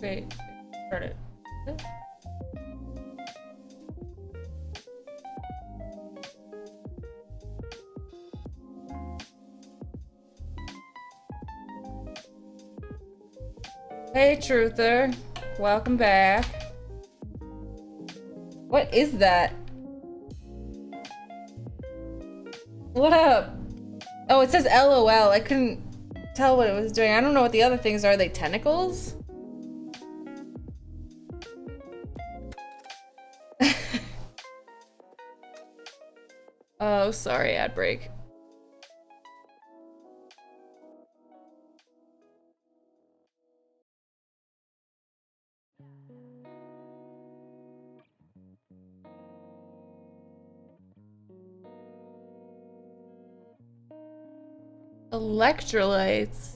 Wait, start it. Hey, Truther. Welcome back. What is that? What up? Oh, it says LOL. I couldn't tell what it was doing. I don't know what the other things are. Are they tentacles? Oh, sorry, ad break. Electrolytes.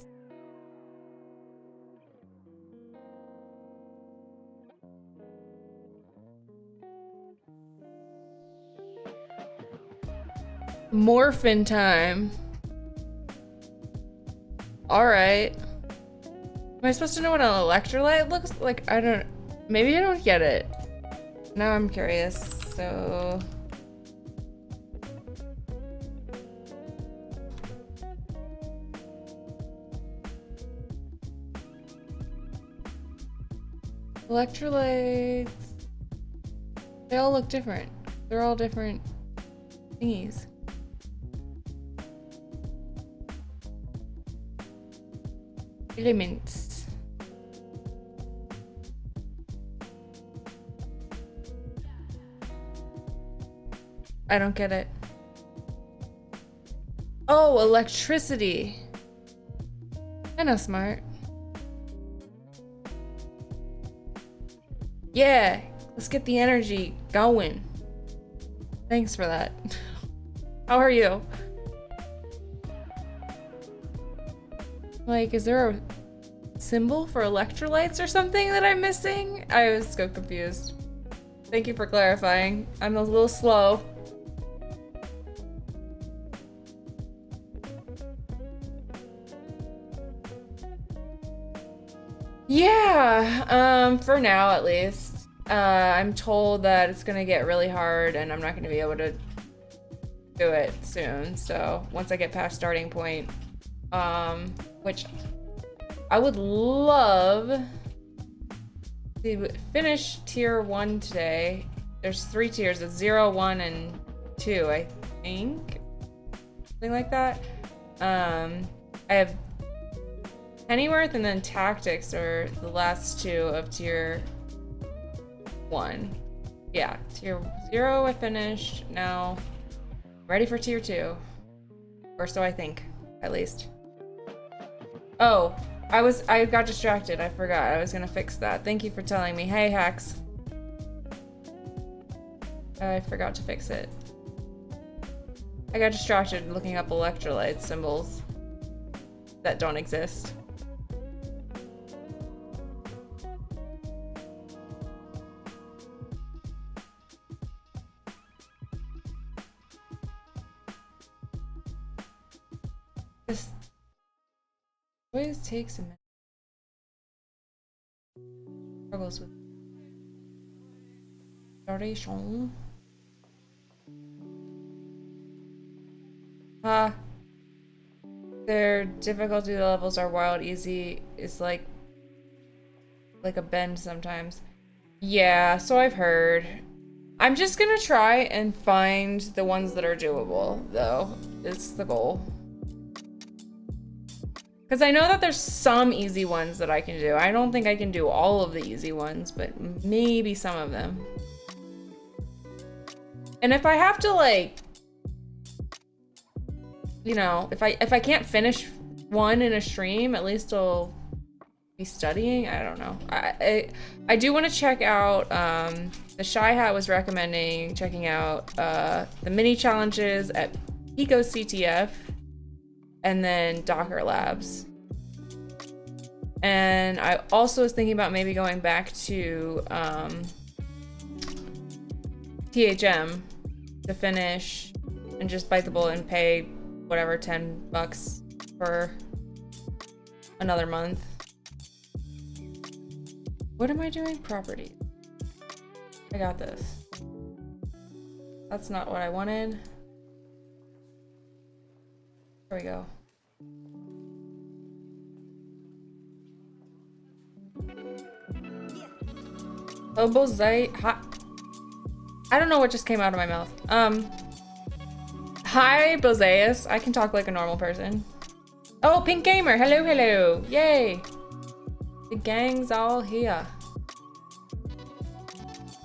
Morphin time. Alright. Am I supposed to know what an electrolyte looks like? I don't... Maybe I don't get it. Now I'm curious, so... Electrolytes... They all look different. They're all different thingies. Elements. I don't get it. Oh, electricity. I know, smart. Yeah, let's get the energy going. Thanks for that. How are you? Like, is there a symbol for electrolytes or something that I'm missing? I was so confused. Thank you for clarifying. I'm a little slow. Yeah, for now at least. I'm told that it's gonna get really hard and I'm not gonna be able to do it soon. So once I get past starting point, which I would love to finish tier 1 today. There's 3 tiers, it's 0, 1, and 2, I think. Something like that. I have Pennyworth and then Tactics are the last 2 of tier 1. Yeah, tier 0 I finished. Now ready for tier 2. Or so I think, at least. Oh, I got distracted. I forgot. I was gonna fix that. Thank you for telling me. Hey, Hacks. I forgot to fix it. I got distracted looking up electrolyte symbols that don't exist. This always takes a minute. Struggles with duration. Their difficulty levels are wild. Easy is like a bend sometimes. Yeah, so I've heard. I'm just gonna try and find the ones that are doable, though. It's the goal. Because I know that there's some easy ones that I can do. I don't think I can do all of the easy ones, but maybe some of them. And if I have to, like, you know, if I can't finish one in a stream, at least I'll be studying. I don't know. I do want to check out, the Shy Hat was recommending checking out the mini challenges at Pico CTF and then Docker Labs. And I also was thinking about maybe going back to THM to finish and just bite the bullet and pay whatever, $10 for another month. What am I doing? Property. I got this. That's not what I wanted. There we go. Obozite. I don't know what just came out of my mouth. Hi, Bozeus. I can talk like a normal person. Oh, Pink Gamer. Hello, hello. Yay. The gang's all here.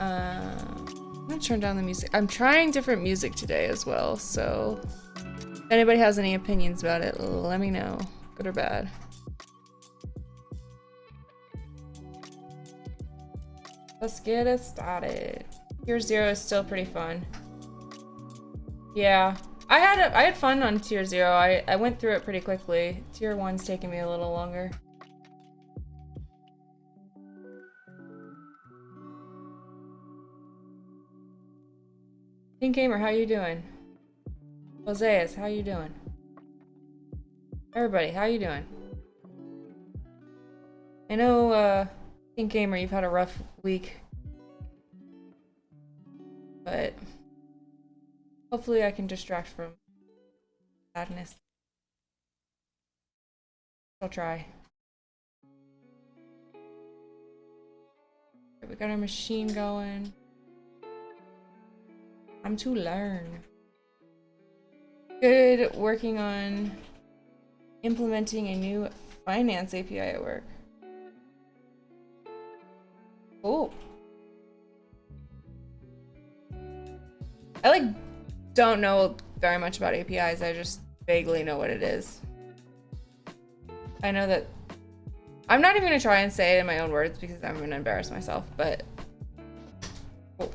I'm gonna turn down the music. I'm trying different music today as well, so if anybody has any opinions about it, let me know. Good or bad. Let's get it started. Tier 0 is still pretty fun. Yeah. I had fun on Tier 0. I went through it pretty quickly. Tier 1's taking me a little longer. Pink Gamer, how you doing? Joseus, how you doing? Everybody, how you doing? I know, Pink Gamer, you've had a rough week. But hopefully I can distract from sadness. I'll try. We got our machine going. I'm to learn. Good working on implementing a new finance API at work. Oh. I don't know very much about APIs. I just vaguely know what it is. I know that I'm not even gonna try and say it in my own words because I'm gonna embarrass myself, but oh.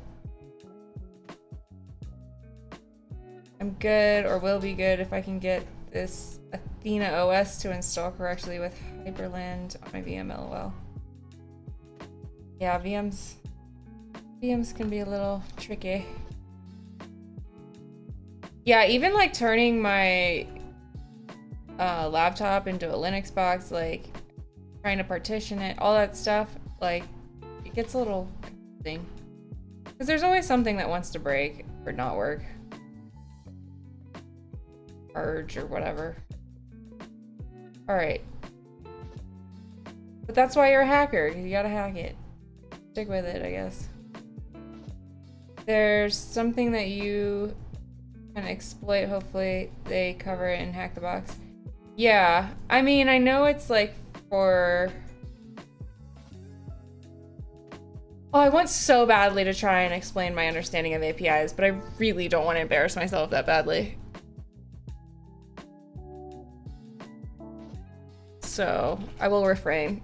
I'm good or will be good if I can get this Athena OS to install correctly with Hyperland on my VM, lol. Yeah, VMs can be a little tricky. Yeah, even like turning my laptop into a Linux box, like trying to partition it, all that stuff, like it gets a little confusing. Because there's always something that wants to break or not work. Purge or whatever. Alright. But that's why you're a hacker, because you gotta hack it. Stick with it, I guess. There's something that you can exploit, hopefully they cover it in HackTheBox. Yeah, I mean, I know it's like for... Oh, I want so badly to try and explain my understanding of APIs, but I really don't want to embarrass myself that badly. So, I will refrain.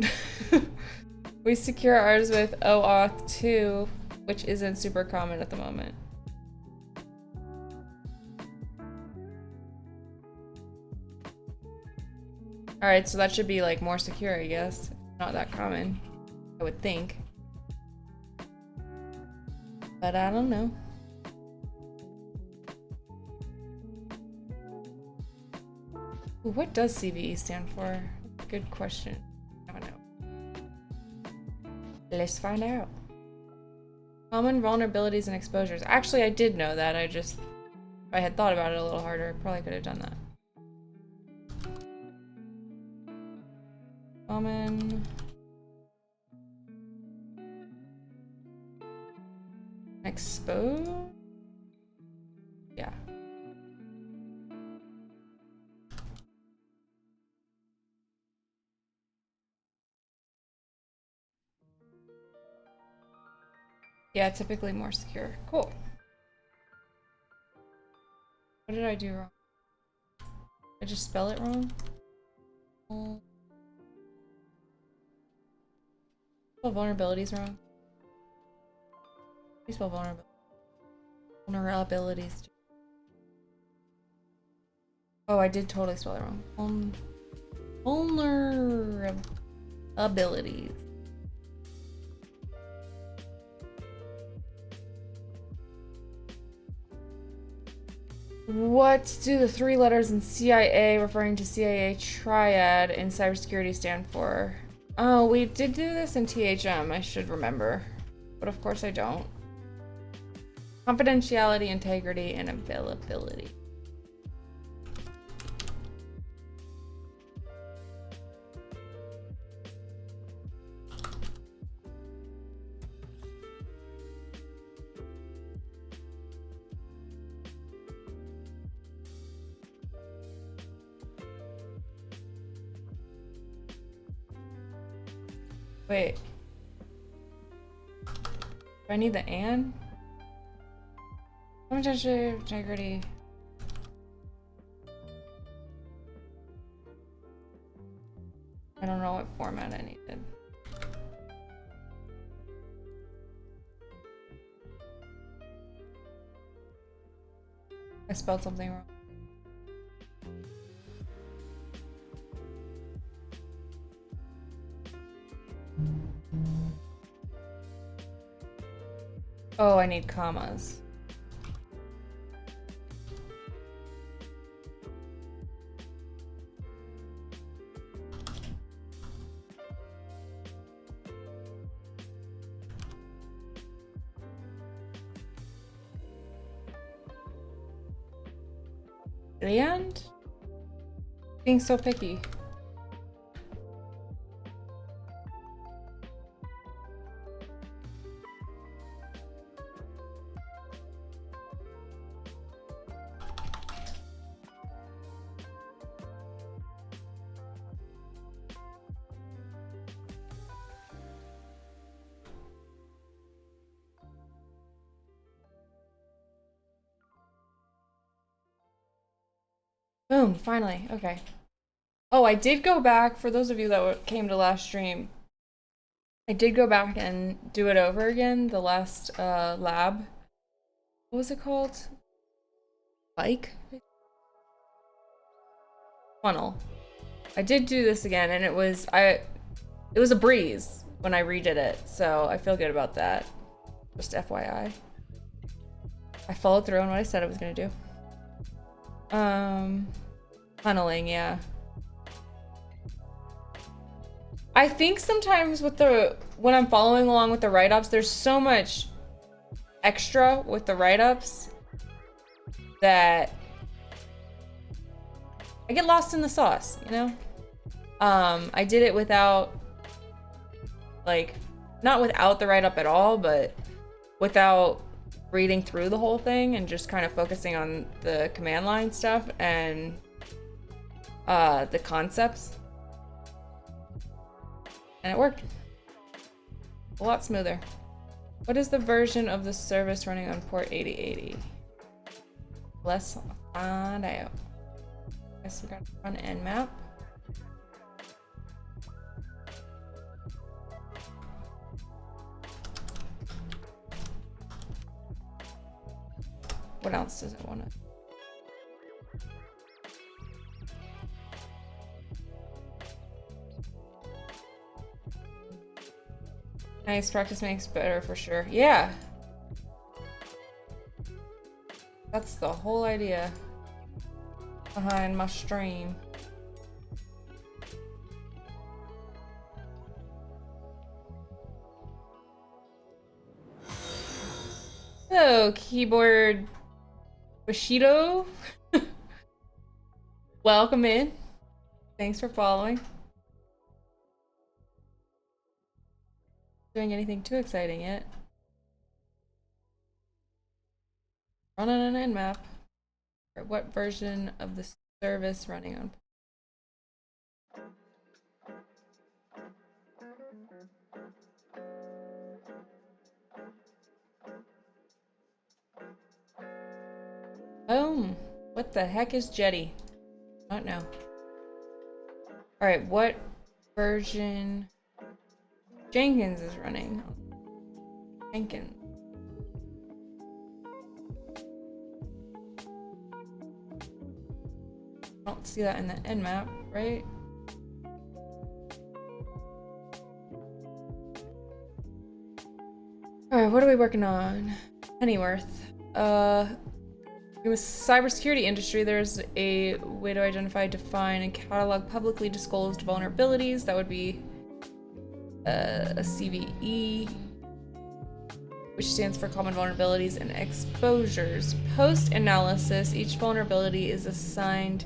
We secure ours with OAuth 2, which isn't super common at the moment. Alright, so that should be like more secure, I guess. Not that common, I would think. But I don't know. Ooh, what does CVE stand for? Good question. I don't know. Let's find out. Common vulnerabilities and exposures. Actually, I did know that. If I had thought about it a little harder, I probably could have done that. Common. Expose? Yeah. Yeah, typically more secure. Cool. What did I do wrong? Did I just spell it wrong? Spell vulnerabilities wrong. You spell vulnerabilities. Oh, I did totally spell it wrong. Vulnerabilities. What do the three letters in CIA referring to CIA triad in cybersecurity stand for? Oh, we did do this in THM, I should remember. But of course I don't. Confidentiality, integrity, and availability. Wait. Do I need the and? Integrity. I don't know what format I needed. I spelled something wrong. Oh, I need commas. And being so picky. Boom, finally. Okay. Oh, I did go back, for those of you that came to last stream, I did go back and do it over again, the last lab. What was it called? Bike? Funnel. I did do this again, and it was a breeze when I redid it, so I feel good about that. Just FYI. I followed through on what I said I was gonna do. Funneling, yeah. I think sometimes with when I'm following along with the write-ups, there's so much extra with the write-ups that I get lost in the sauce, you know? I did it without, like, not without the write-up at all, but without reading through the whole thing and just kind of focusing on the command line stuff and the concepts. And it worked. A lot smoother. What is the version of the service running on port 8080? Let's find out. Guess we got to run nmap. What else does it want to? Nice, practice makes better for sure. Yeah. That's the whole idea behind my stream. Hello, keyboard Bushido. Welcome in. Thanks for following. Doing anything too exciting yet? Run on an nmap. Or what version of the service running on? Boom. What the heck is Jetty? I don't know. Alright, what version Jenkins is running? Jenkins. I don't see that in the nmap, right? Alright, what are we working on? Pennyworth. In the cybersecurity industry, there's a way to identify, define, and catalog publicly disclosed vulnerabilities. That would be a CVE, which stands for Common Vulnerabilities and Exposures. Post-analysis, each vulnerability is assigned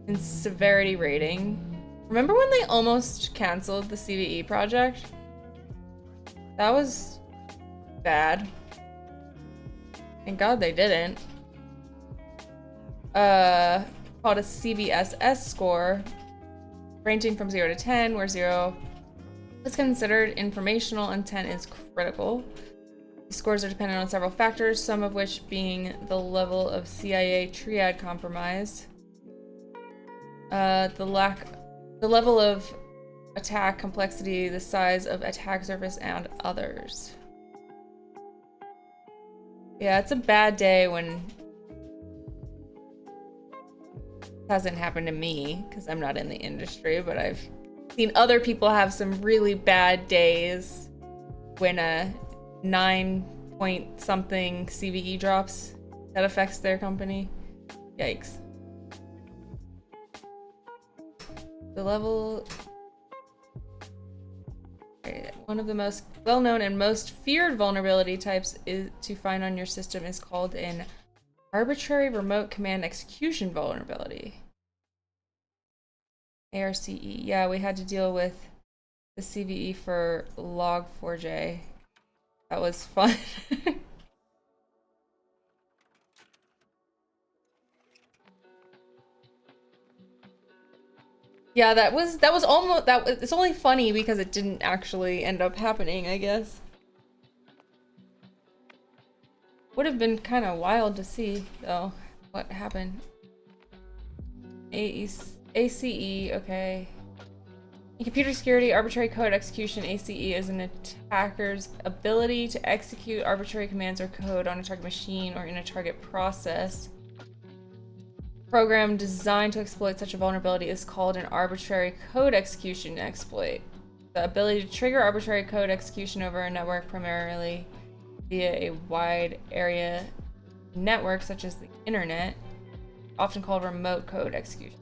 in severity rating. Remember when they almost canceled the CVE project? That was bad. Thank God they didn't. Called a CVSS score, ranging from 0 to 10, where 0 is considered informational and 10 is critical. These scores are dependent on several factors, some of which being the level of CIA triad compromise, the level of attack complexity, the size of attack surface, and others. Yeah, it's a bad day when it hasn't happened to me because I'm not in the industry, but I've seen other people have some really bad days when a 9-point-something CVE drops that affects their company. Yikes. The level... One of the most well-known and most feared vulnerability types to find on your system is called an arbitrary remote command execution vulnerability. ARCE. Yeah, we had to deal with the CVE for Log4j. That was fun. Yeah, that was almost it's only funny because it didn't actually end up happening, I guess. Would have been kind of wild to see though what happened. ACE, okay. In computer security, arbitrary code execution, ACE, is an attacker's ability to execute arbitrary commands or code on a target machine or in a target process. Program designed to exploit such a vulnerability is called an arbitrary code execution exploit. The ability to trigger arbitrary code execution over a network, primarily via a wide area network such as the internet, often called remote code execution.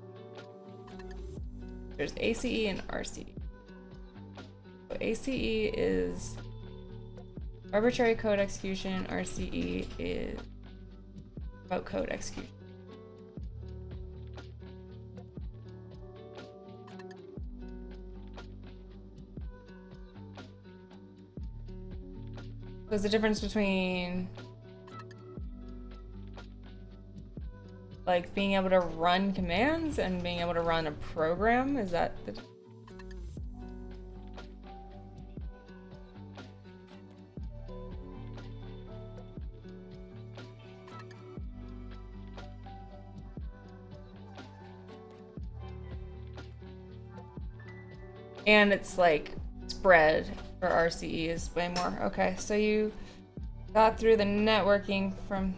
There's ACE and RCE. So ACE is arbitrary code execution, RCE is remote code execution. There's a difference between like being able to run commands and being able to run a program. Is that the... And it's like spread for RCE is way more. Okay, so you got through the networking from...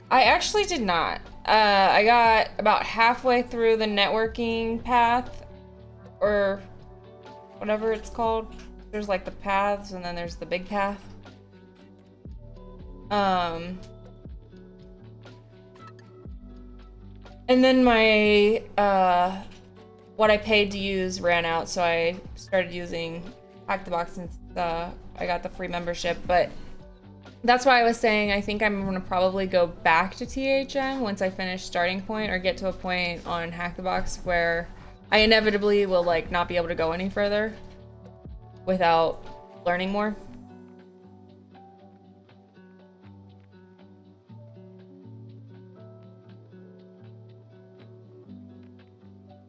I actually did not. I got about halfway through the networking path, or whatever it's called. There's like the paths and then there's the big path. And then my what I paid to use ran out, so I started using HackTheBox since I got the free membership. But that's why I was saying I think I'm gonna probably go back to THM once I finish Starting Point, or get to a point on HackTheBox where I inevitably will like not be able to go any further without learning more.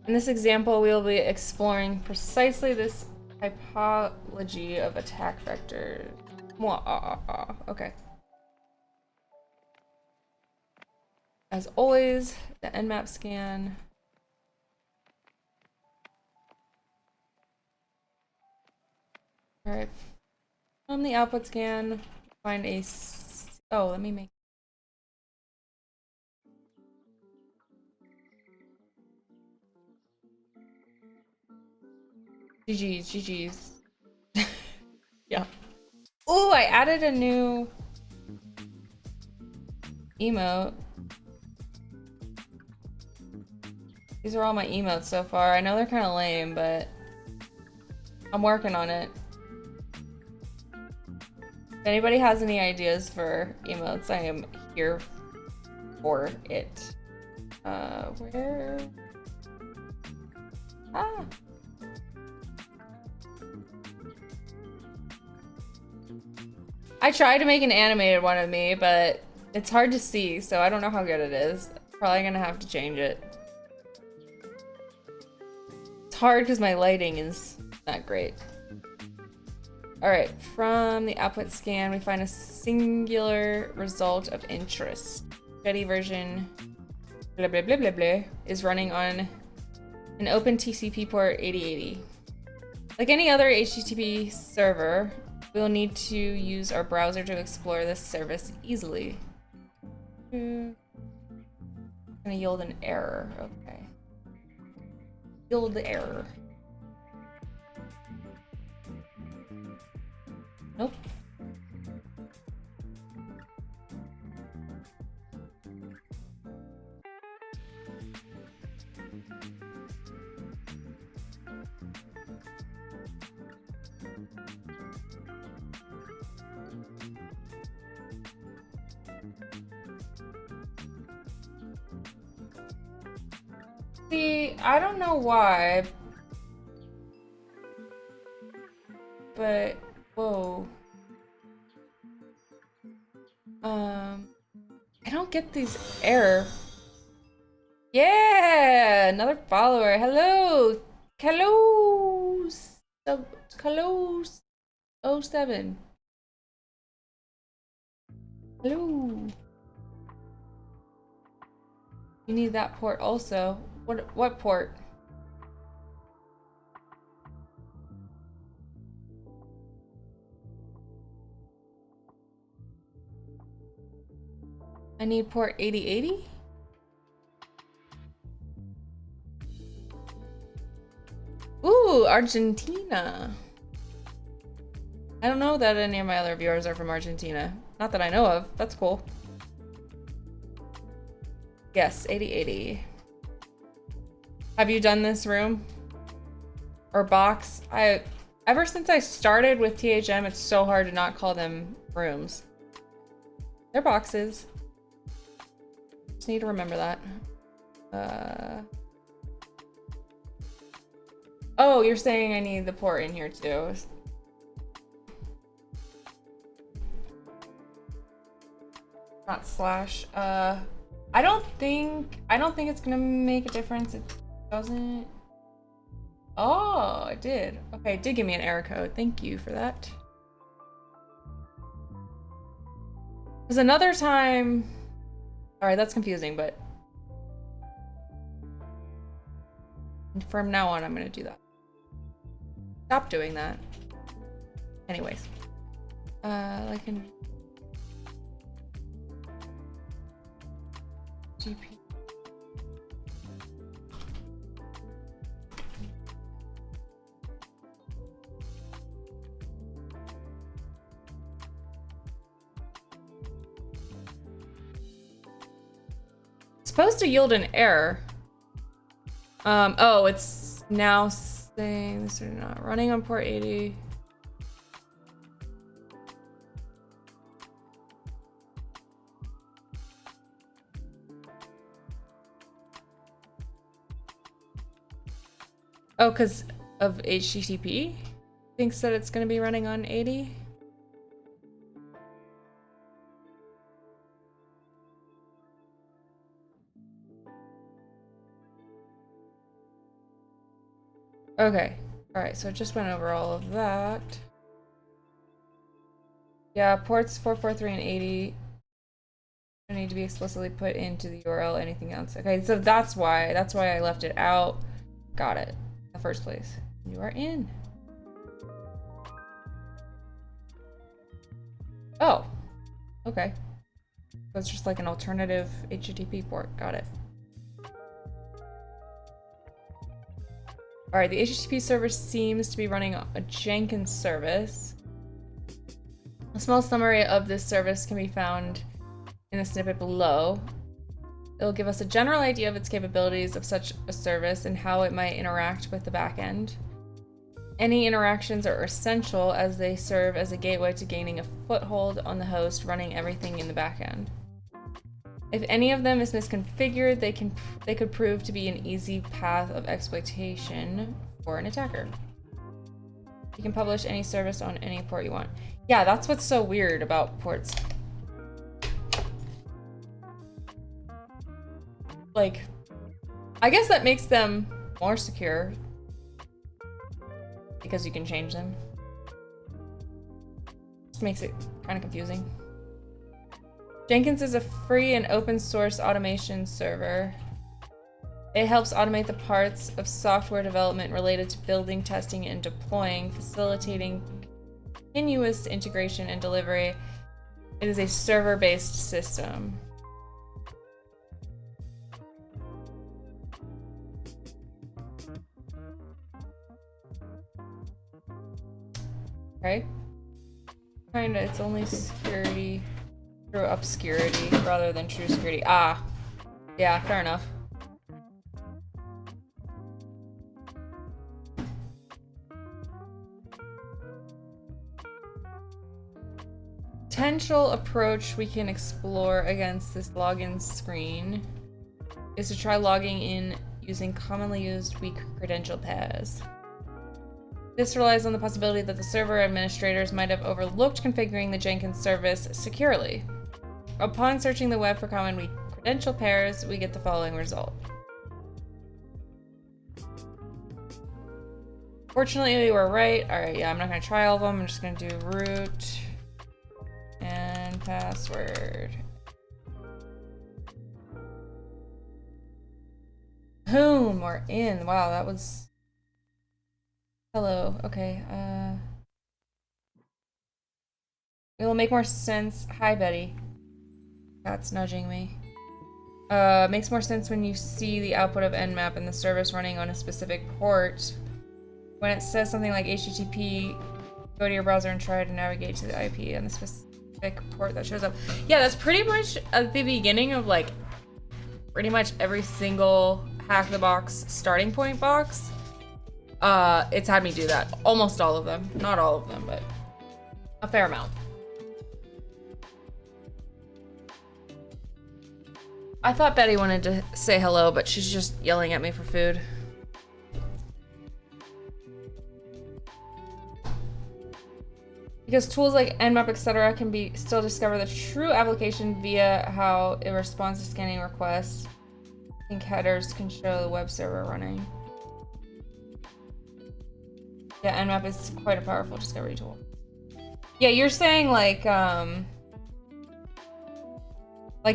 In this example, we will be exploring precisely this typology of attack vectors. Okay. As always, the Nmap scan. All right. From the output scan, find a... Oh, let me make... GG's. Yeah. Oh, I added a new emote. These are all my emotes so far. I know they're kind of lame, but I I'm working on it. If anybody has any ideas for emotes, I am here for it. Where? Ah. I tried to make an animated one of me, but it's hard to see, so I don't know how good it is. Probably gonna have to change it. It's hard because my lighting is not great. Alright, from the output scan, we find a singular result of interest. Jetty version blah blah blah blah blah is running on an open TCP port 8080. Like any other HTTP server, we'll need to use our browser to explore this service easily. Gonna yield an error. Okay. Yield the error. Nope. See, I don't know why, but whoa. I don't get these error. Yeah, another follower. Hello, Kalos 07. Hello. You need that port also. What port? I need port 8080? Ooh, Argentina. I don't know that any of my other viewers are from Argentina. Not that I know of. That's cool. Yes, 8080. Have you done this room? Or box? Ever since I started with THM, it's so hard to not call them rooms. They're boxes. Just need to remember that. Oh, you're saying I need the port in here too. Not slash. I don't think it's gonna make a difference. It doesn't. Oh, it did. Okay, it did give me an error code. Thank you for that. There's another time. Alright, that's confusing, but from now on, I'm gonna do that. Stop doing that. Anyways. I can GP. Supposed to yield an error. Oh, it's now saying this are not running on port 80. Oh, because of HTTP? Thinks that it's going to be running on 80? Okay. Alright, so I just went over all of that. Yeah, ports 443 and 80 don't need to be explicitly put into the URL, anything else. Okay, so that's why I left it out. Got it. In the first place. You are in. Oh. Okay. So it's just like an alternative HTTP port. Got it. Alright, the HTTP server seems to be running a Jenkins service. A small summary of this service can be found in the snippet below. It'll give us a general idea of its capabilities of such a service and how it might interact with the backend. Any interactions are essential as they serve as a gateway to gaining a foothold on the host running everything in the backend. If any of them is misconfigured, they could prove to be an easy path of exploitation for an attacker. You can publish any service on any port you want. Yeah, that's what's so weird about ports. Like, I guess that makes them more secure because you can change them. Just makes it kind of confusing. Jenkins is a free and open source automation server. It helps automate the parts of software development related to building, testing, and deploying, facilitating continuous integration and delivery. It is a server-based system. Okay. Kinda, it's only security through obscurity rather than true security. Ah, yeah, fair enough. Potential approach we can explore against this login screen is to try logging in using commonly used weak credential pairs. This relies on the possibility that the server administrators might have overlooked configuring the Jenkins service securely. Upon searching the web for common weak credential pairs, we get the following result. Fortunately, we were right. Alright, yeah, I'm not going to try all of them. I'm just going to do root and password. Boom, we're in. Wow, that was... Hello, okay, it will make more sense. Hi, Betty. That's nudging me. Makes more sense when you see the output of Nmap and the service running on a specific port. When it says something like HTTP, go to your browser and try to navigate to the IP on the specific port that shows up. Yeah, that's pretty much at the beginning of like pretty much every single Hack the Box starting point box. It's had me do that. Almost all of them. Not all of them, but a fair amount. I thought Betty wanted to say hello, but she's just yelling at me for food. Because tools like Nmap, etc. can be still discover the true application via how it responds to scanning requests. I think headers can show the web server running. Yeah, Nmap is quite a powerful discovery tool. Yeah, you're saying like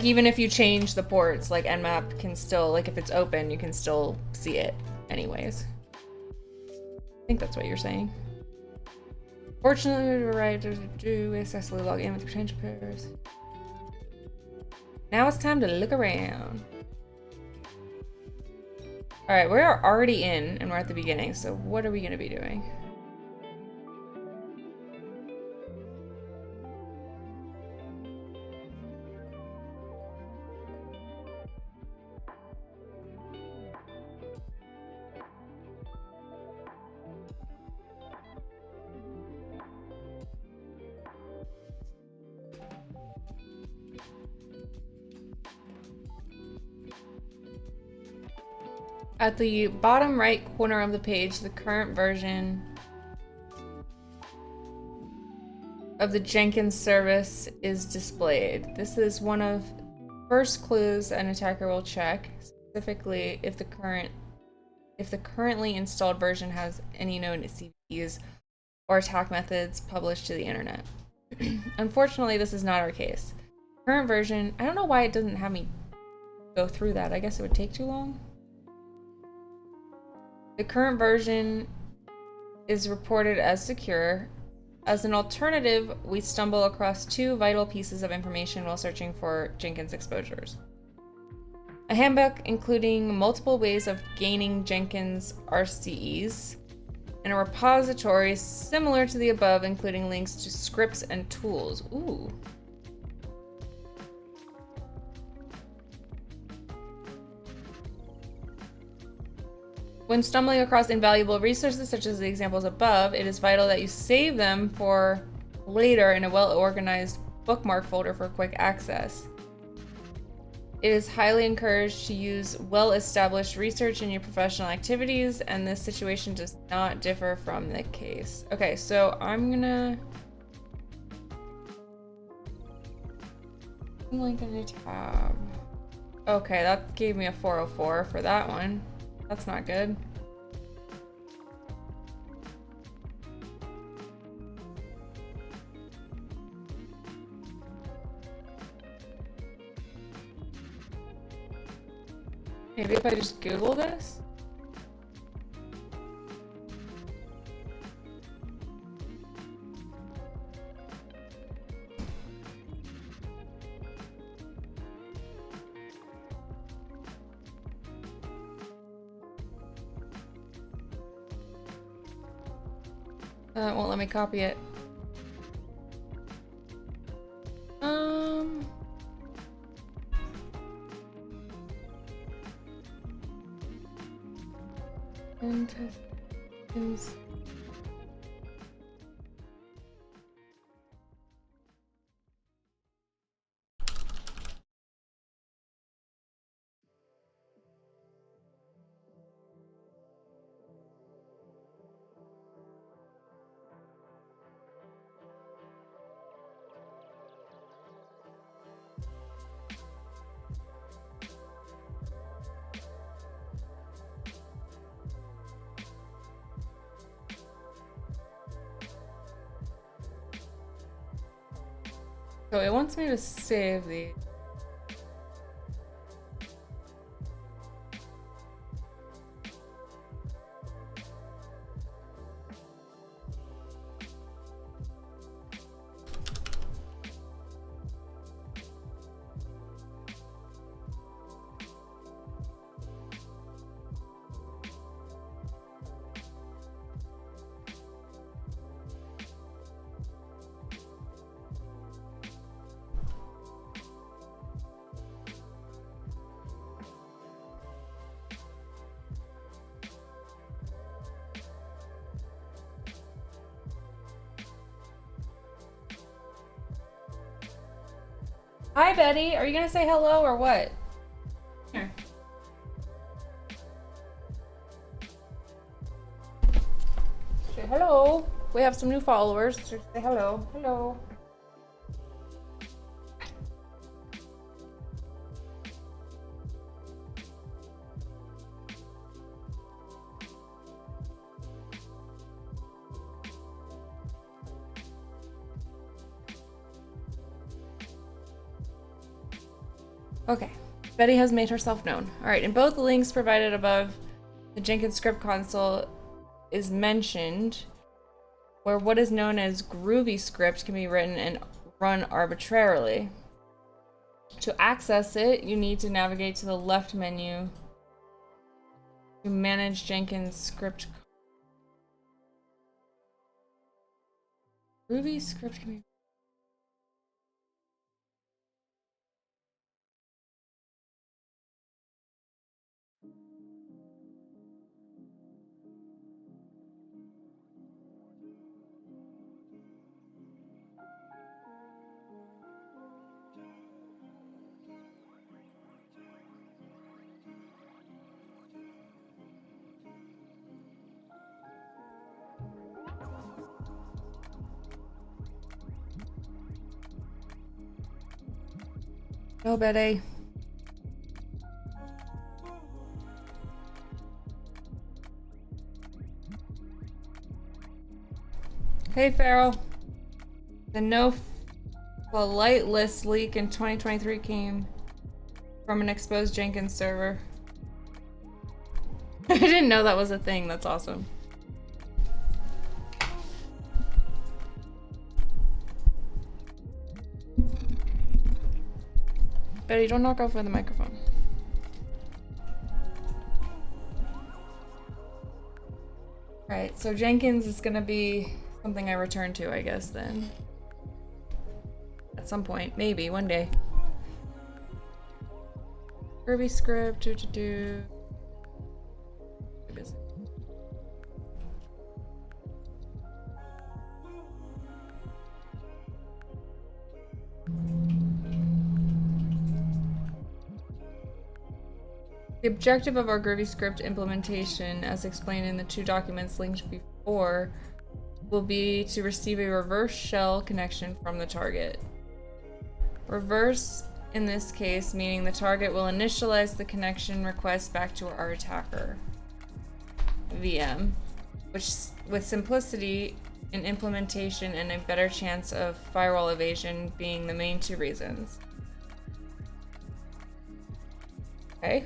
even if you change the ports, like Nmap can still, like if it's open, you can still see it anyways. I think that's what you're saying. Fortunately, we were right to successfully log in with potential pairs. Now it's time to look around. Alright, we're already in and we're at the beginning, so what are we gonna be doing? At the bottom right corner of the page, the current version of the Jenkins service is displayed. This is one of the first clues an attacker will check, specifically if the currently installed version has any known CVEs or attack methods published to the internet. Unfortunately, this is not our case. Current version, I don't know why it doesn't have me go through that. I guess it would take too long. The current version is reported as secure. As an alternative, we stumble across two vital pieces of information while searching for Jenkins exposures. A handbook including multiple ways of gaining Jenkins RCEs, and a repository similar to the above, including links to scripts and tools. Ooh. When stumbling across invaluable resources, such as the examples above, it is vital that you save them for later in a well-organized bookmark folder for quick access. It is highly encouraged to use well-established research in your professional activities, and this situation does not differ from the case. Okay, so I'm gonna link a new tab. Okay, that gave me a 404 for that one. That's not good. Maybe if I just Google this? It won't let me copy it. Intestines. So it wants me to save these. Hi, Betty. Are you gonna say hello or what? Here. Say hello. We have some new followers. So say hello. Hello. Okay, Betty has made herself known. All right, in both the links provided above, the Jenkins script console is mentioned, where what is known as Groovy script can be written and run arbitrarily. To access it, you need to navigate to the left menu to manage Jenkins script. Groovy script can be. No, Betty. Hey, Farrell. The no flight list leak in 2023 came from an exposed Jenkins server. I didn't know that was a thing. That's awesome. Betty, don't knock over the microphone. Alright, so Jenkins is gonna be something I return to, I guess, then. At some point. Maybe, one day. Kirby script, The objective of our Groovy script implementation, as explained in the 2 documents linked before, will be to receive a reverse shell connection from the target. Reverse, in this case, meaning the target will initialize the connection request back to our attacker VM, which, with simplicity in implementation and a better chance of firewall evasion being the main 2 reasons. Okay.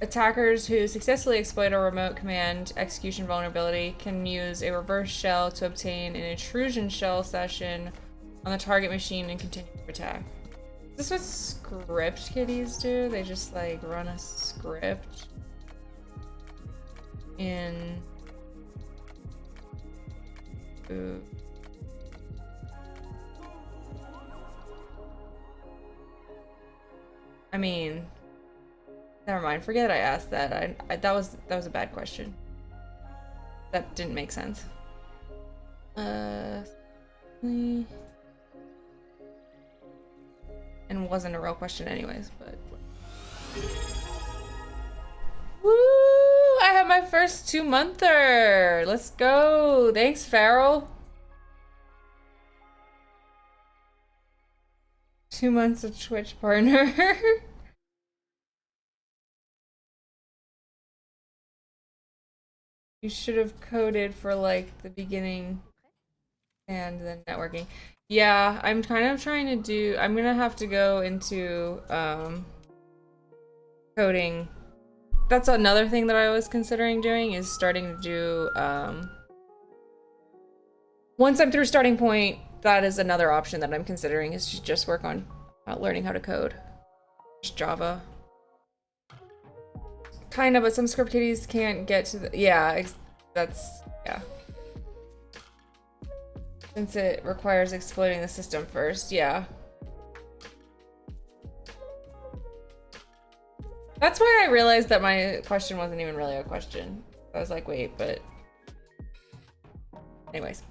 Attackers who successfully exploit a remote command execution vulnerability can use a reverse shell to obtain an intrusion shell session on the target machine and continue to attack. Is this what script kiddies do? They just like run a script in... Ooh. I mean... Never mind. Forget I asked that. That was a bad question. That didn't make sense. And wasn't a real question, anyways. But woo! I have my first 2-monther. Let's go. Thanks, Farrell. 2 months of Twitch partner. You should have coded for like the beginning and then networking. Yeah, I'm kind of trying to do, I'm gonna have to go into coding. That's another thing that I was considering doing, is starting to do, once I'm through starting point, that is another option that I'm considering, is to just work on learning how to code. Just Java. Kind of, but some script kiddies can't get to the... Yeah, that's... Yeah. Since it requires exploiting the system first, yeah. That's why I realized that my question wasn't even really a question. I was like, wait, but... Anyways.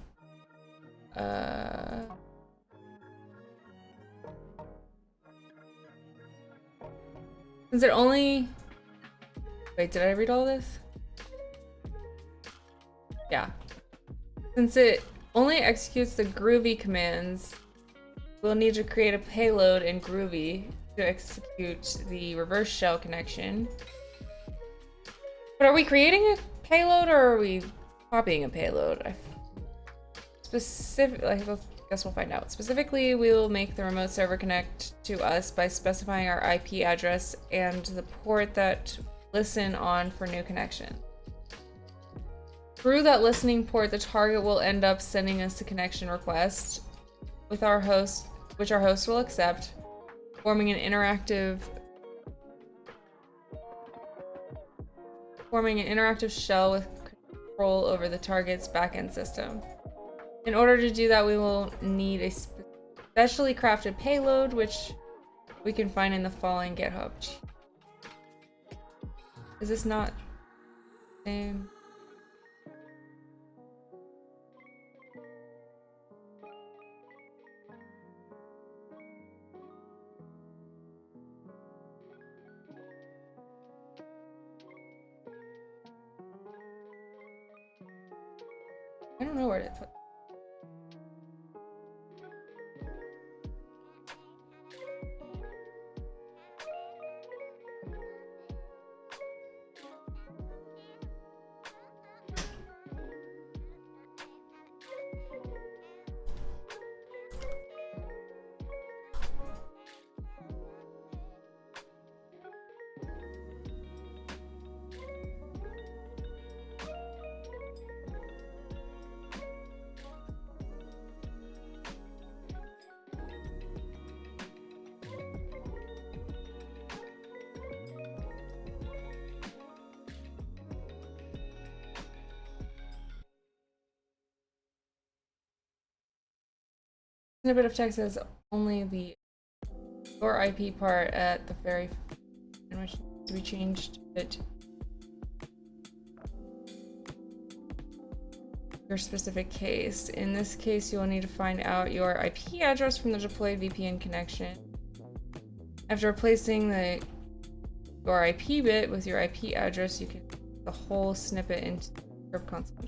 Since it only... Wait, did I read all this? Yeah. Since it only executes the Groovy commands, we'll need to create a payload in Groovy to execute the reverse shell connection. But are we creating a payload or are we copying a payload? I guess we'll find out. Specifically, we will make the remote server connect to us by specifying our IP address and the port that listen on for new connection. Through that listening port, the target will end up sending us a connection request with our host, which our host will accept, forming an interactive shell with control over the target's backend system. In order to do that, we will need a specially crafted payload, which we can find in the following GitHub. Is this not the same? I don't know where to put. Snippet of text says only the your IP part at the very in which we changed it your specific case. In this case, you will need to find out your IP address from the deployed VPN connection. After replacing the your IP bit with your IP address, you can put the whole snippet into script console.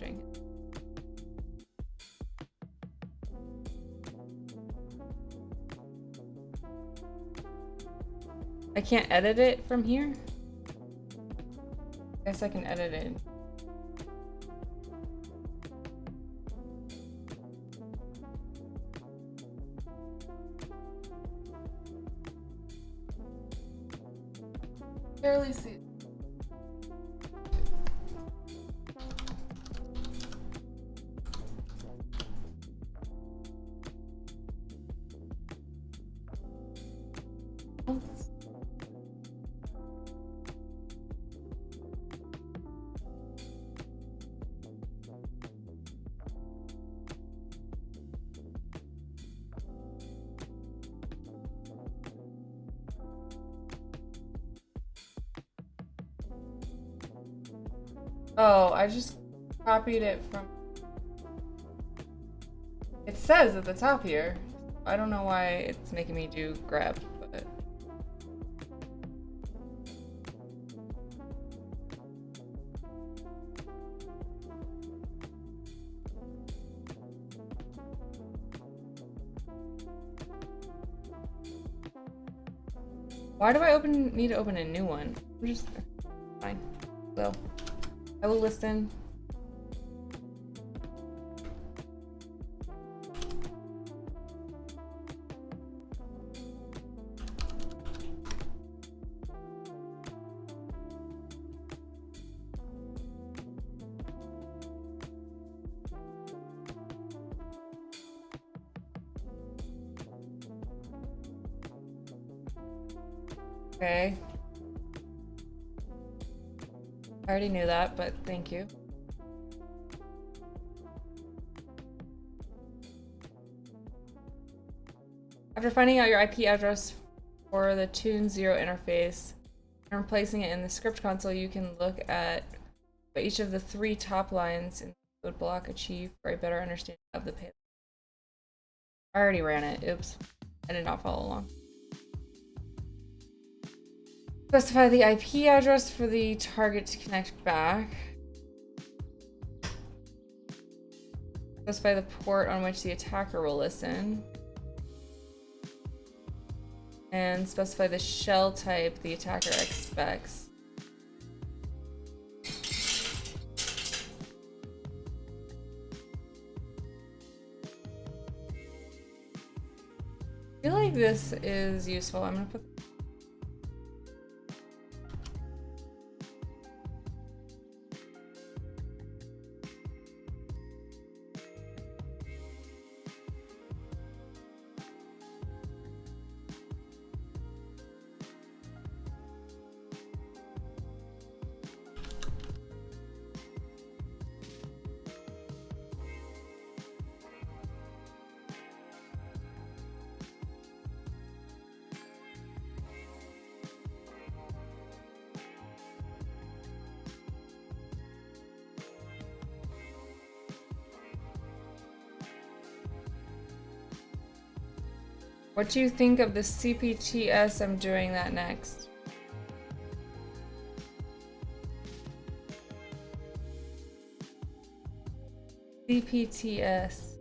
I can't edit it from here? I guess I can edit it. Barely see. Oh, I just copied it from... It says at the top here. I don't know why it's making me do grep, but... Why do I need to open a new one? I'm just... Fine. So... I will listen. Okay. I already knew that, but thank you. After finding out your IP address for the Tune 0 interface and replacing it in the script console, you can look at what each of the 3 top lines in the code block achieve for a better understanding of the payload. I already ran it. Oops. I did not follow along. Specify the IP address for the target to connect back. Specify the port on which the attacker will listen. And specify the shell type the attacker expects. I feel like this is useful. I'm gonna put... What do you think of the CPTS? I'm doing that next. CPTS.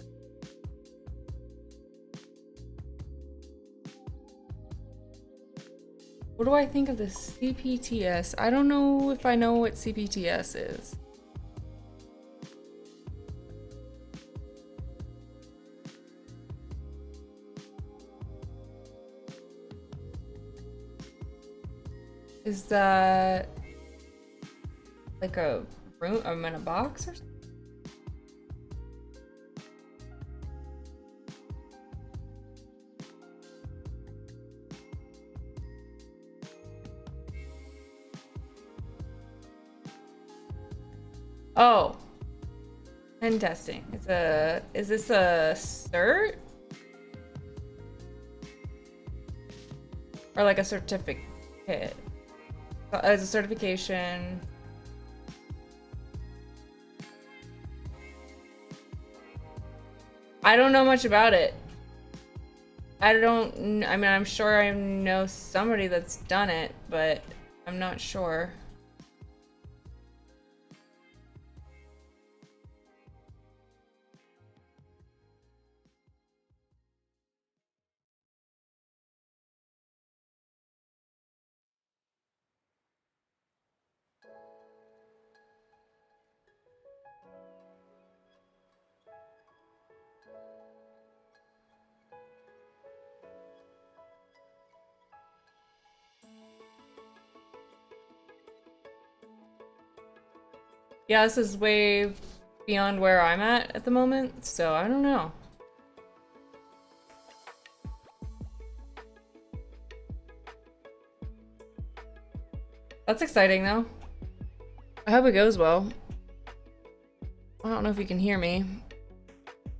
What do I think of the CPTS? I don't know if I know what CPTS is. Is that like a room? I'm in a box or something? Oh, pen testing. It's a. Is this a cert? Or like a certificate? As a certification. I don't know much about it. I mean, I'm sure I know somebody that's done it, but I'm not sure. Yeah, this is way beyond where I'm at the moment, so I don't know. That's exciting though. I hope it goes well. I don't know if you can hear me.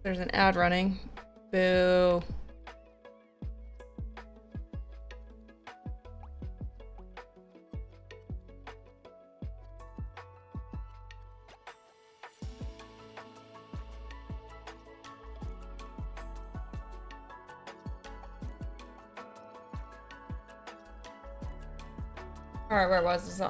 There's an ad running. Boo. Alright, where was this? You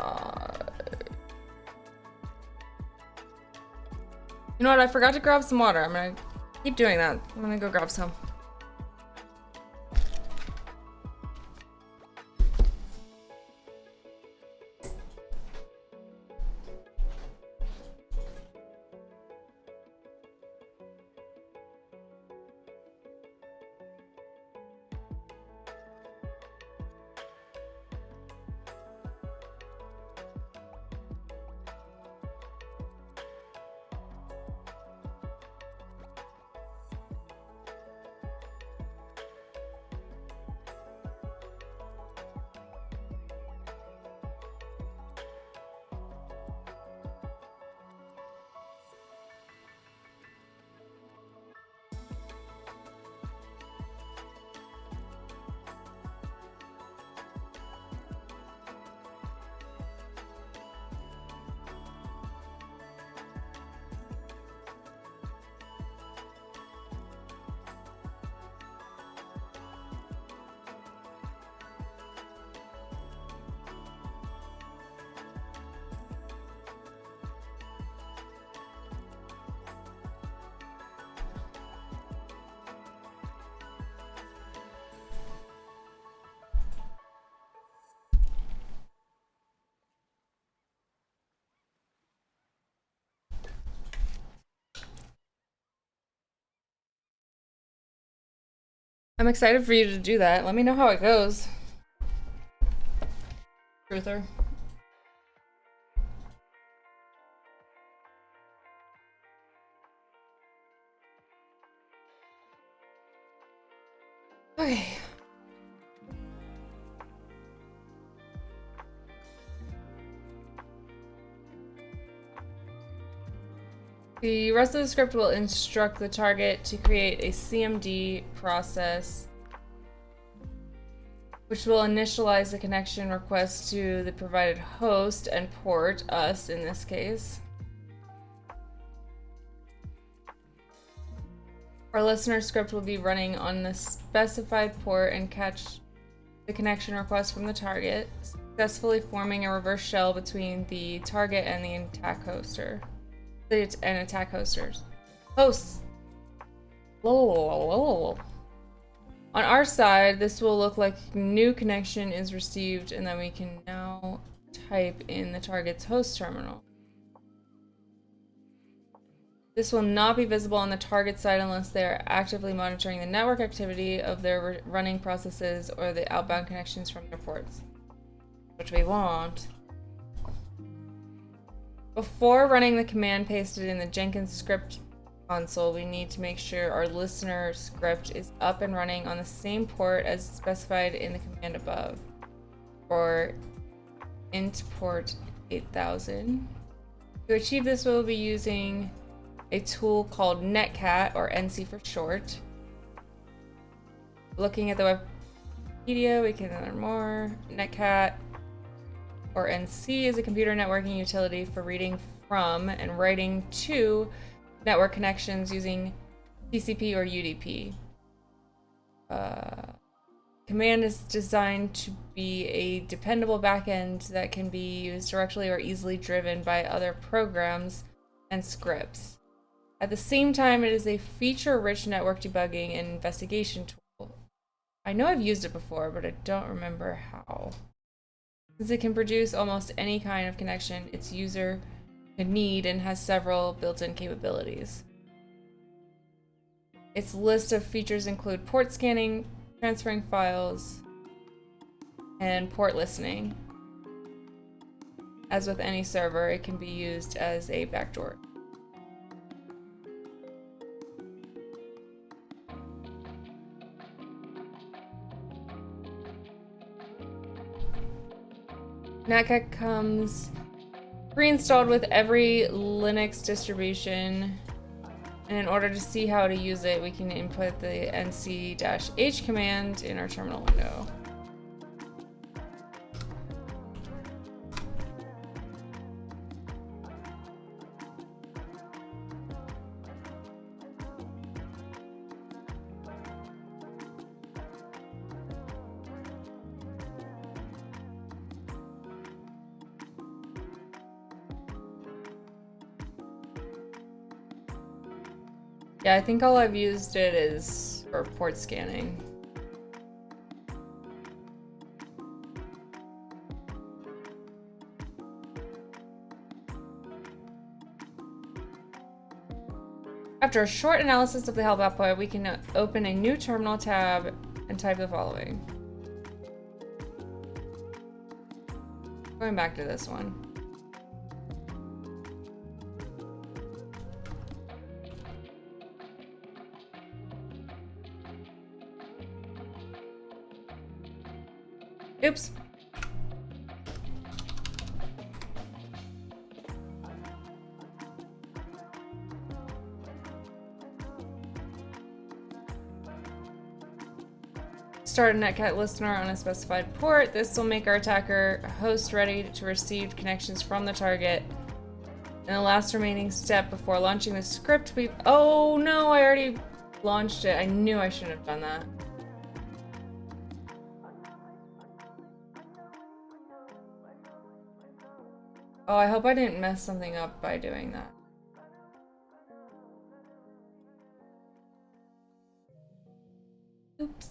know what? I forgot to grab some water. I'm gonna keep doing that. I'm gonna go grab some. I'm excited for you to do that. Let me know how it goes. Truther. Okay. The rest of the script will instruct the target to create a CMD process, which will initialize the connection request to the provided host and port, us in this case. Our listener script will be running on the specified port and catch the connection request from the target, successfully forming a reverse shell between the target and the attack hoster. And attack hosters. Hosts! On our side, this will look like new connection is received, and then we can now type in the target's host terminal. This will not be visible on the target side unless they are actively monitoring the network activity of their running processes or the outbound connections from their ports, which we want. Before running the command pasted in the Jenkins script console, we need to make sure our listener script is up and running on the same port as specified in the command above, or int port 8000. To achieve this, we'll be using a tool called netcat, or NC for short. Looking at the Wikipedia, we can learn more. Netcat, or NC, is a computer networking utility for reading from and writing to network connections using TCP or UDP. Command is designed to be a dependable backend that can be used directly or easily driven by other programs and scripts. At the same time, it is a feature-rich network debugging and investigation tool. I know I've used it before, but I don't remember how. Since it can produce almost any kind of connection its user could need and has several built-in capabilities. Its list of features include port scanning, transferring files, and port listening. As with any server, it can be used as a backdoor. Netcat comes pre-installed with every Linux distribution, and in order to see how to use it, we can input the nc-h command in our terminal window. Yeah, I think all I've used it is for port scanning. After a short analysis of the help output, we can open a new terminal tab and type the following. Going back to this one. Oops. Start a netcat listener on a specified port. This will make our attacker host ready to receive connections from the target. And the last remaining step before launching the script, oh no, I already launched it. I knew I shouldn't have done that. Oh, I hope I didn't mess something up by doing that. Oops.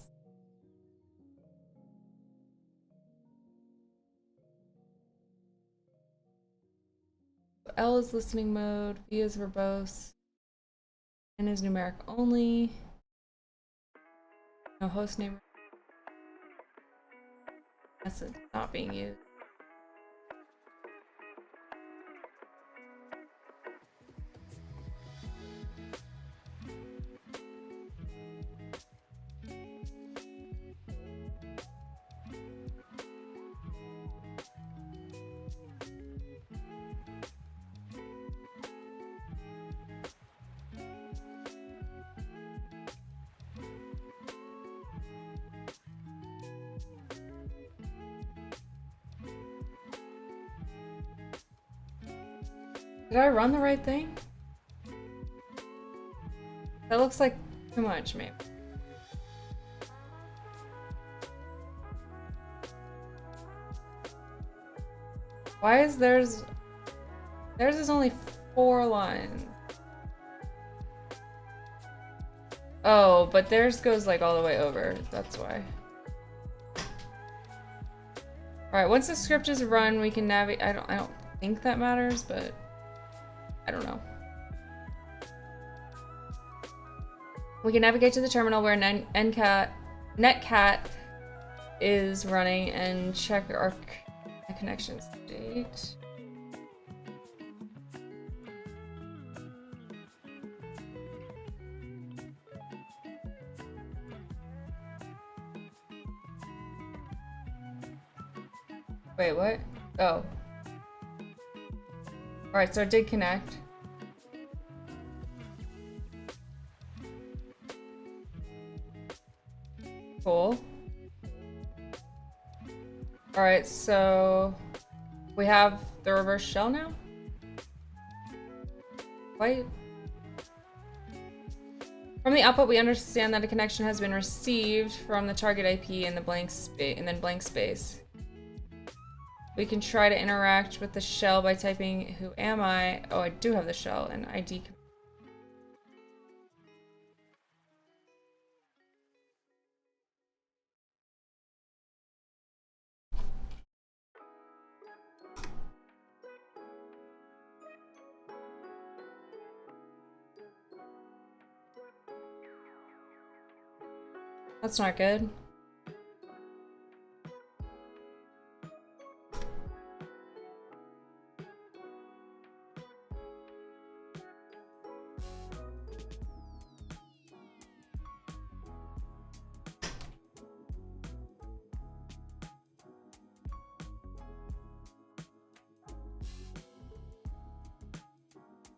L is listening mode, V is verbose, N is numeric only. No host name. That's not being used. Did I run the right thing? That looks like too much, maybe. Why is theirs is only 4 lines. Oh, but theirs goes like all the way over. That's why. All right, once the script is run, we can navigate. I don't think that matters, but I don't know. We can navigate to the terminal where netcat is running and check our connection state. Wait, what? Oh. Alright, so it did connect. Cool. Alright, so we have the reverse shell now? Why? From the output, we understand that a connection has been received from the target IP in the blank space, and then blank space. We can try to interact with the shell by typing "Who am I?" Oh, I do have the shell and ID. That's not good.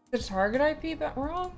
The target IP but wrong?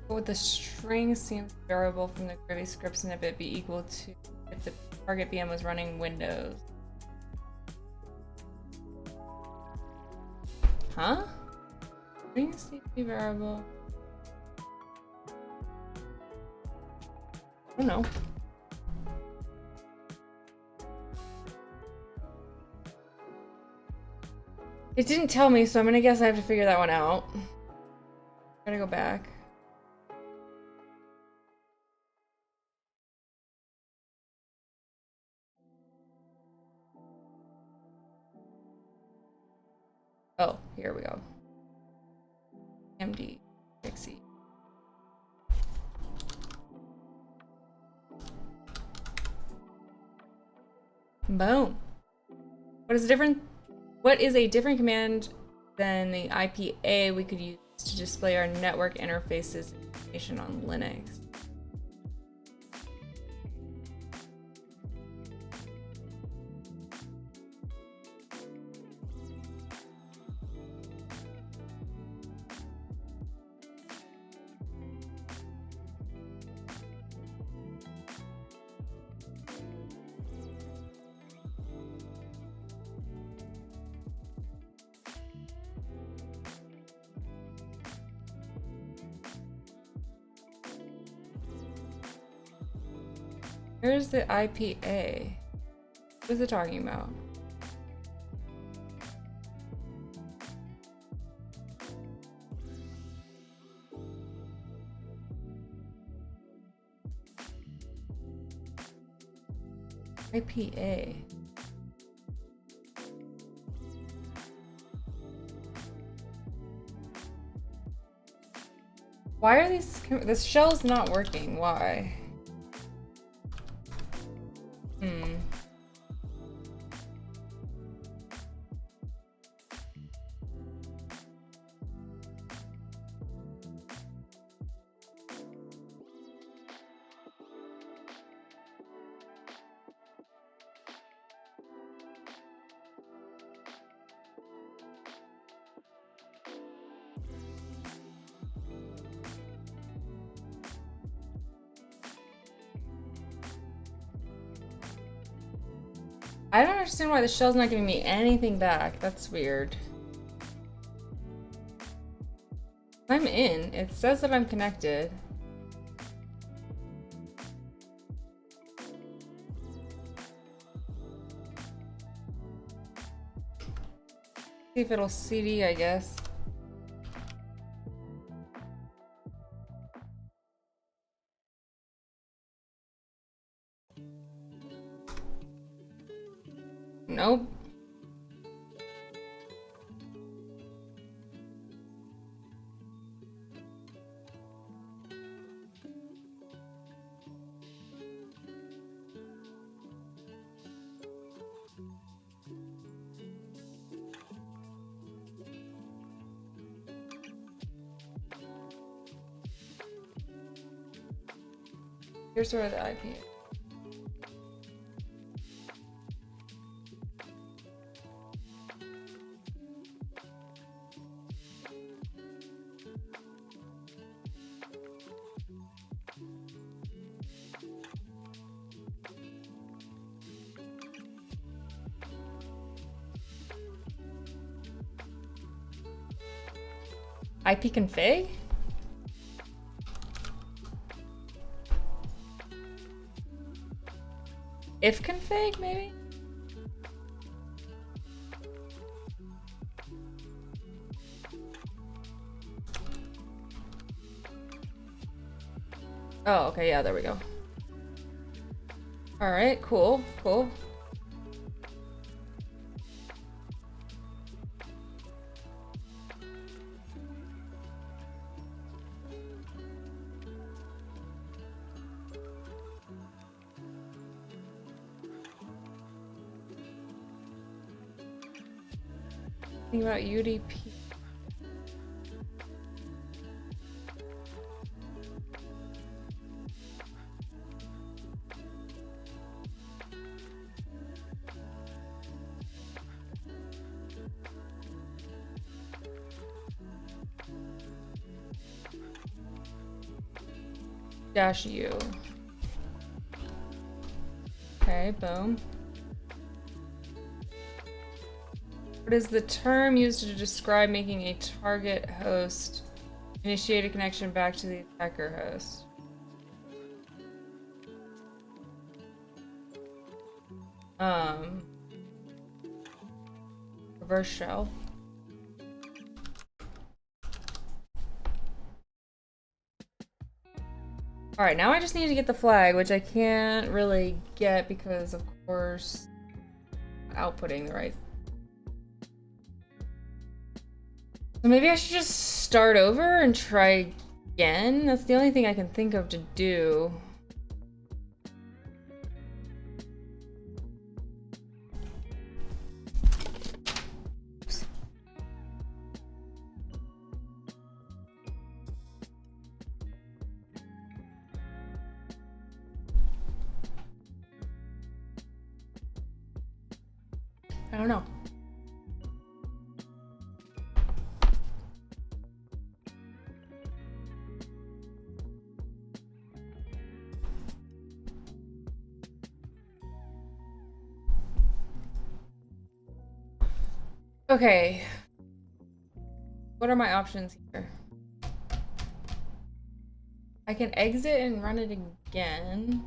Would the string seem variable from the Groovy script snippet be equal to if the target VM was running Windows? Huh? Strings need to be variable. I don't know. It didn't tell me, so I'm gonna guess I have to figure that one out. Gotta go back. Oh, here we go. MD, Pixie. Boom. What is a different command than the IPA we could use to display our network interfaces information on Linux? Where's the IPA? What is it talking about? IPA. Why are this shell's not working? Why? I don't understand why the shell's not giving me anything back. That's weird. I'm in. It says that I'm connected. See if it'll CD, I guess. Nope. Here's where the IP is. IP config? If config, maybe? Oh, okay, yeah, there we go. All right, cool, cool. Think about UDP. -U. Okay, boom. What is the term used to describe making a target host initiate a connection back to the attacker host? Reverse shell. Alright, now I just need to get the flag, which I can't really get because, of course, outputting the right. So maybe I should just start over and try again? That's the only thing I can think of to do. I don't know. Okay. What are my options here? I can exit and run it again.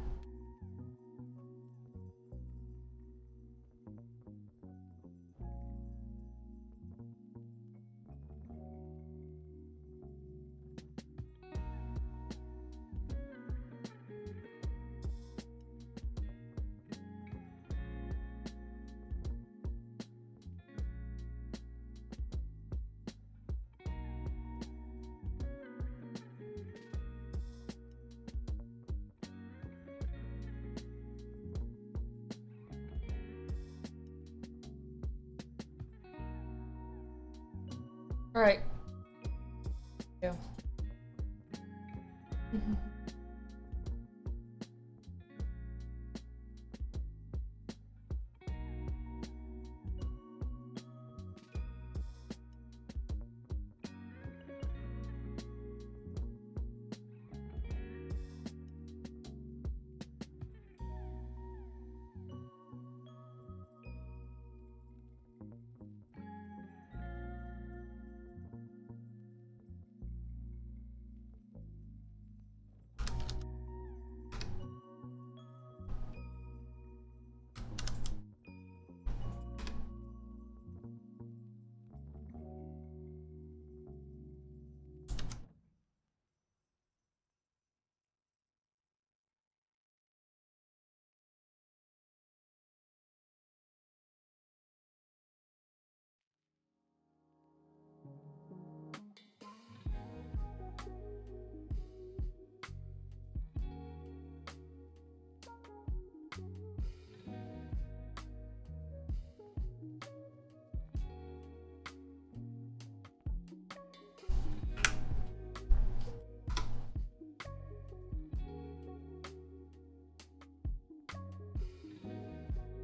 All right. Yeah.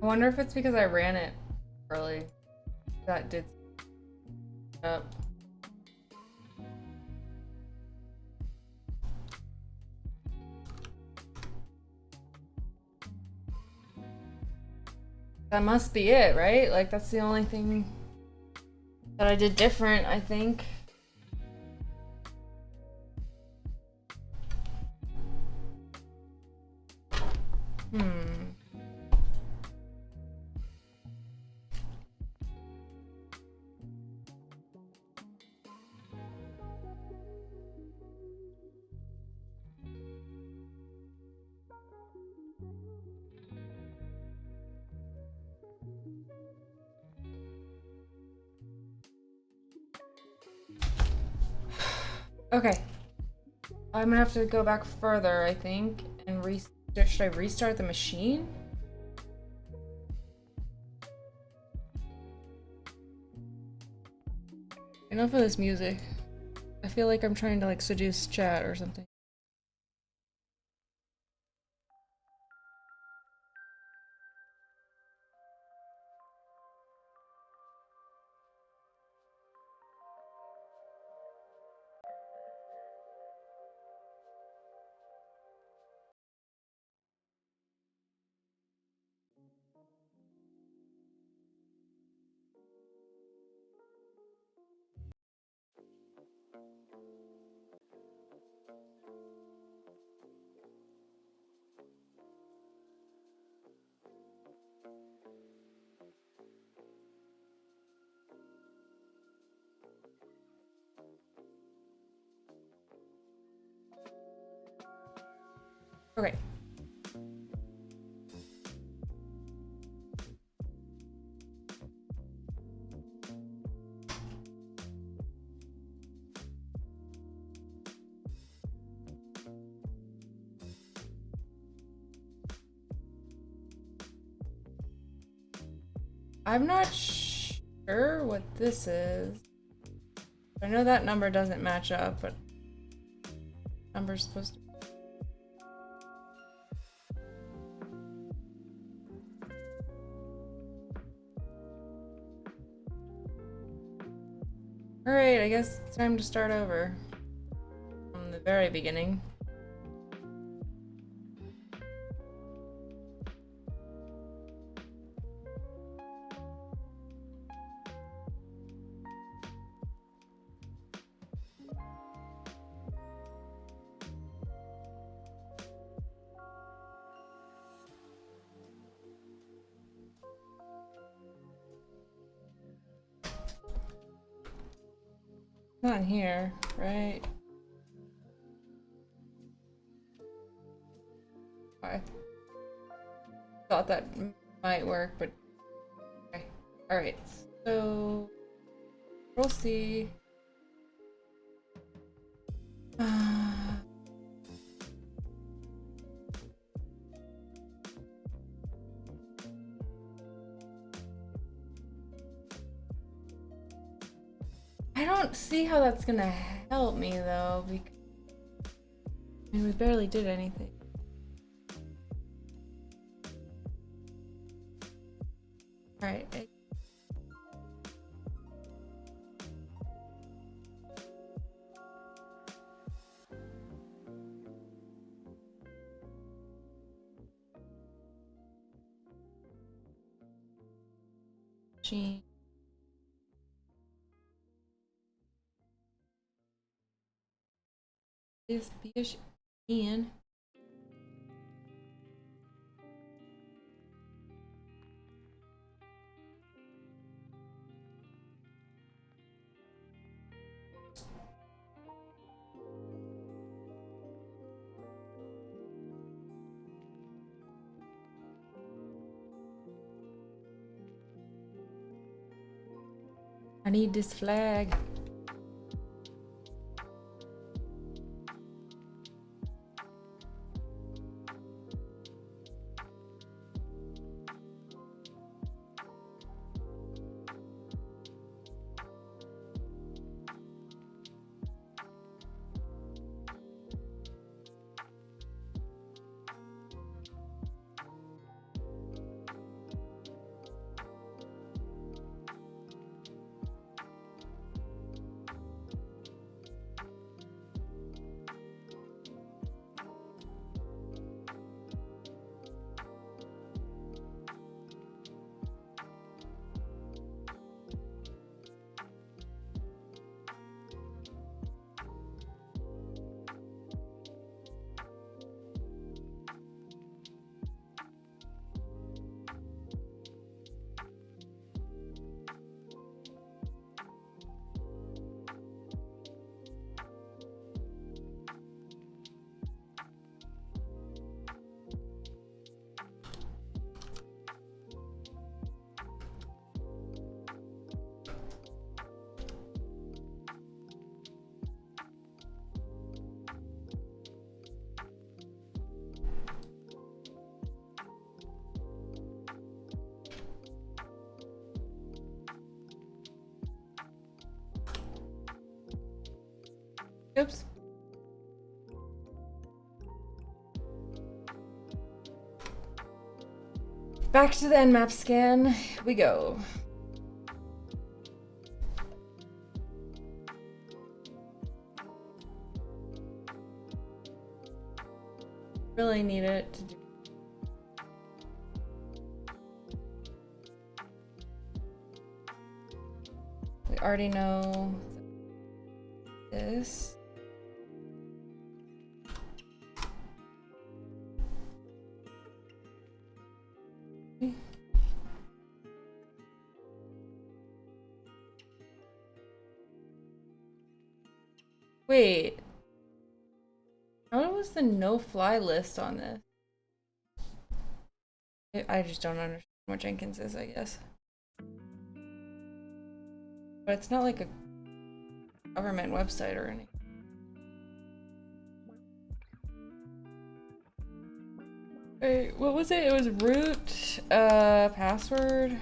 I wonder if it's because I ran it early. That did up. That must be it, right? Like, that's the only thing that I did different, I think. Okay. I'm gonna have to go back further, I think, and should I restart the machine? Enough of this music. I feel like I'm trying to like seduce chat or something. Okay. I'm not sure what this is. I know that number doesn't match up, but number's supposed to. Alright, I guess it's time to start over. From the very beginning. Not here, right? I thought that might work, but okay. Alright, so we'll see. I don't see how that's gonna help me though, because I mean, we barely did anything. Alright. Machine. Is Bish Ian? I need this flag. Oops. Back to the Nmap scan we go. Really need it to do. We already know this. Wait. How was the no-fly list on this? I just don't understand what Jenkins is, I guess. But it's not like a government website or anything. Wait, what was it? It was root, password.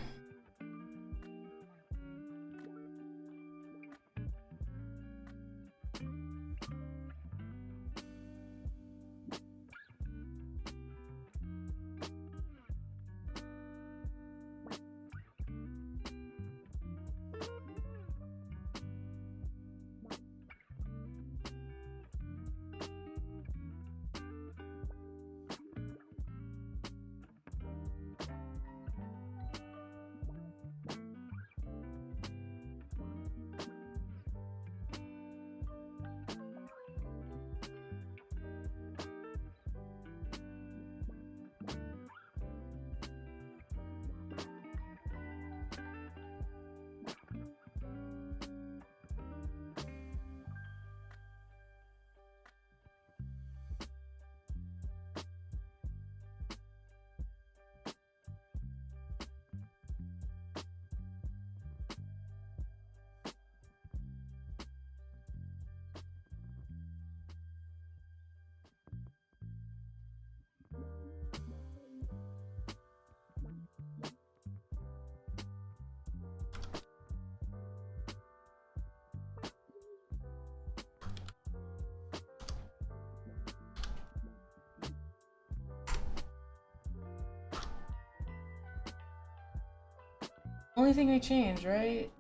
Only thing I changed, right?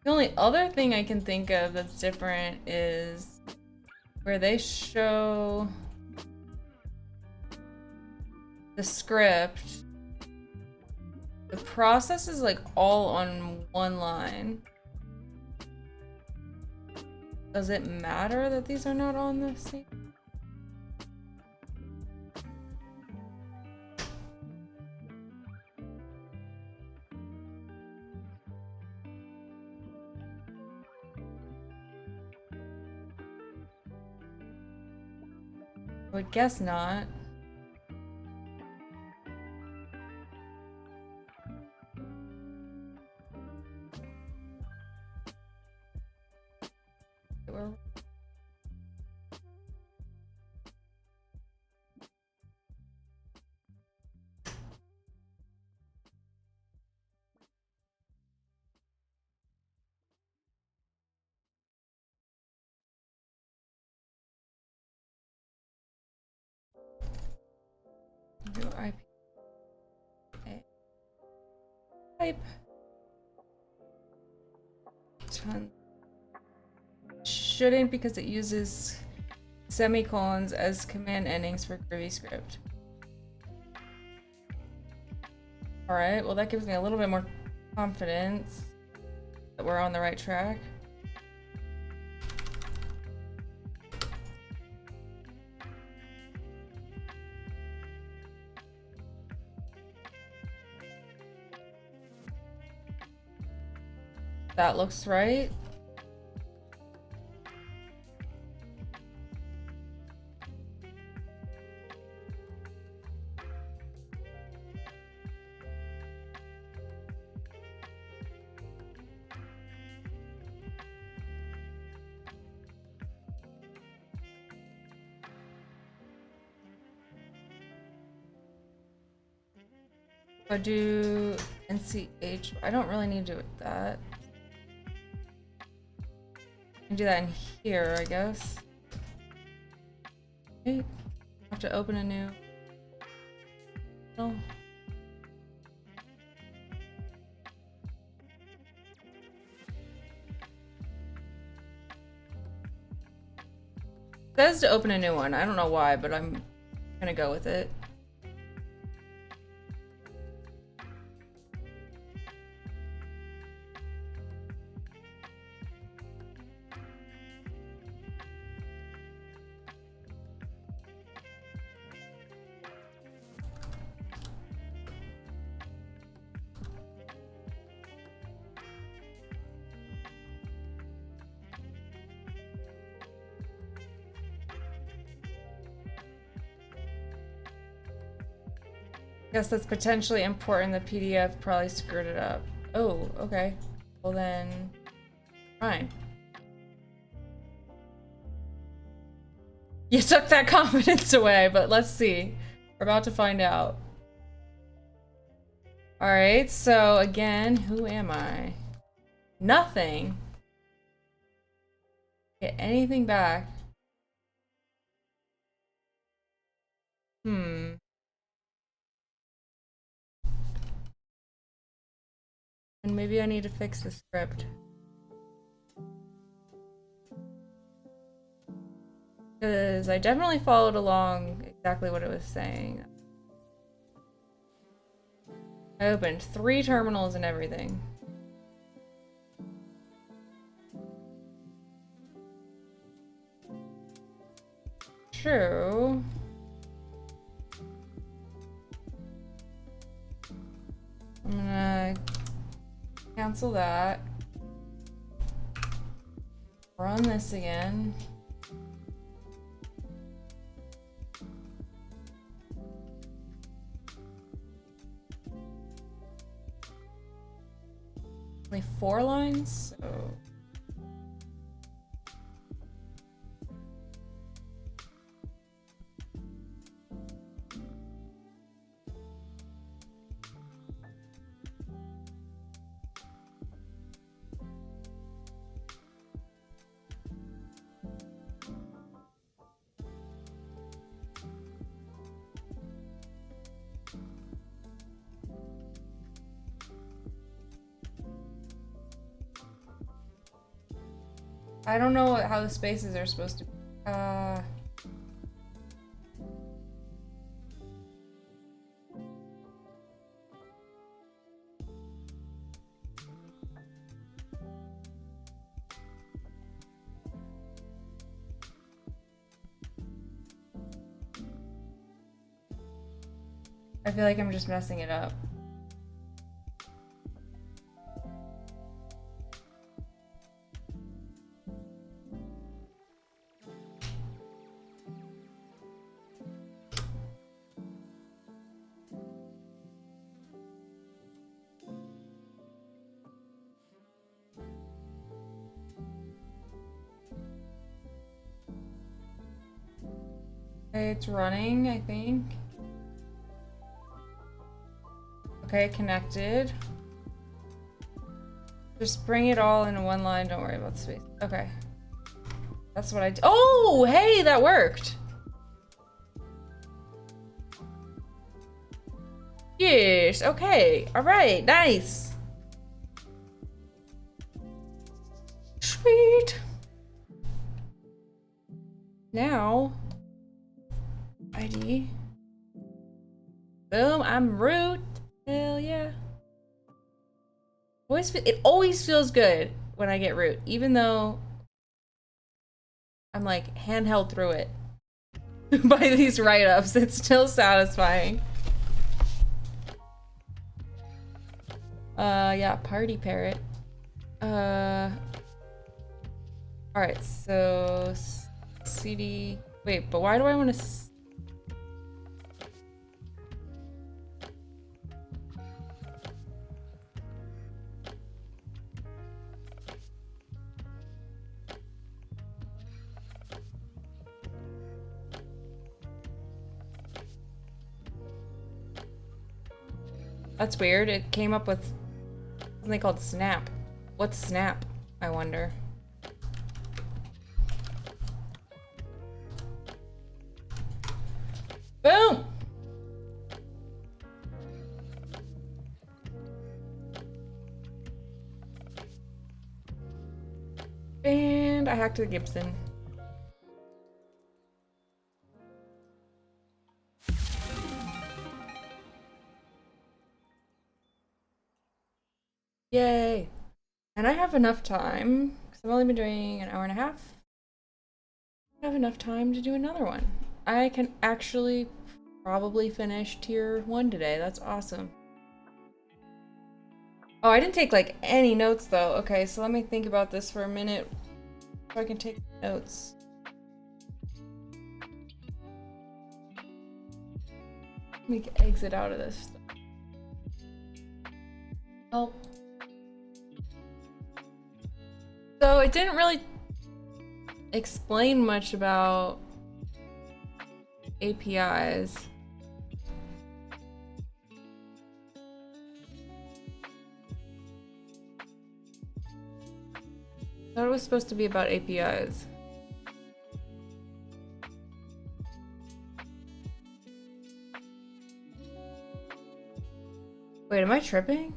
The only other thing I can think of that's different is where they show the script. The process is like all on one line. Does it matter that these are not on the same? I would guess not. Do IP type ton shouldn't because it uses semicolons as command endings for CurvyScript. All right, well that gives me a little bit more confidence that we're on the right track. That looks right. I do NCH. I don't really need to do that. I can do that in here, I guess. Okay. I have to open a new. Oh. It says to open a new one. I don't know why, but I'm gonna go with it. Guess that's potentially important. The PDF probably screwed it up. Oh, okay. Well then, fine. You took that confidence away, but let's see. We're about to find out. All right, so again, who am I? Nothing. Get anything back? Hmm. And maybe I need to fix the script. Because I definitely followed along exactly what it was saying. I opened 3 terminals and everything. True. I'm gonna cancel that. Run this again. Only 4 lines, so. I don't know how the spaces are supposed to be. I feel like I'm just messing it up. Okay, it's running, I think. Okay, connected. Just bring it all in one line, don't worry about the space. Okay. That's what I did. Oh, hey, that worked. Yes, okay. All right, nice. Sweet. Now, ID. Boom, I'm root. Hell yeah. It always feels good when I get root, even though I'm like handheld through it by these write-ups. It's still satisfying. Yeah, party parrot. All right, so CD. Wait, but why do I want to? That's weird. It came up with something called snap. What's snap, I wonder? Boom! And I hacked the Gibson. Yay! And I have enough time, because I've only been doing an hour and a half. I have enough time to do another one. I can actually probably finish tier 1 today. That's awesome. Oh, I didn't take like any notes though. Okay, so let me think about this for a minute so I can take notes. Let me exit out of this. Oh. So it didn't really explain much about APIs. I thought it was supposed to be about APIs. Wait, am I tripping?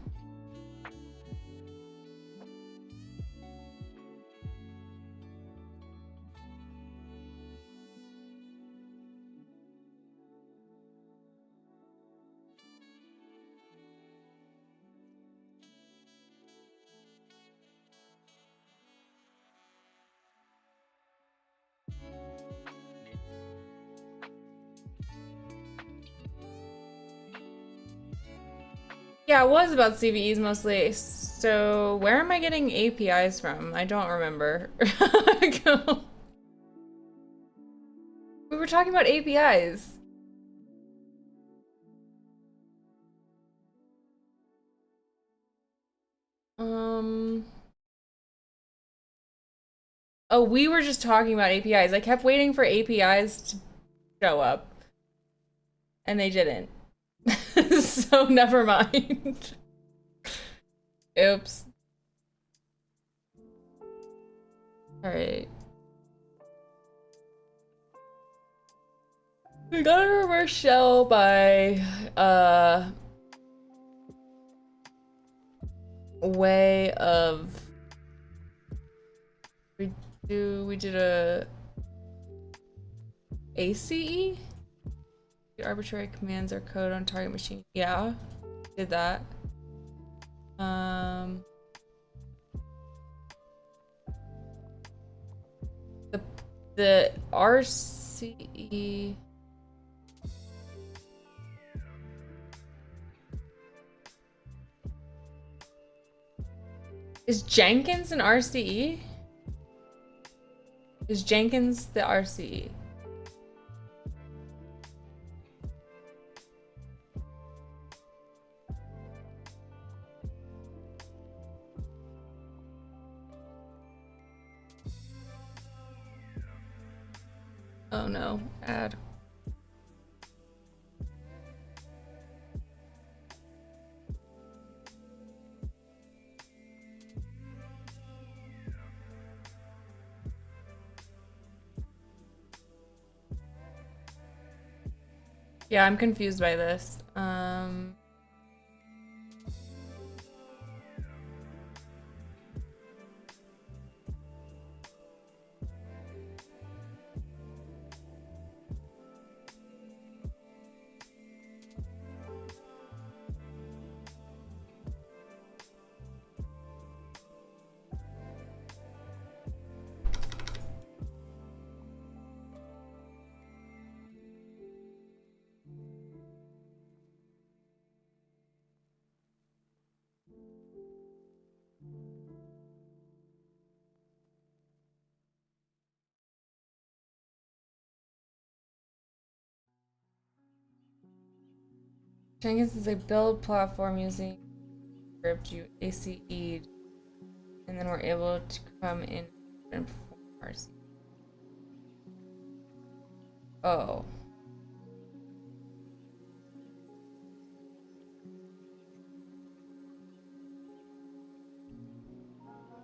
Yeah, it was about CVEs mostly. So where am I getting APIs from? I don't remember. We were talking about APIs. Oh, we were just talking about APIs. I kept waiting for APIs to show up. And they didn't. So never mind. Oops. Alright. We got a reverse shell by way of we did a ACE? The arbitrary commands are code on target machine. Yeah, did that. The RCE. Is Jenkins an RCE? Is Jenkins the RCE? Oh no, add. Yeah, I'm confused by this. Jenkins is a build platform using script you ACE'd, and then we're able to come in and perform RC. Oh.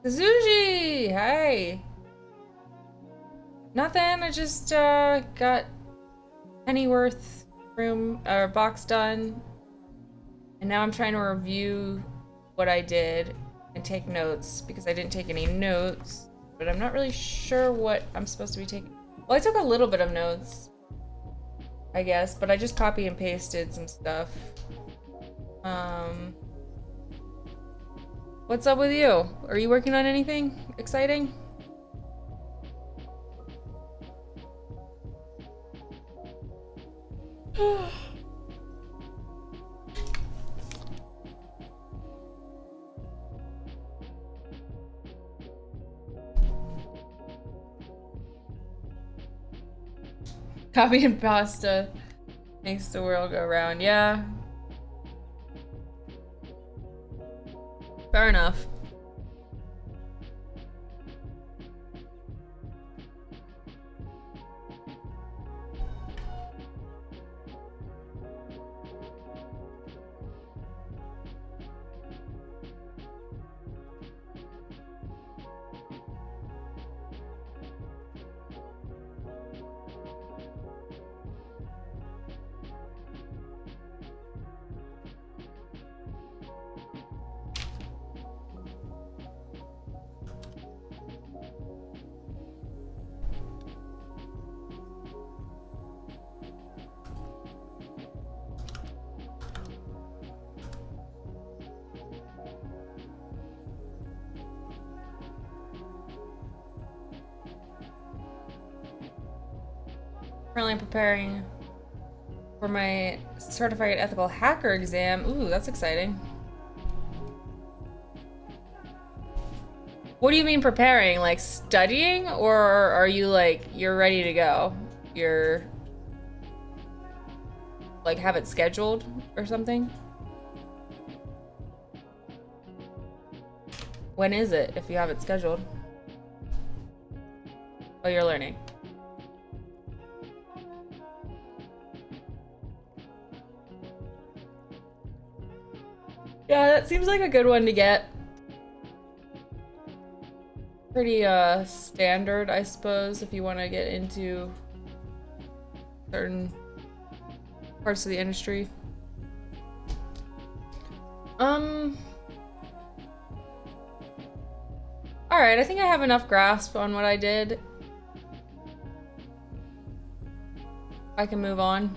Suzuki! Hey! Nothing, I just got Pennyworth room or box done. And now I'm trying to review what I did and take notes because I didn't take any notes, but I'm not really sure what I'm supposed to be taking. Well, I took a little bit of notes, I guess, but I just copy and pasted some stuff. What's up with you? Are you working on anything exciting? Copy and pasta makes the world go round. Yeah. Fair enough. Currently preparing for my certified ethical hacker exam. Ooh, that's exciting. What do you mean preparing? Like studying, or are you like, you're ready to go? You're like have it scheduled or something? When is it if you have it scheduled? Oh, you're learning. Yeah, that seems like a good one to get. Pretty standard, I suppose, if you want to get into certain parts of the industry. Alright, I think I have enough grasp on what I did. I can move on.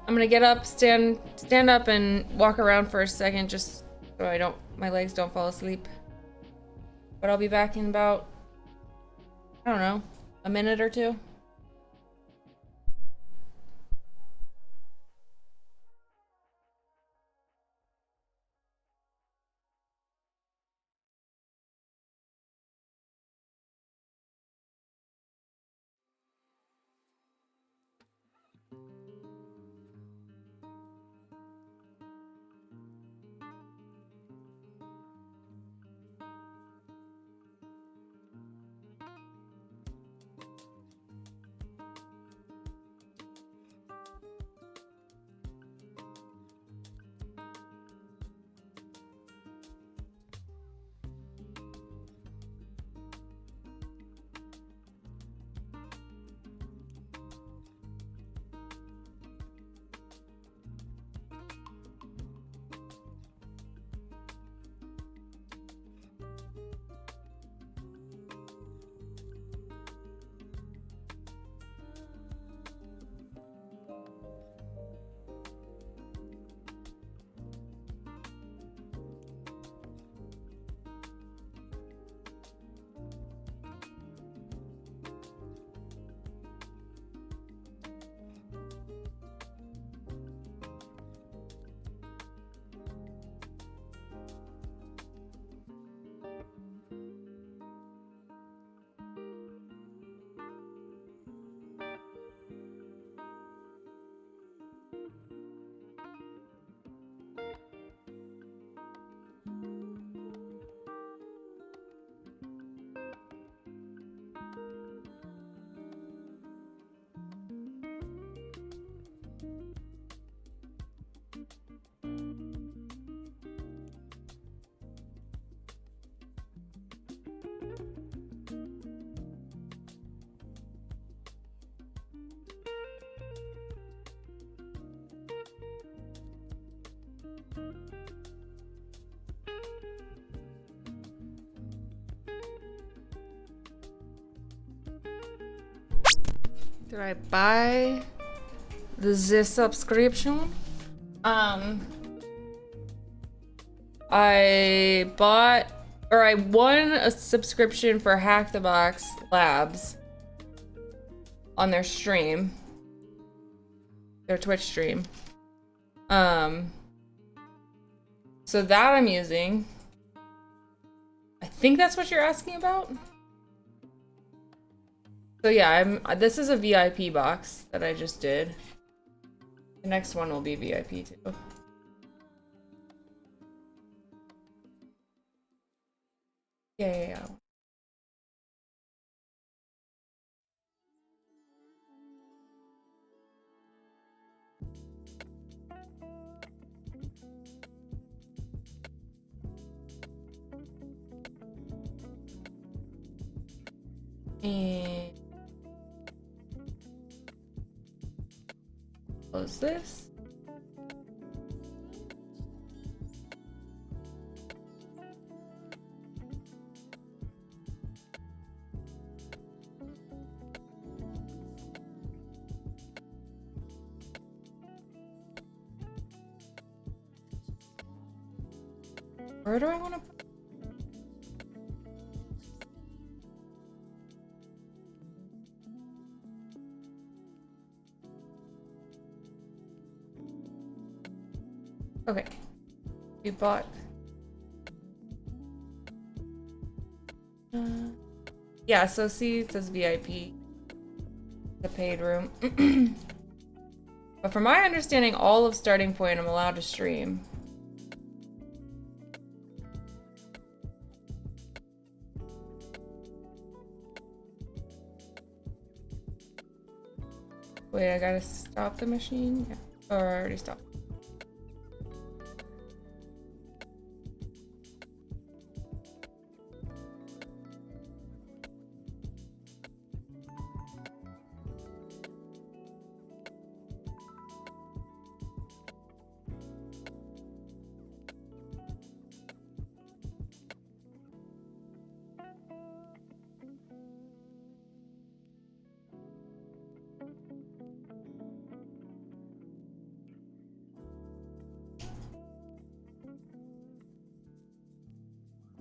I'm gonna get up, stand up and walk around for a second just so my legs don't fall asleep. But I'll be back in about, I don't know, a minute or two. Did I buy the subscription? I bought, or I won a subscription for HackTheBox Labs on their stream, their Twitch stream. So that I'm using. I think that's what you're asking about. So yeah, this is a VIP box that I just did. The next one will be VIP too. Yeah. And close this. Where do I want to put? Okay, you bought. Yeah, so see, it says VIP, the paid room. But from my understanding, all of Starting Point, I'm allowed to stream. Wait, I gotta stop the machine? Yeah. Or I already stopped.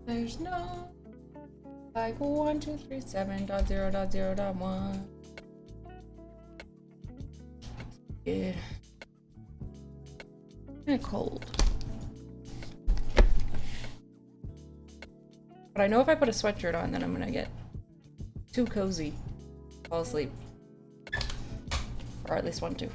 There's no like 1237.0.0.1. Good. Kinda cold. But I know if I put a sweatshirt on, then I'm gonna get too cozy. Fall asleep. Or at least want to.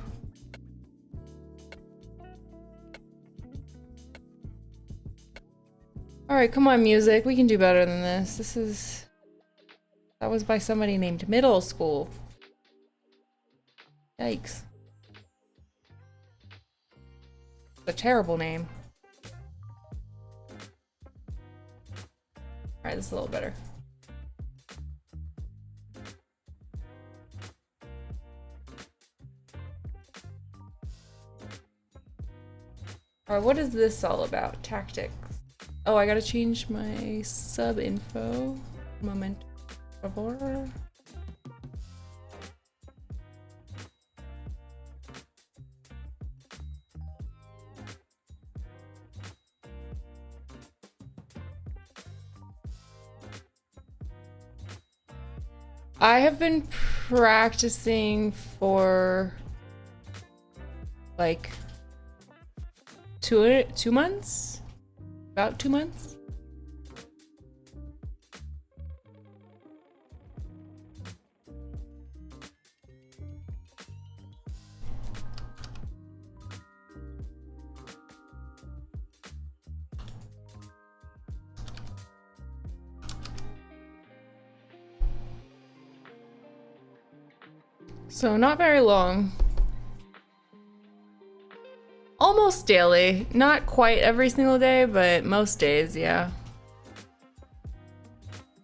Alright, come on, music. We can do better than this. That was by somebody named Middle School. Yikes. A terrible name. Alright, this is a little better. Alright, what is this all about? Tactics. Oh, I gotta change my sub info. Moment. Por favor. I have been practicing for like 2 months? About 2 months? So not very long. Almost daily. Not quite every single day, but most days, yeah.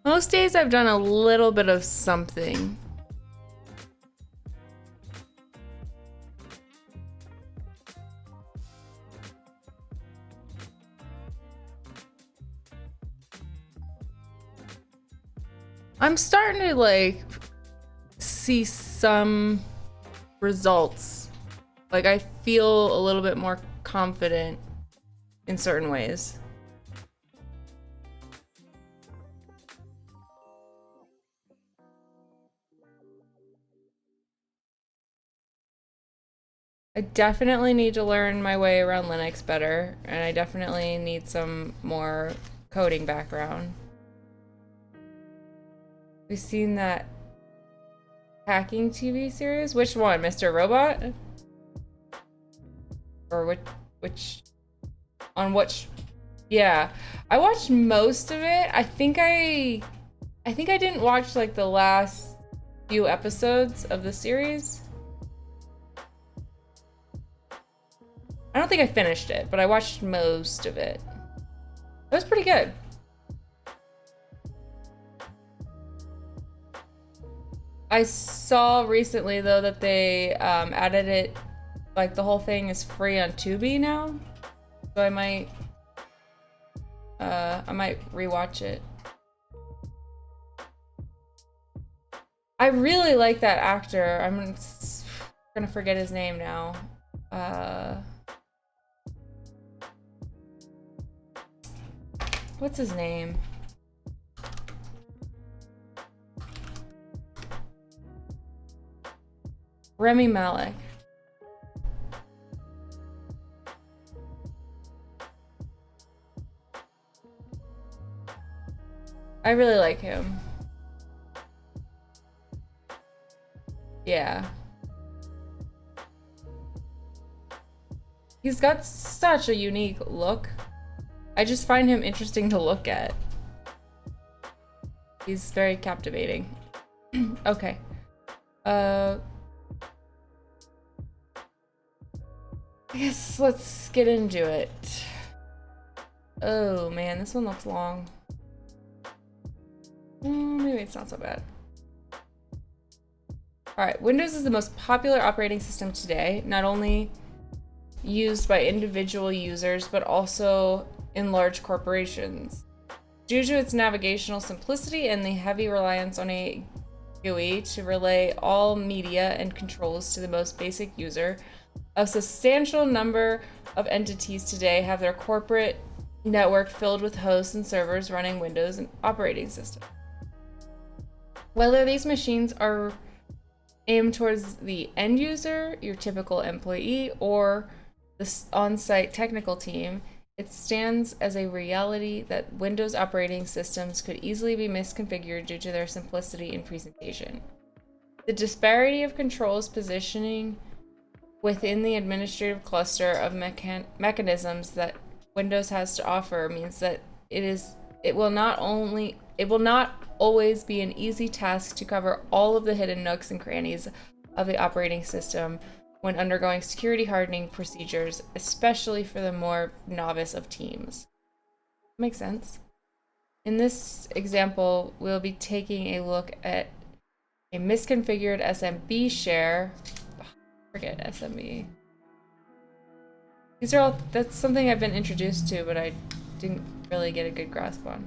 Most days I've done a little bit of something. I'm starting to like see some results. Like I feel a little bit more confident in certain ways. I definitely need to learn my way around Linux better, and I definitely need some more coding background. We've seen that hacking TV series? Which one, Mr. Robot? Or which, on which, yeah. I watched most of it. I think I didn't watch like the last few episodes of the series. I don't think I finished it, but I watched most of it. It was pretty good. I saw recently though that they added it, like the whole thing is free on Tubi now. So I might rewatch it. I really like that actor. I'm gonna forget his name now. What's his name? Rami Malek. I really like him. Yeah. He's got such a unique look. I just find him interesting to look at. He's very captivating. Okay. I guess let's get into it. Oh man, this one looks long. Maybe it's not so bad. Alright, Windows is the most popular operating system today, not only used by individual users, but also in large corporations. Due to its navigational simplicity and the heavy reliance on a GUI to relay all media and controls to the most basic user, a substantial number of entities today have their corporate network filled with hosts and servers running Windows and operating systems. Whether these machines are aimed towards the end user, your typical employee, or the on-site technical team, it stands as a reality that Windows operating systems could easily be misconfigured due to their simplicity in presentation. The disparity of controls positioning within the administrative cluster of mechanisms that Windows has to offer means that it will not always be an easy task to cover all of the hidden nooks and crannies of the operating system when undergoing security hardening procedures, especially for the more novice of teams. Makes sense. In this example, we'll be taking a look at a misconfigured SMB share. Forget SMB. These are all, that's something I've been introduced to, but I didn't really get a good grasp on.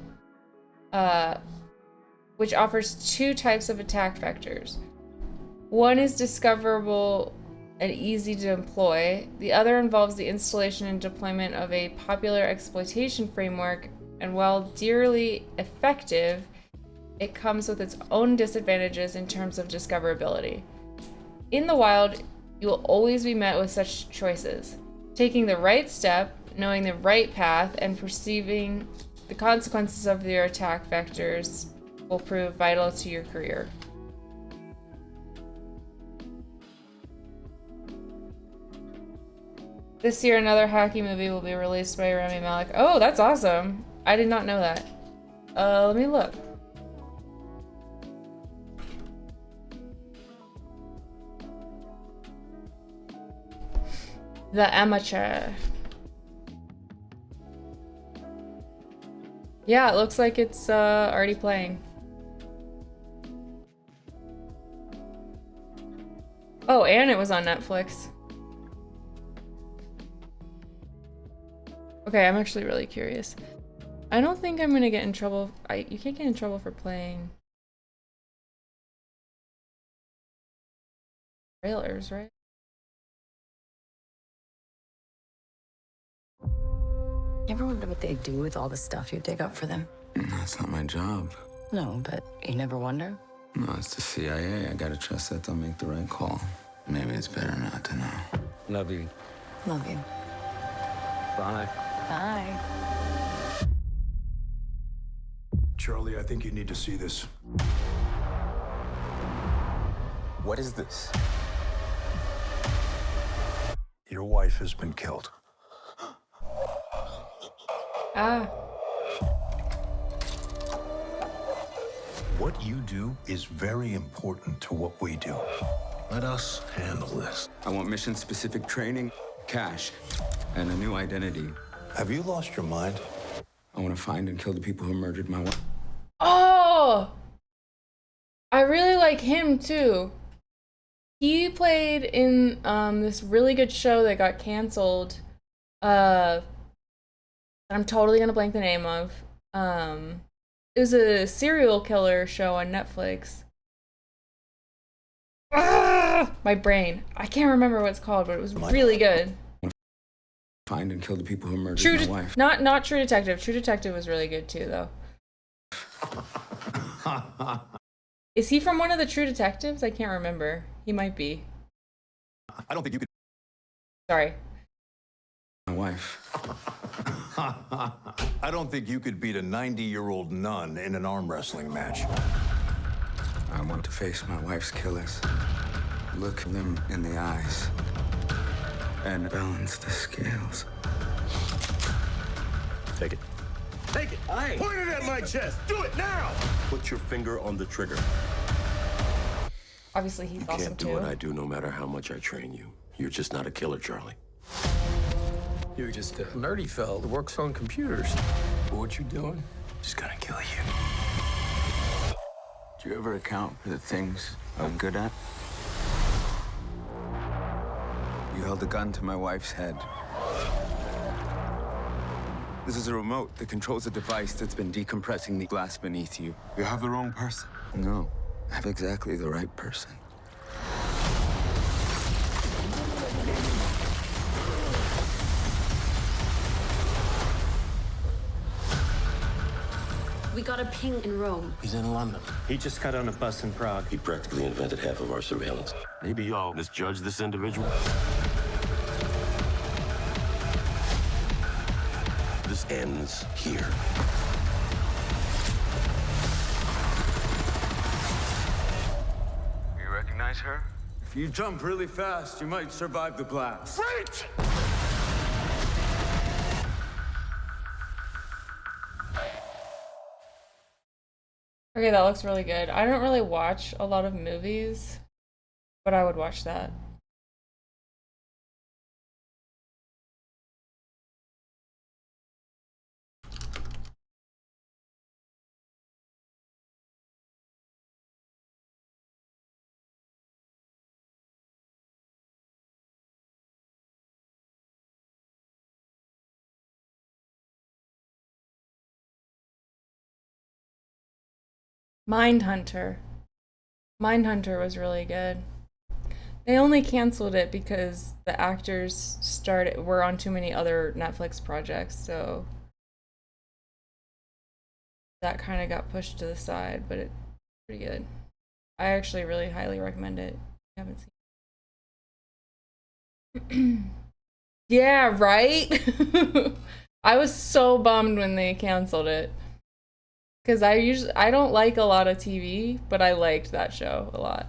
Which offers two types of attack vectors. One is discoverable and easy to employ. The other involves the installation and deployment of a popular exploitation framework, and while dearly effective, it comes with its own disadvantages in terms of discoverability. In the wild, you will always be met with such choices. Taking the right step, knowing the right path, and perceiving the consequences of your attack vectors will prove vital to your career. This year, another hacking movie will be released by Rami Malek. Oh, that's awesome. I did not know that. Let me look. The Amateur. Yeah, it looks like it's already playing. Oh, and it was on Netflix. Okay, I'm actually really curious. I don't think I'm gonna get in trouble. You can't get in trouble for playing trailers, right? You ever wonder what they do with all the stuff you dig up for them? That's not my job. No, but you never wonder? No, it's the CIA. I gotta trust that they'll make the right call. Maybe it's better not to know. Love you. Love you. Bye. Bye. Charlie, I think you need to see this. What is this? Your wife has been killed. Ah. What you do is very important to what we do. Let us handle this. I want mission-specific training, cash, and a new identity. Have you lost your mind? I want to find and kill the people who murdered my wife. Oh! I really like him too. He played in this really good show that got canceled. I'm totally gonna blank the name of. It was a serial killer show on Netflix. My brain. I can't remember what it's called, but it was really good. Find and kill the people who murdered my wife. Not True Detective. True Detective was really good too, though. Is he from one of the True Detectives? I can't remember. He might be. I don't think you could. Sorry. My wife. I don't think you could beat a 90-year-old nun in an arm wrestling match. I want to face my wife's killers. Look them in the eyes. And balance the scales. Take it. Take it! Aye. Point it at my chest! Do it now! Put your finger on the trigger. Obviously, he's awesome Can't do too. what I do no matter how much I train you. You're just not a killer, Charlie. You're just a nerdy fella that works on computers. What you doing? Just gonna kill you. Do you ever account for the things I'm good at? You held a gun to my wife's head. This is a remote that controls a device that's been decompressing the glass beneath you. You have the wrong person. No, I have exactly the right person. We got a ping in Rome. He's in London. He just got on a bus in Prague. He practically invented half of our surveillance. Maybe y'all misjudged this individual. This ends here. You recognize her? If you jump really fast, you might survive the blast. Wait! Okay, that looks really good. I don't really watch a lot of movies, but I would watch that. Mindhunter. Mindhunter was really good. They only canceled it because the actors were on too many other Netflix projects, so that kind of got pushed to the side, but it's pretty good. I actually really highly recommend it. I haven't seen it. Yeah, right? I was so bummed when they canceled it. Because I don't like a lot of TV, but I liked that show a lot.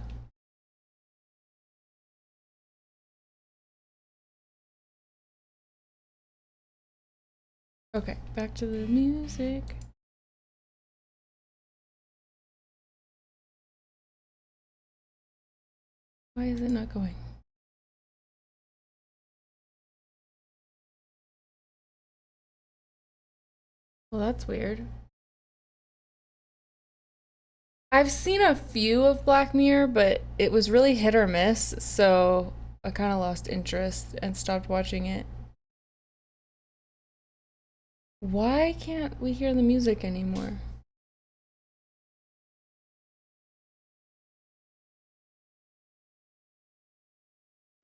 Okay, back to the music. Why is it not going? Well, that's weird. I've seen a few of Black Mirror, but it was really hit or miss, so I kind of lost interest and stopped watching it. Why can't we hear the music anymore?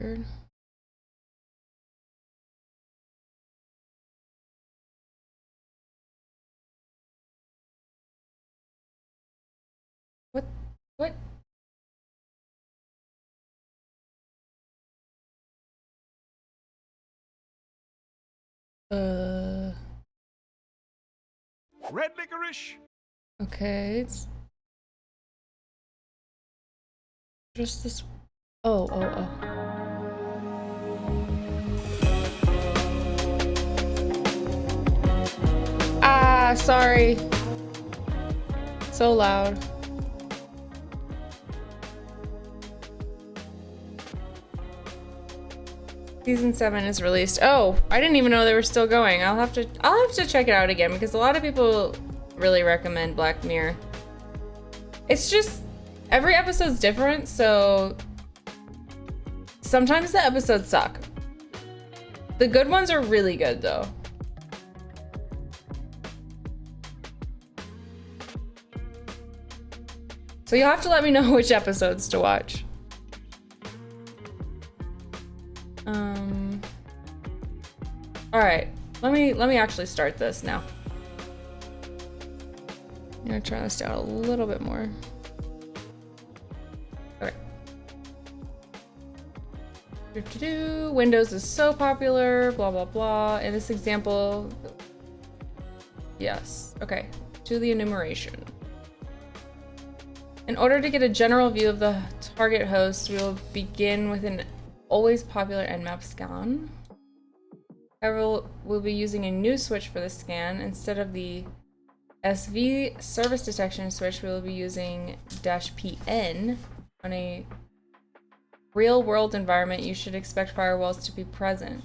weird. What? What? Red licorice. Okay, it's just this. Oh, oh, oh. Ah, sorry. So loud. Season 7 is released. Oh, I didn't even know they were still going. I'll have to check it out again because a lot of people really recommend Black Mirror. It's just every episode's different, so sometimes the episodes suck. The good ones are really good though. So you'll have to let me know which episodes to watch. All right, let me actually start this now. I'm gonna try this out a little bit more. Okay. Windows is so popular, blah, blah, blah. In this example, yes. Okay, to the enumeration. In order to get a general view of the target host, we will begin with an always popular Nmap scan. However, we'll be using a new switch for the scan. Instead of the SV service detection switch, we will be using -PN. On a real-world environment, you should expect firewalls to be present,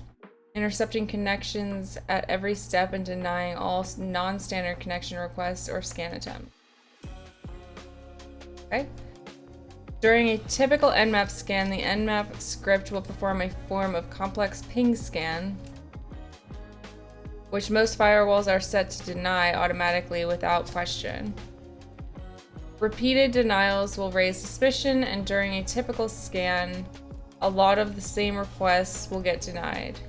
intercepting connections at every step and denying all non-standard connection requests or scan attempts. Okay. During a typical Nmap scan, the Nmap script will perform a form of complex ping scan, which most firewalls are set to deny automatically without question. Repeated denials will raise suspicion, and during a typical scan, a lot of the same requests will get denied.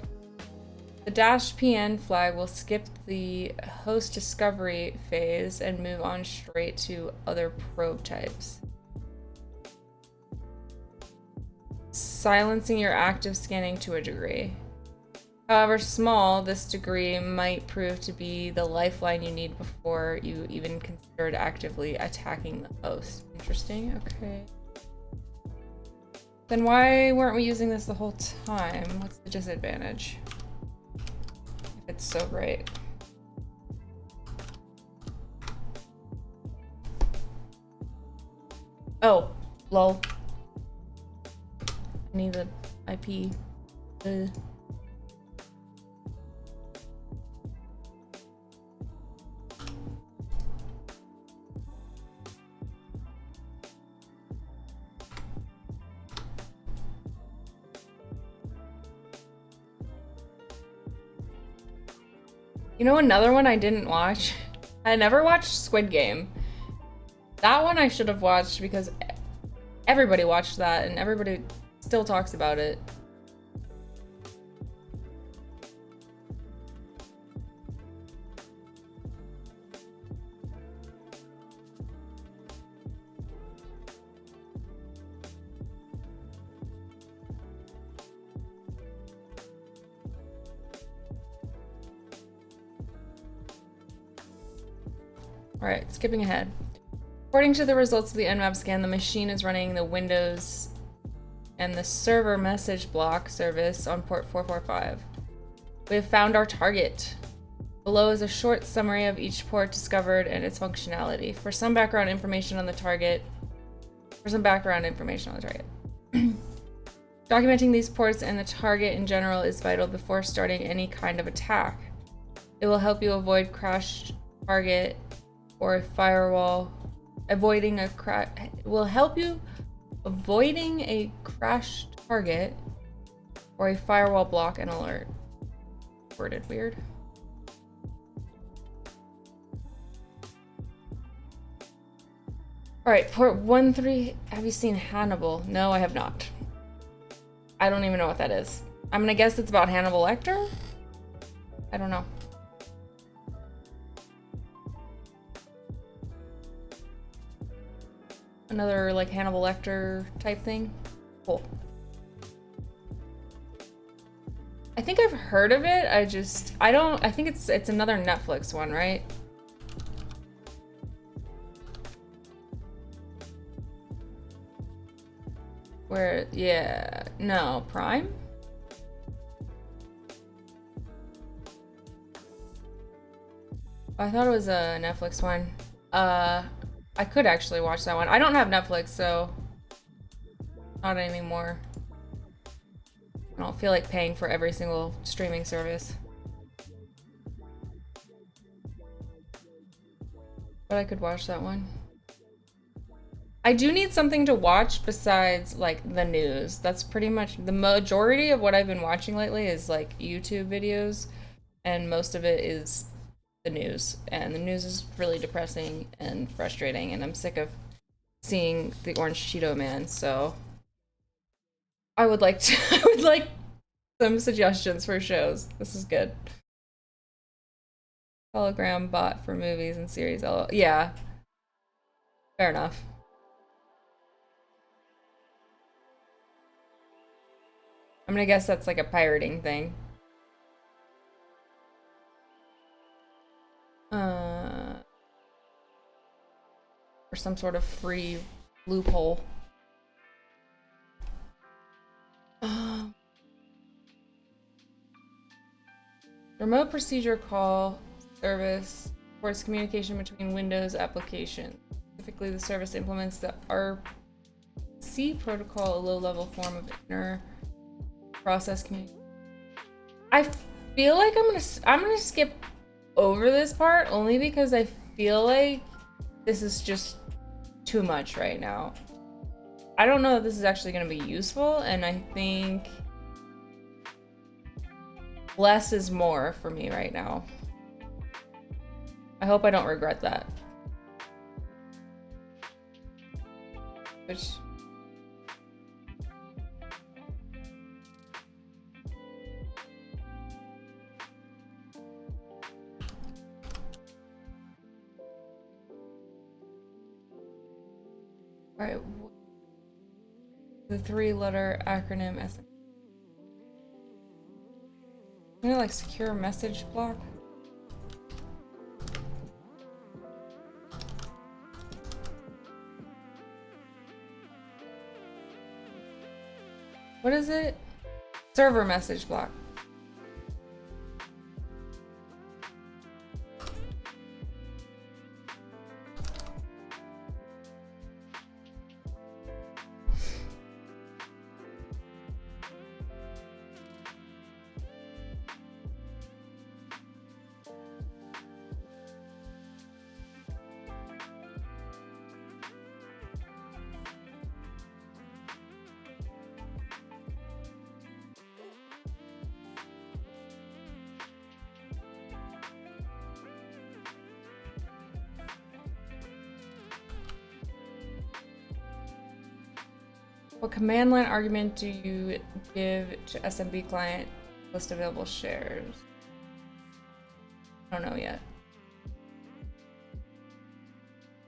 The -PN flag will skip the host discovery phase and move on straight to other probe types, silencing your active scanning to a degree. However small, this degree might prove to be the lifeline you need before you even considered actively attacking the host. Interesting, okay. Then why weren't we using this the whole time? What's the disadvantage? If it's so great. Oh, lol. I need the IP. You know, another one I didn't watch? I never watched Squid Game. That one I should have watched because everybody watched that and everybody still talks about it. Alright, skipping ahead. According to the results of the Nmap scan, the machine is running the Windows and the server message block service on port 445. We have found our target. Below is a short summary of each port discovered and its functionality. For some background information on the target. Documenting these ports and the target in general is vital before starting any kind of attack. It will help you avoid crashed target or a firewall. Avoiding a crashed target or a firewall block and alert. Worded weird. All right, port 13. Have you seen Hannibal? No, I have not. I don't even know what that is. I'm gonna guess it's about Hannibal Lecter? I don't know. Another like Hannibal Lecter type thing. Cool. I think I've heard of it. I think it's another Netflix one, right? Where, yeah, no, Prime? I thought it was a Netflix one. I could actually watch that one. I don't have Netflix, so not anymore. I don't feel like paying for every single streaming service. But I could watch that one. I do need something to watch besides like the news. That's pretty much the majority of what I've been watching lately is like YouTube videos, and most of it is the news. And the news is really depressing and frustrating, and I'm sick of seeing the Orange Cheeto Man, so I would like some suggestions for shows. This is good. Hologram bot for movies and series. Oh, yeah. Fair enough. I'm gonna guess that's like a pirating thing. Or some sort of free loophole. Remote procedure call service supports communication between Windows applications. Specifically, the service implements the RC protocol, a low-level form of inner process communication. I feel like I'm gonna skip over this part only because I feel like this is just too much right now. I don't know that this is actually gonna be useful, and I think less is more for me right now. I hope I don't regret that. Which all right, the three-letter acronym SM. You know, like secure message block. What is it? Server message block. What command line argument do you give to SMB client? List available shares. I don't know yet.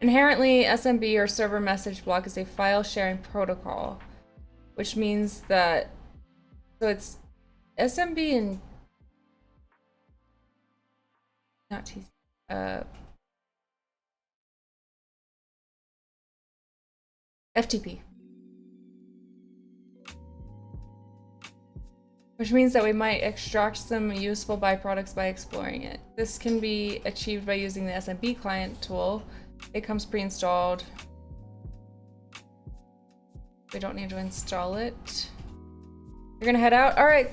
Inherently, SMB or server message block is a file sharing protocol, which means that, so it's SMB and not TCP, FTP. Which means that we might extract some useful byproducts by exploring it. This can be achieved by using the SMB client tool. It comes pre-installed. We don't need to install it. You're gonna head out? All right,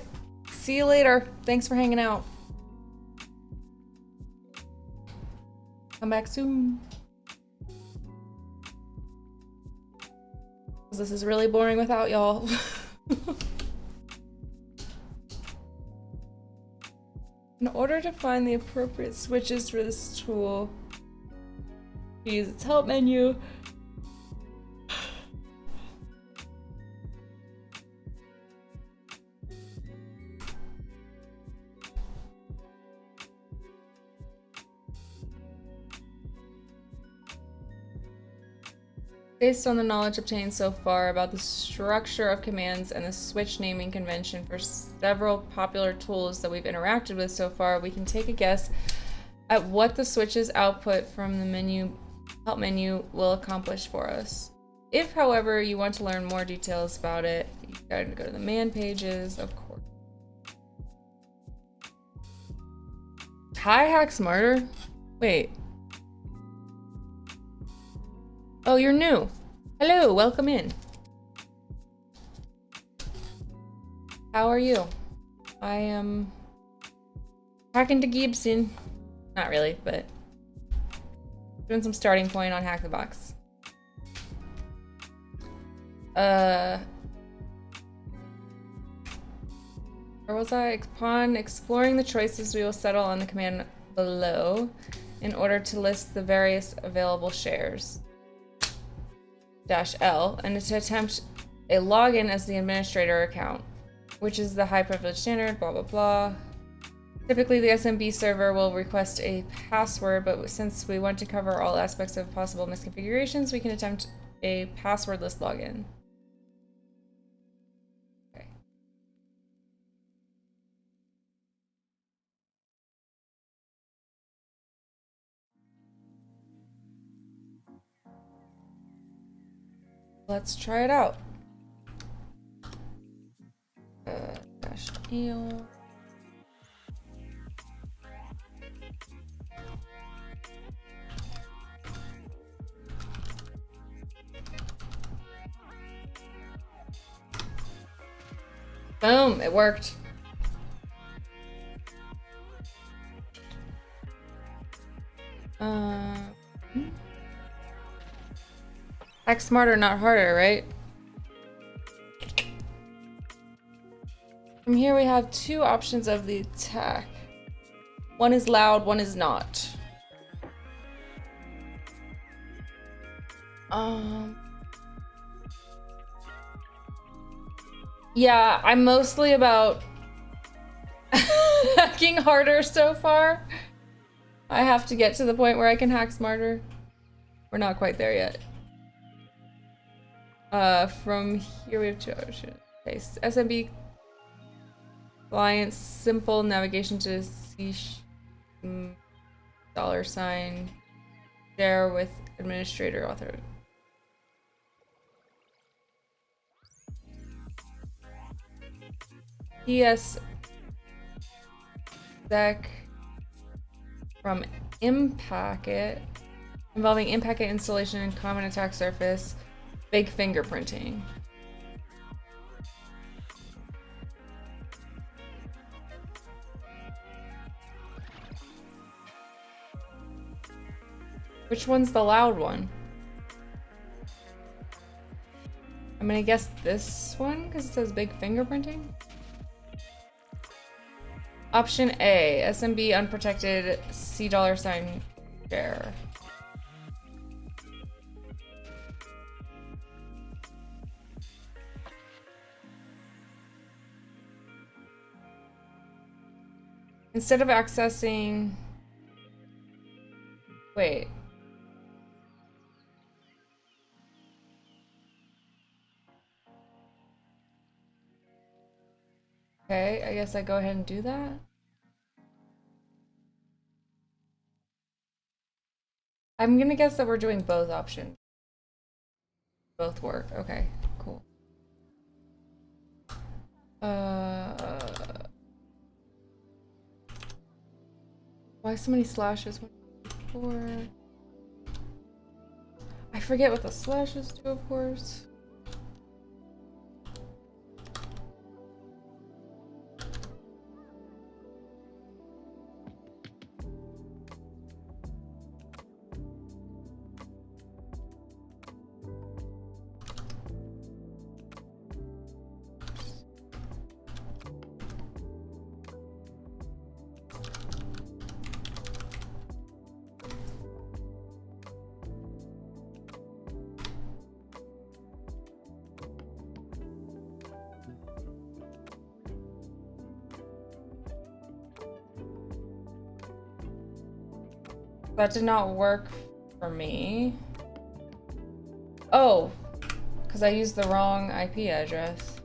see you later. Thanks for hanging out. Come back soon. This is really boring without y'all. In order to find the appropriate switches for this tool, use its help menu. Based on the knowledge obtained so far about the structure of commands and the switch naming convention for several popular tools that we've interacted with so far, we can take a guess at what the switch's output from the help menu will accomplish for us. If, however, you want to learn more details about it, you gotta go to the man pages, of course. Hi, Hack Smarter. Wait. Oh, you're new. Hello, welcome in. How are you? I am hacking to Gibson. Not really, but doing some starting point on HackTheBox. Where was I? Upon exploring the choices, we will settle on the command below in order to list the various available shares. -L, and to attempt a login as the administrator account, which is the high privilege standard, blah, blah, blah. Typically, the SMB server will request a password, but since we want to cover all aspects of possible misconfigurations, we can attempt a passwordless login. Okay. Let's try it out. -eel. Boom, it worked. Hack smarter, not harder, right? From here we have two options of the attack. One is loud, one is not. Yeah, I'm mostly about hacking harder so far. I have to get to the point where I can hack smarter. We're not quite there yet. From here we have two options. Okay, SMB client, simple navigation to C $, share with administrator author. PS deck from Impacket, involving Impacket installation and common attack surface, big fingerprinting. Which one's the loud one? I'm gonna guess this one because it says big fingerprinting. Option A, SMB unprotected C $ share. Instead of accessing, wait. Okay, I guess I go ahead and do that. I'm gonna guess that we're doing both options. Both work. Okay, cool. Why so many slashes? 1, 2, 4. I forget what the slashes do, of course. That did not work for me. Oh, because I used the wrong IP address.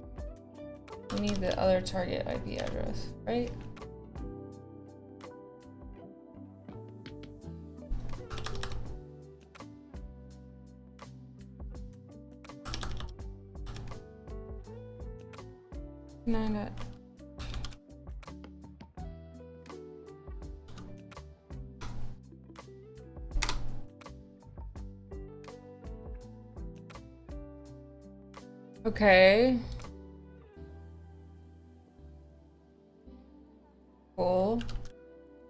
We need the other target IP address, right? No. Okay. Cool.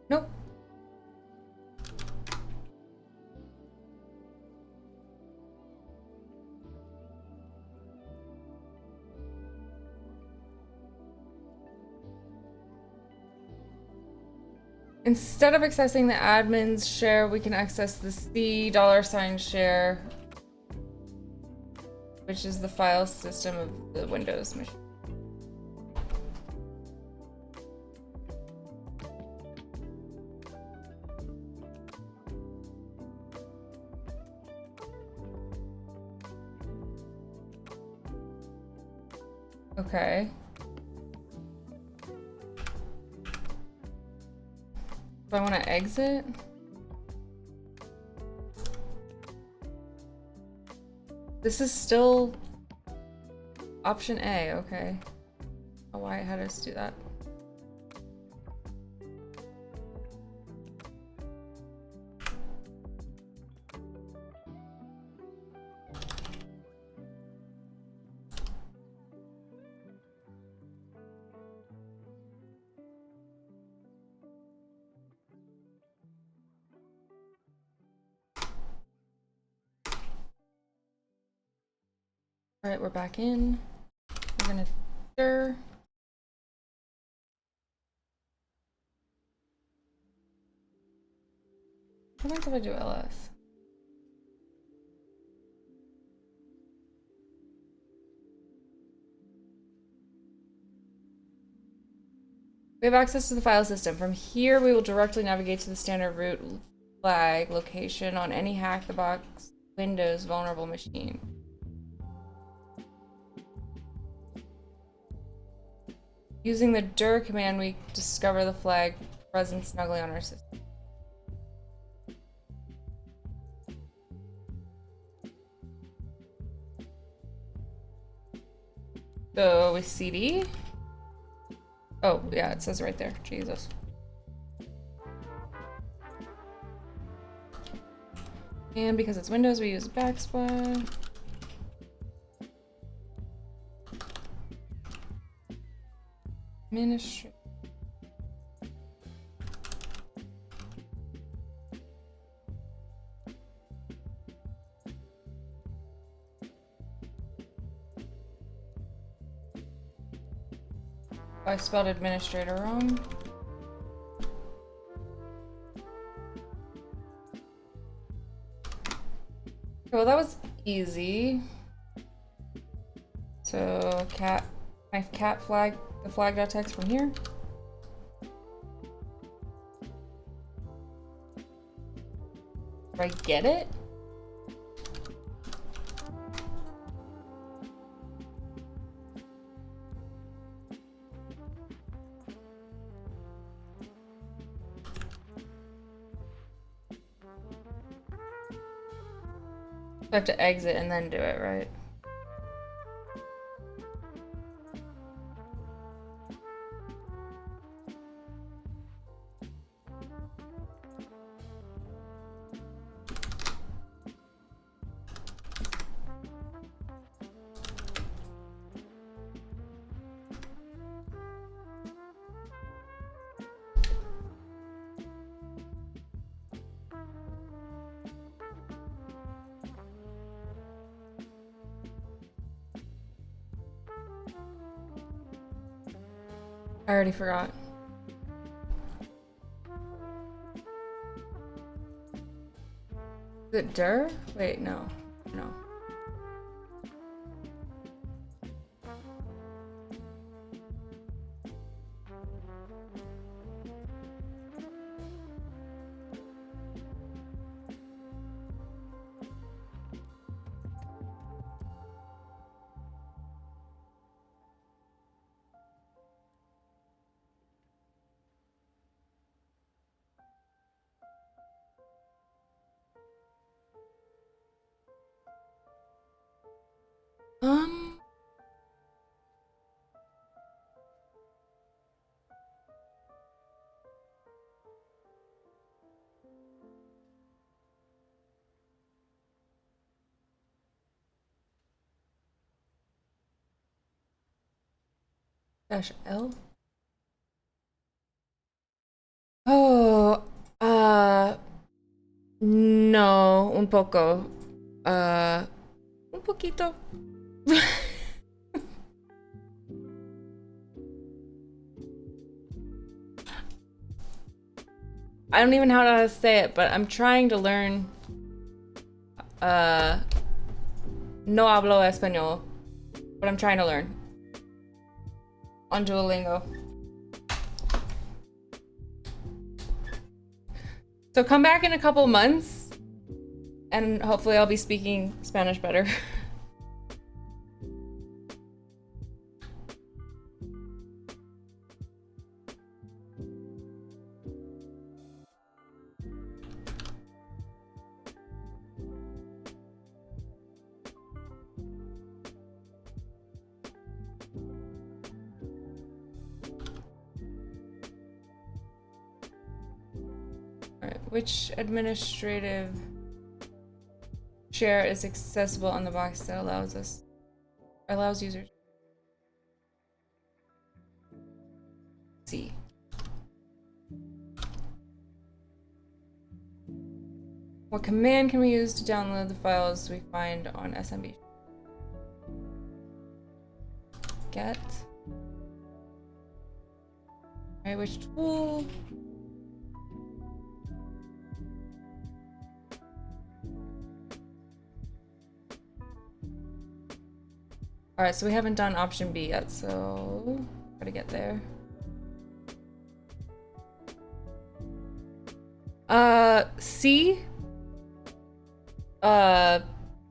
Nope. Instead of accessing the admin's share, we can access the $$ share, which is the file system of the Windows machine. Okay. Do I want to exit? This is still option A, okay. Oh, why had us do that? All right, we're back in. We're gonna stir. What happens if I do LS? We have access to the file system. From here, we will directly navigate to the standard root flag location on any HackTheBox Windows vulnerable machine. Using the dir command, we discover the flag present snugly on our system. So with CD. Oh, yeah, it says right there. Jesus. And because it's Windows, we use backsplash. Administrator. I spelled administrator wrong. Well, that was easy. So my cat flag the flag.txt from here. Do I get it? I have to exit and then do it, right? I already forgot. Is it dir? Wait, no. No. Um. Dash L. Oh, no, un poco. Un poquito. I don't even know how to say it, but I'm trying to learn. No hablo español, but I'm trying to learn on Duolingo. So come back in a couple months, and hopefully I'll be speaking Spanish better. Which administrative share is accessible on the box that allows users to see? What command can we use to download the files we find on SMB? Get. Alright, which tool? Alright, so we haven't done option B yet, so gotta get there. C?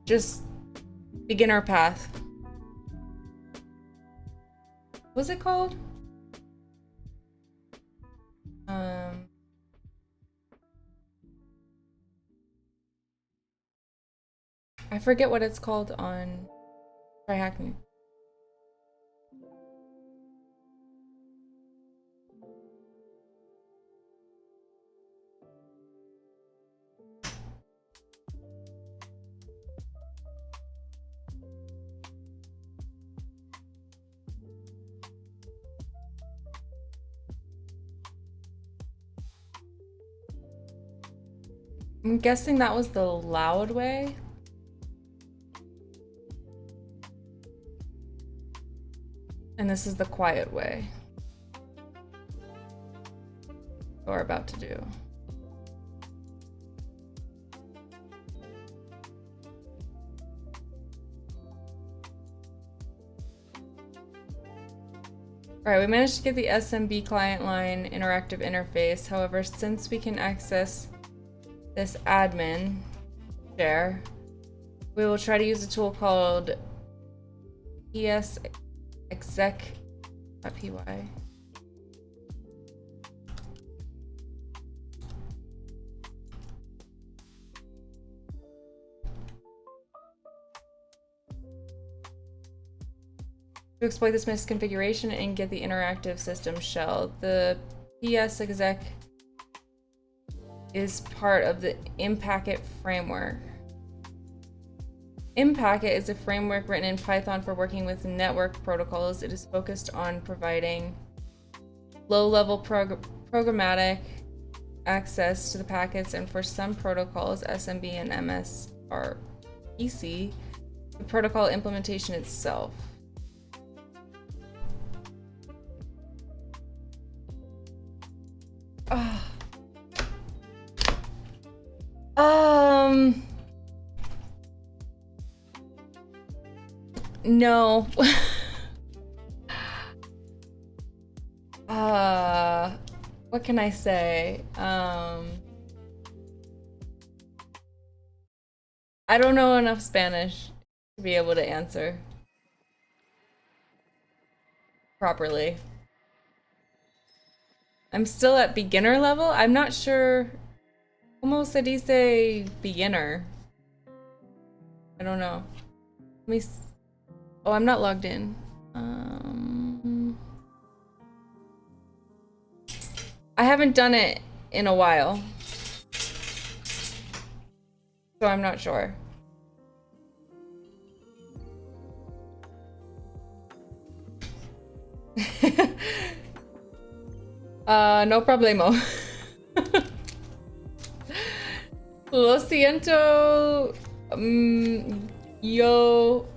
Just beginner path. What's it called? I forget what it's called on Try Hacking. I'm guessing that was the loud way. And this is the quiet way. What we're about to do. Alright, we managed to get the SMB client line interactive interface. However, since we can access this admin share, we will try to use a tool called exec.py. To exploit this misconfiguration and get the interactive system shell, the ps-exec is part of the Impacket framework. Impacket is a framework written in Python for working with network protocols. It is focused on providing low-level programmatic access to the packets, and for some protocols, SMB and MS are PC, the protocol implementation itself. No. What can I say? I don't know enough Spanish to be able to answer properly. I'm still at beginner level. I'm not sure. Como se dice beginner? I don't know. Let me Oh, I'm not logged in. I haven't done it in a while, so I'm not sure. No problemo. Lo siento. Yo.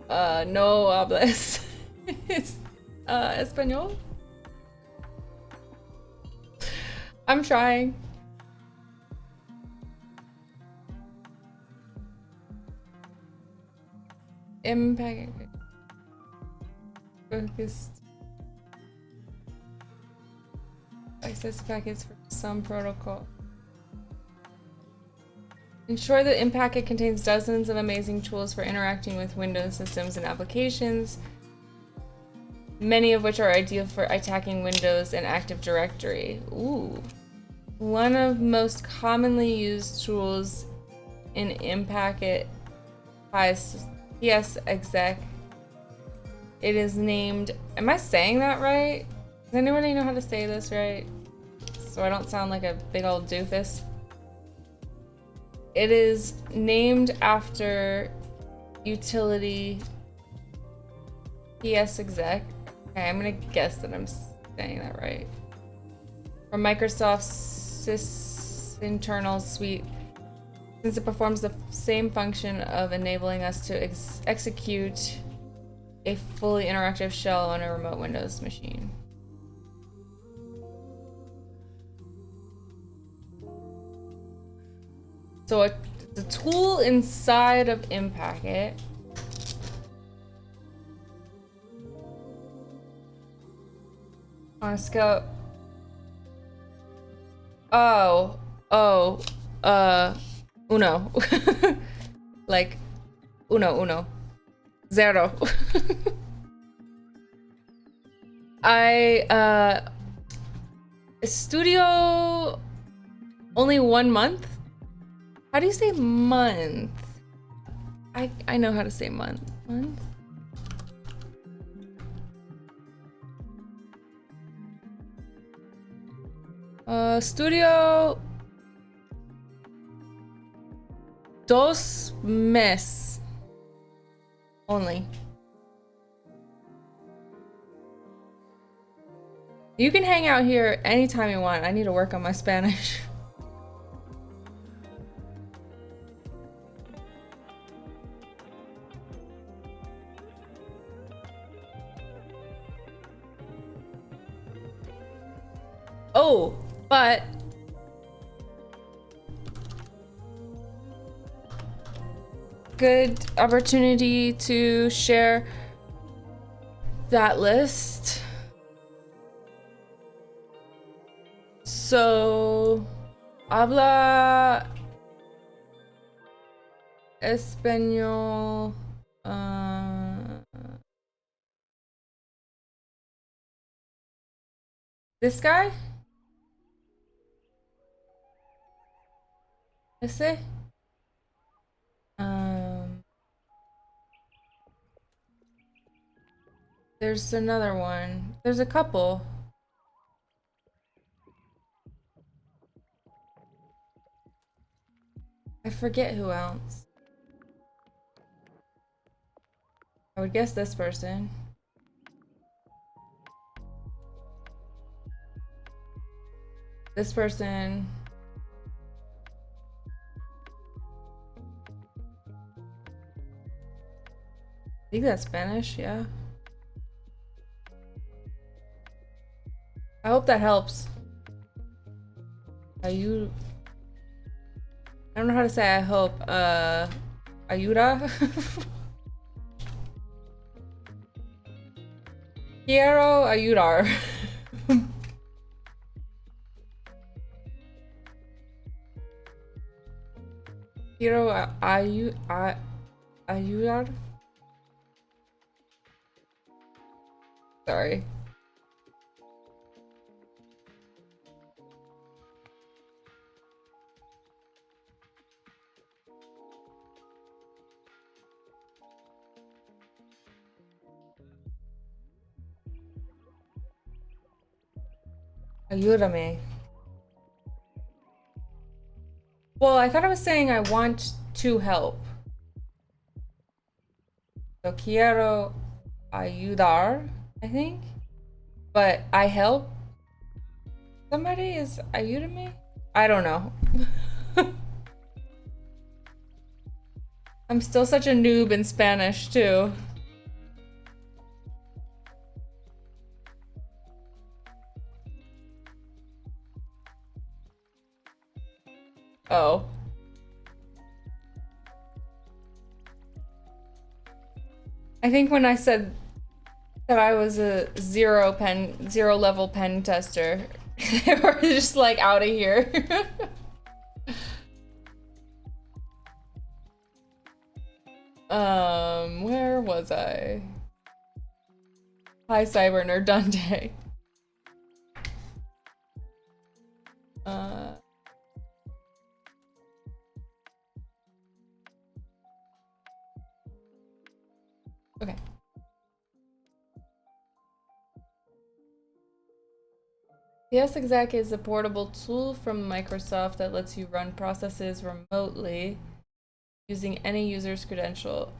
No hables. Español? I'm trying. Impact. Focused. Access packets for some protocol. Ensure that InPacket contains dozens of amazing tools for interacting with Windows systems and applications, many of which are ideal for attacking Windows and Active Directory. Ooh. One of most commonly used tools in InPacket has PSExec. It is named, am I saying that right? Does anybody know how to say this right? So I don't sound like a big old doofus. It is named after utility PSExec. Okay, I'm gonna guess that I'm saying that right. From Microsoft's internal suite, since it performs the same function of enabling us to execute a fully interactive shell on a remote Windows machine. So it's a tool inside of InPacket. On a scale. Uno. Like, uno. Zero. Studio only 1 month? How do you say month? I know how to say month. Month? Studio 2 meses only. You can hang out here anytime you want. I need to work on my Spanish. Oh, but good opportunity to share that list. So, habla español. This guy? Ese? There's another one. There's a couple. I forget who else. I would guess this person. This person. I think that's Spanish, yeah. I hope that helps. I don't know how to say I hope. Ayuda? Quiero ayudar. Quiero ayudar? Sorry. Ayúdame. Well, I thought I was saying I want to help. So quiero ayudar, I think. But I help somebody is ayúdame? I don't know. I'm still such a noob in Spanish too. Oh. I think when I said that I was a zero level pen tester, they were just like out of here. Where was I? Hi, Cyber Nerd Dante. Okay. HAXXING is a portable tool from Microsoft that lets you run processes remotely using any user's credential.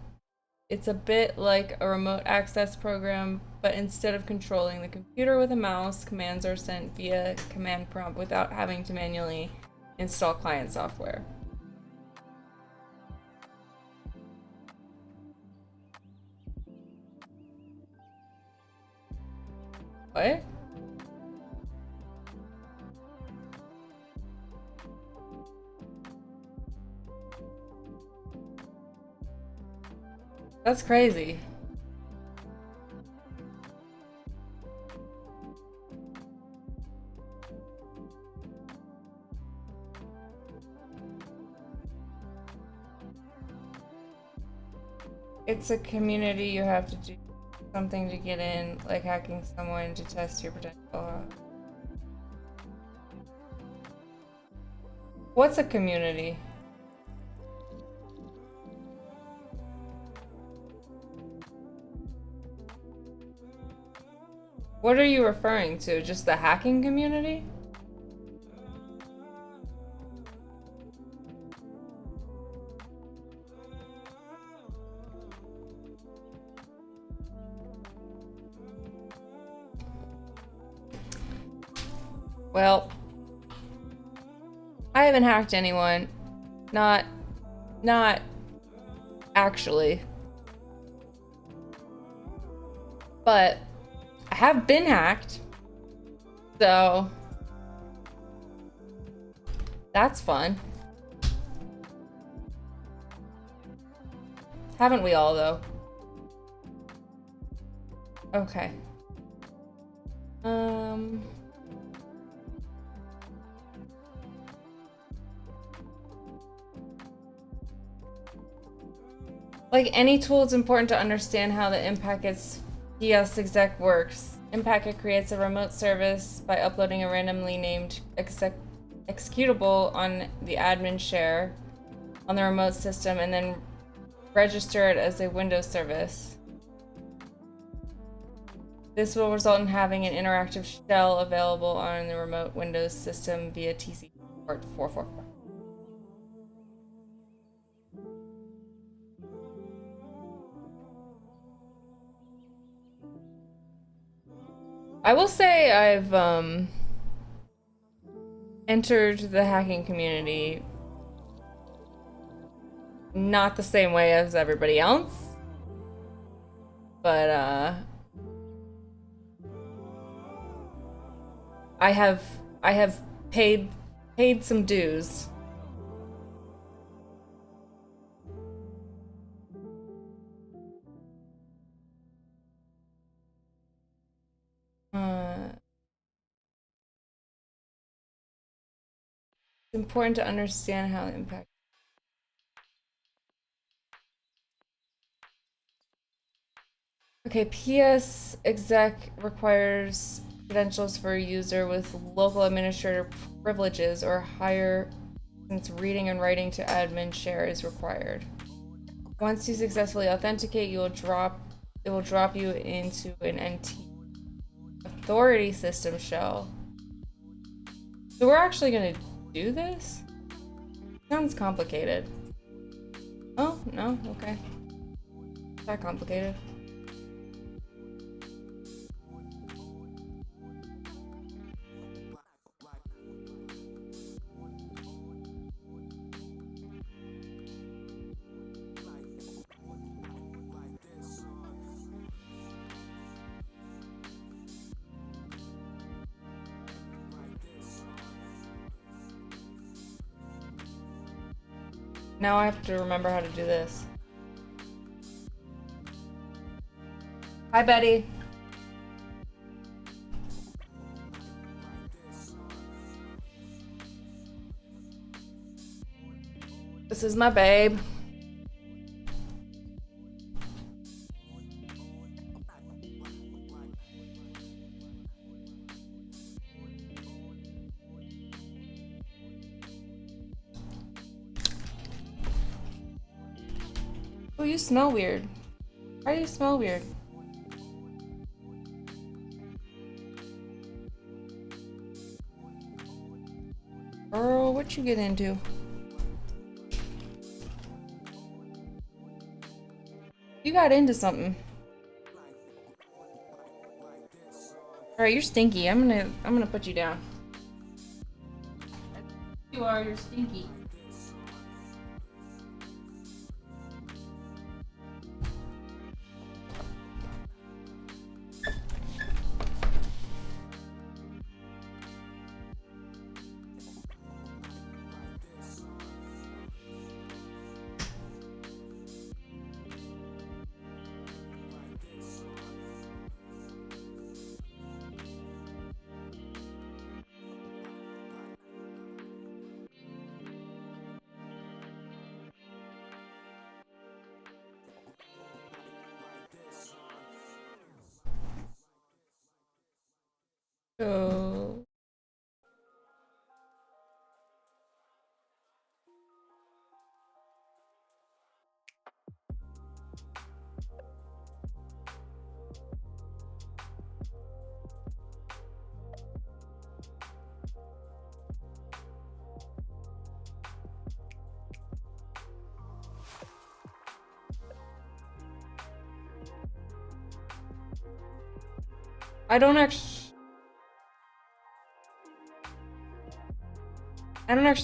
It's a bit like a remote access program, but instead of controlling the computer with a mouse, commands are sent via command prompt without having to manually install client software. What? That's crazy. It's a community, you have to do something to get in, like hacking someone to test your potential. What's a community? What are you referring to? Just the hacking community? Well, I haven't hacked anyone. Not actually. But I have been hacked. So that's fun. Haven't we all though? Okay. Like any tool, it's important to understand how the HAXXING works. HAXXING creates a remote service by uploading a randomly named executable on the admin share on the remote system and then register it as a Windows service. This will result in having an interactive shell available on the remote Windows system via TCP port 444. I will say I've entered the hacking community not the same way as everybody else, but I have paid some dues. It's important to understand how it impacts. Okay, HAXXING requires credentials for a user with local administrator privileges or higher, since reading and writing to admin share is required. Once you successfully authenticate, it will drop you into an NT authority system shell So we're actually gonna do this? Sounds complicated. Oh, no, okay. Not that complicated. Now I have to remember how to do this. Hi, Betty. This is my babe. Oh, you smell weird. Why do you smell weird? Girl, what you get into? You got into something. Alright, you're stinky. I'm gonna put you down. You are, you're stinky. So I don't actually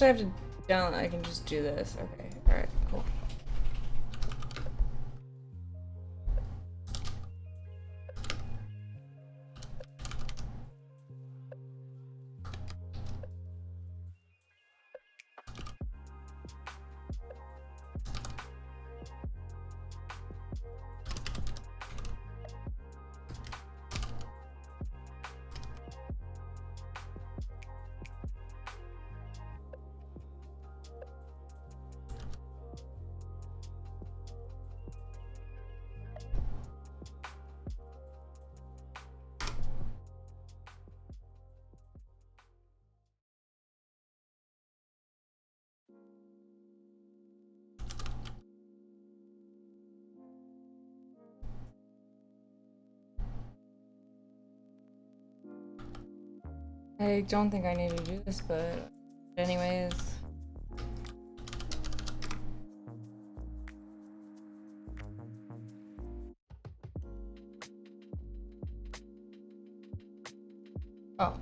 have to download. I can just do this. Okay. All right. Cool. I don't think I need to do this, but anyways. Oh.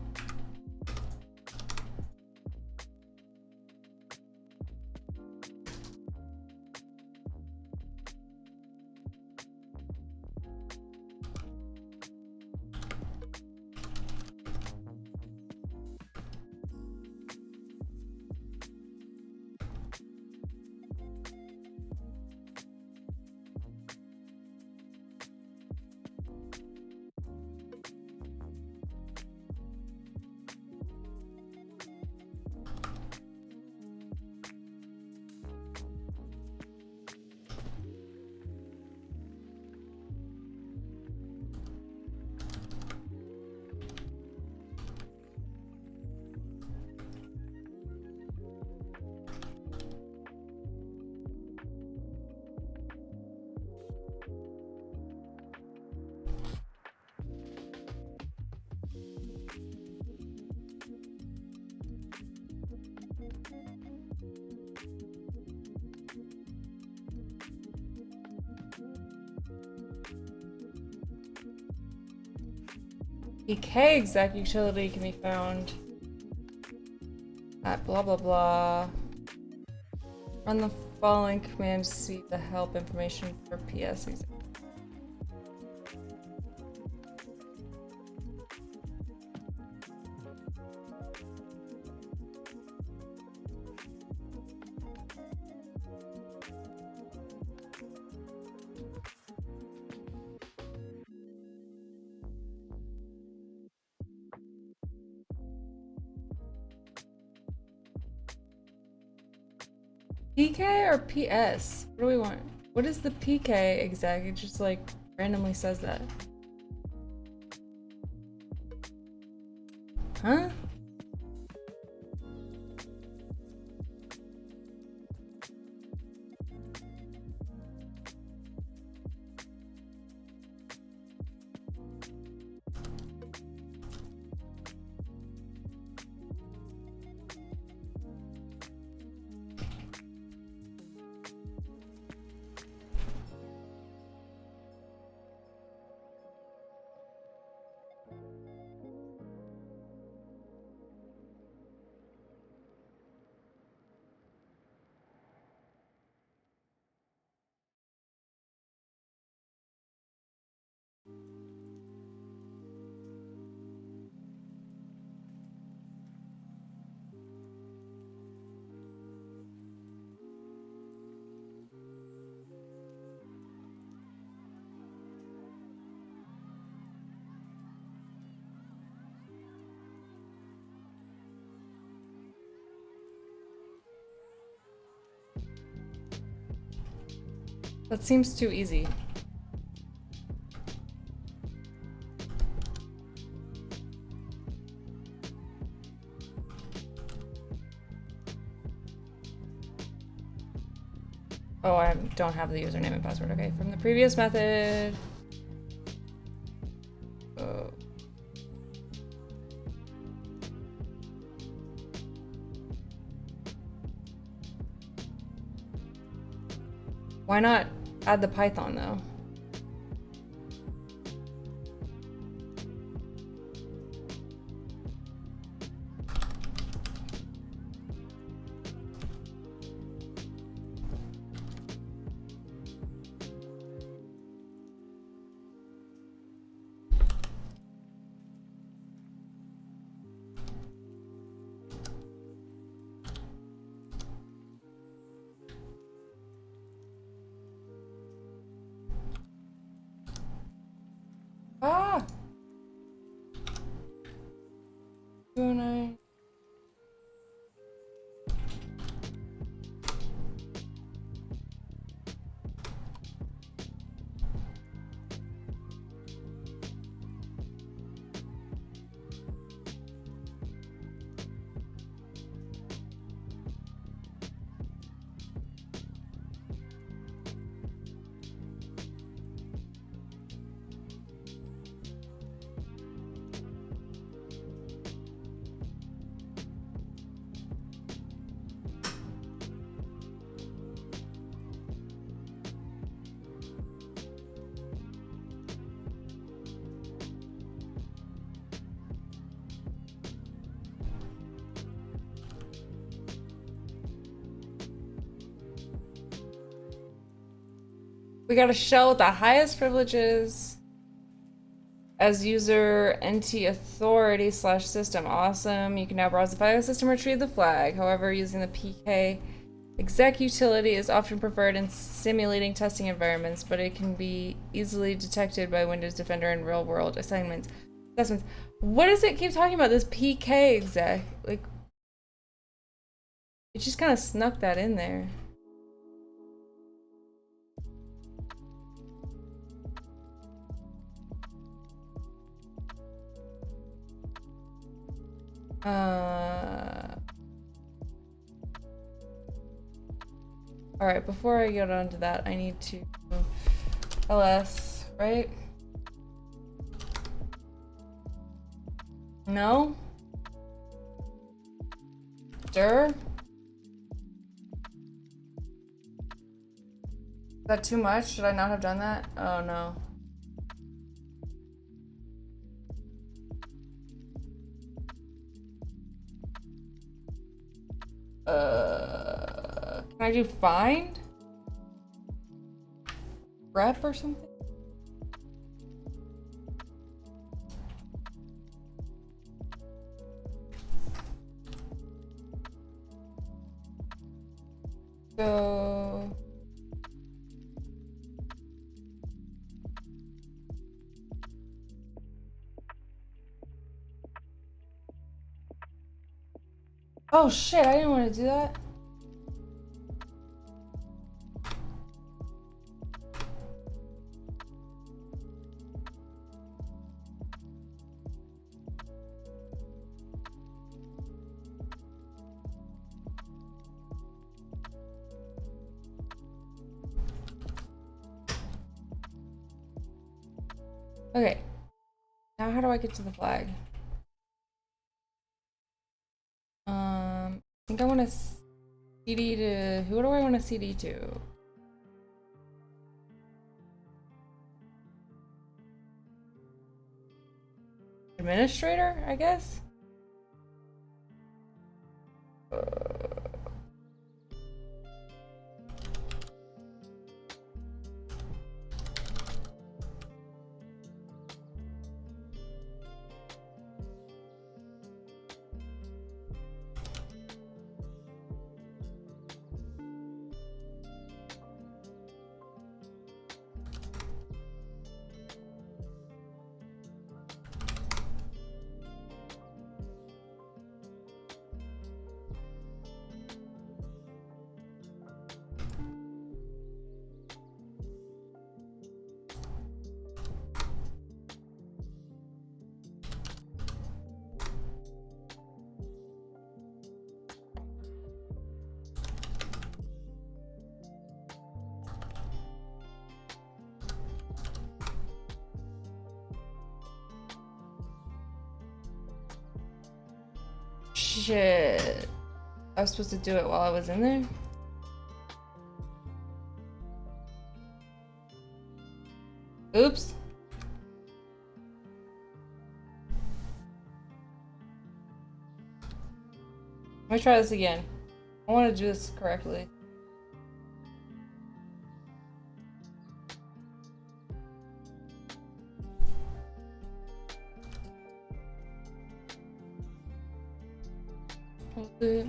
PK exec utility can be found at blah blah blah. Run the following command to see the help information for PS exec. PK or PS? What do we want? What is the PK exec? It just like randomly says that. Huh? That seems too easy. Oh, I don't have the username and password. Okay, from the previous method. Oh. Why not add the Python though? Ah! You and I. We got a shell with the highest privileges as user NT authority slash system. Awesome. You can now browse the file system, retrieve the flag. However, using the PK exec utility is often preferred in simulating testing environments, but it can be easily detected by Windows Defender in real world assessments. What does it keep talking about, this PK exec? Like, it just kind of snuck that in there. Alright, before I get on to that, I need to ls, right? No? Sure? Is that too much? Should I not have done that? Oh no. Can I do find? Rep or something? So... Oh shit, I didn't want to do that. Okay. Now how do I get to the flag? I think I want to CD to... Who do I want to CD to? Administrator, I guess? Shit. I was supposed to do it while I was in there? Oops. Let me try this again. I want to do this correctly. Hold it.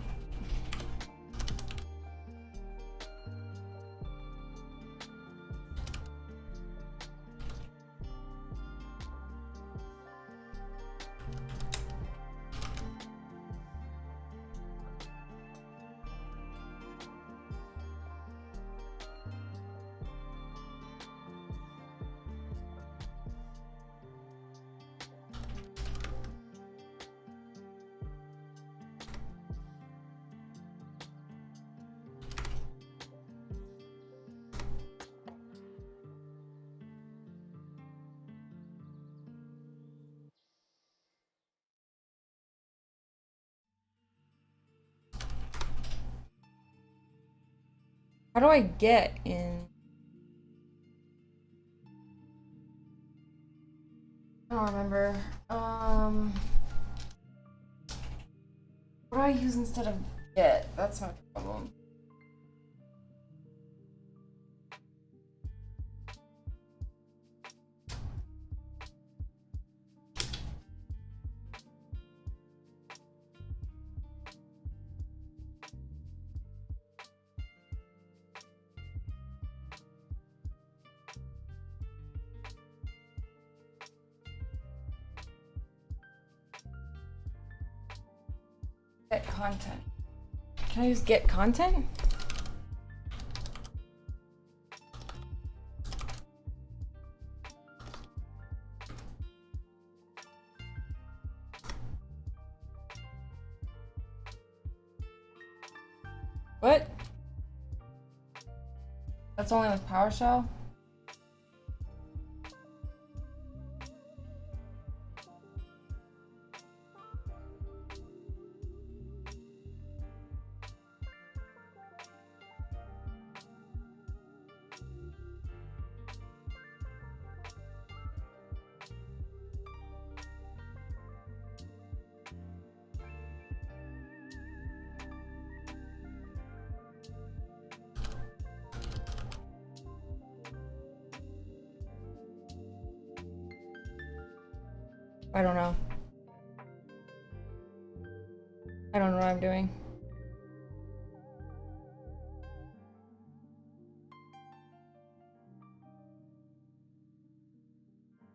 How do I get in? I don't remember. What do I use instead of get? That's my problem. Get content. Can I use get content? What? That's only with PowerShell? I don't know. I don't know what I'm doing.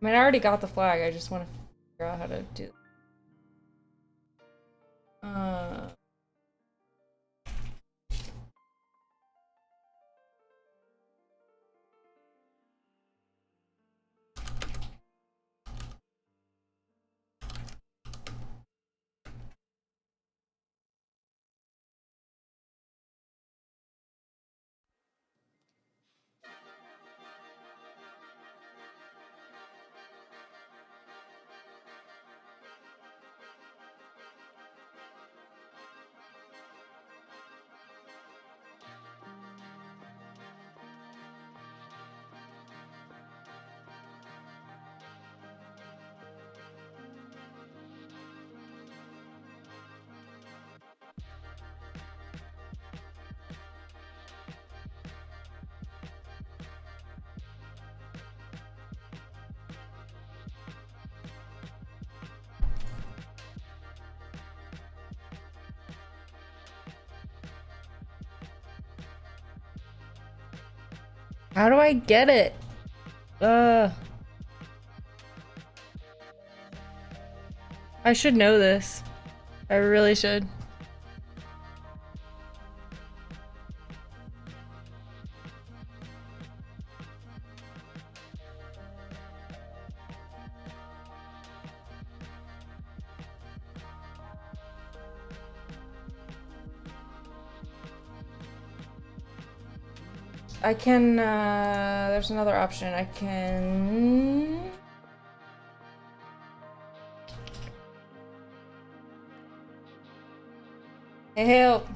I mean, I already got the flag. I just want to figure out how to do it. How do I get it? I should know this. I really should. I can, there's another option. I can... Hey, help!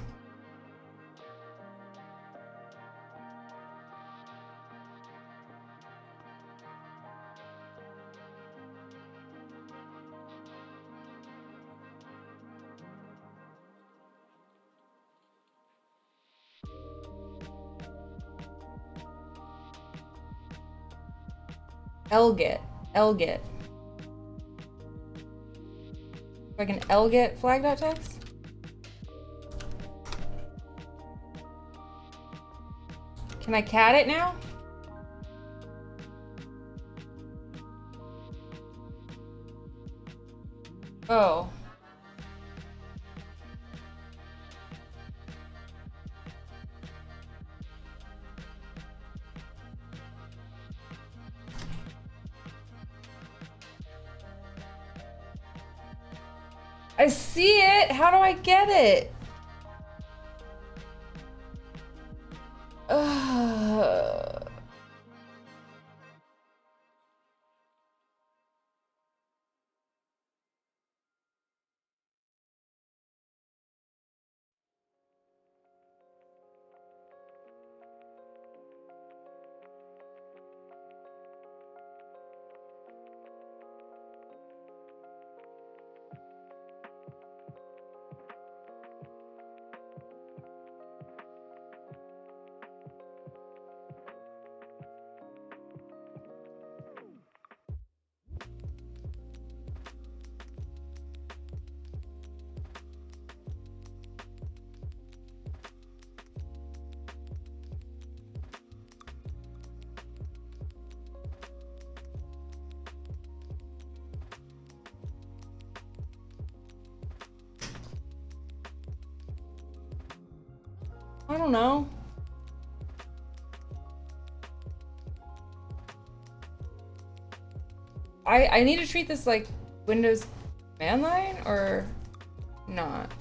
Elgit. Elgit. Like an Elgit flag.txt? Can I cat it now? Oh. I see it! How do I get it? Ugh. I don't know. I need to treat this like Windows command line or not?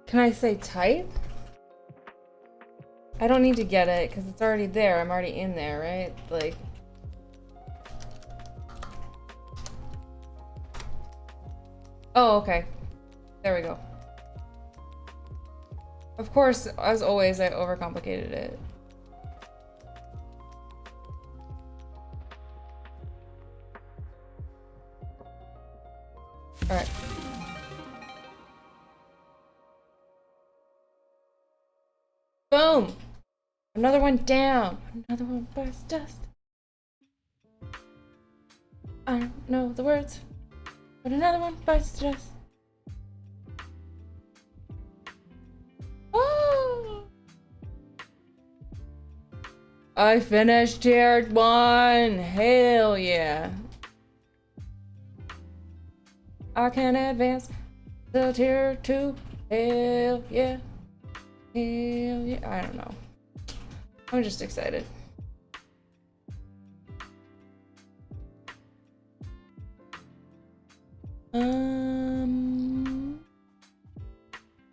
Can I say type? I don't need to get it because it's already there. I'm already in there, right? Like. Oh, okay. There we go. Of course, as always, I overcomplicated it. Alright. Boom! Another one down. Another one bites dust. I don't know the words, but another one bites dust. Oh! I finished tier 1. Hell yeah. I can advance to tier 2. Hell yeah. Hell yeah. I don't know. I'm just excited.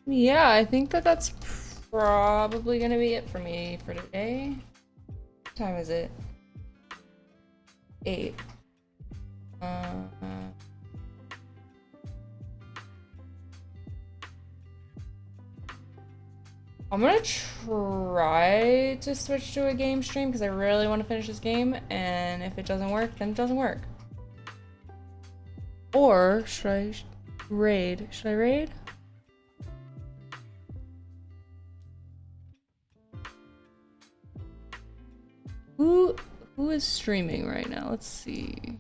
Yeah, I think that's probably gonna be it for me for today. What time is it? 8. I'm gonna try to switch to a game stream because I really want to finish this game, and if it doesn't work, then it doesn't work. Or should I raid? Should I raid? Who is streaming right now? Let's see.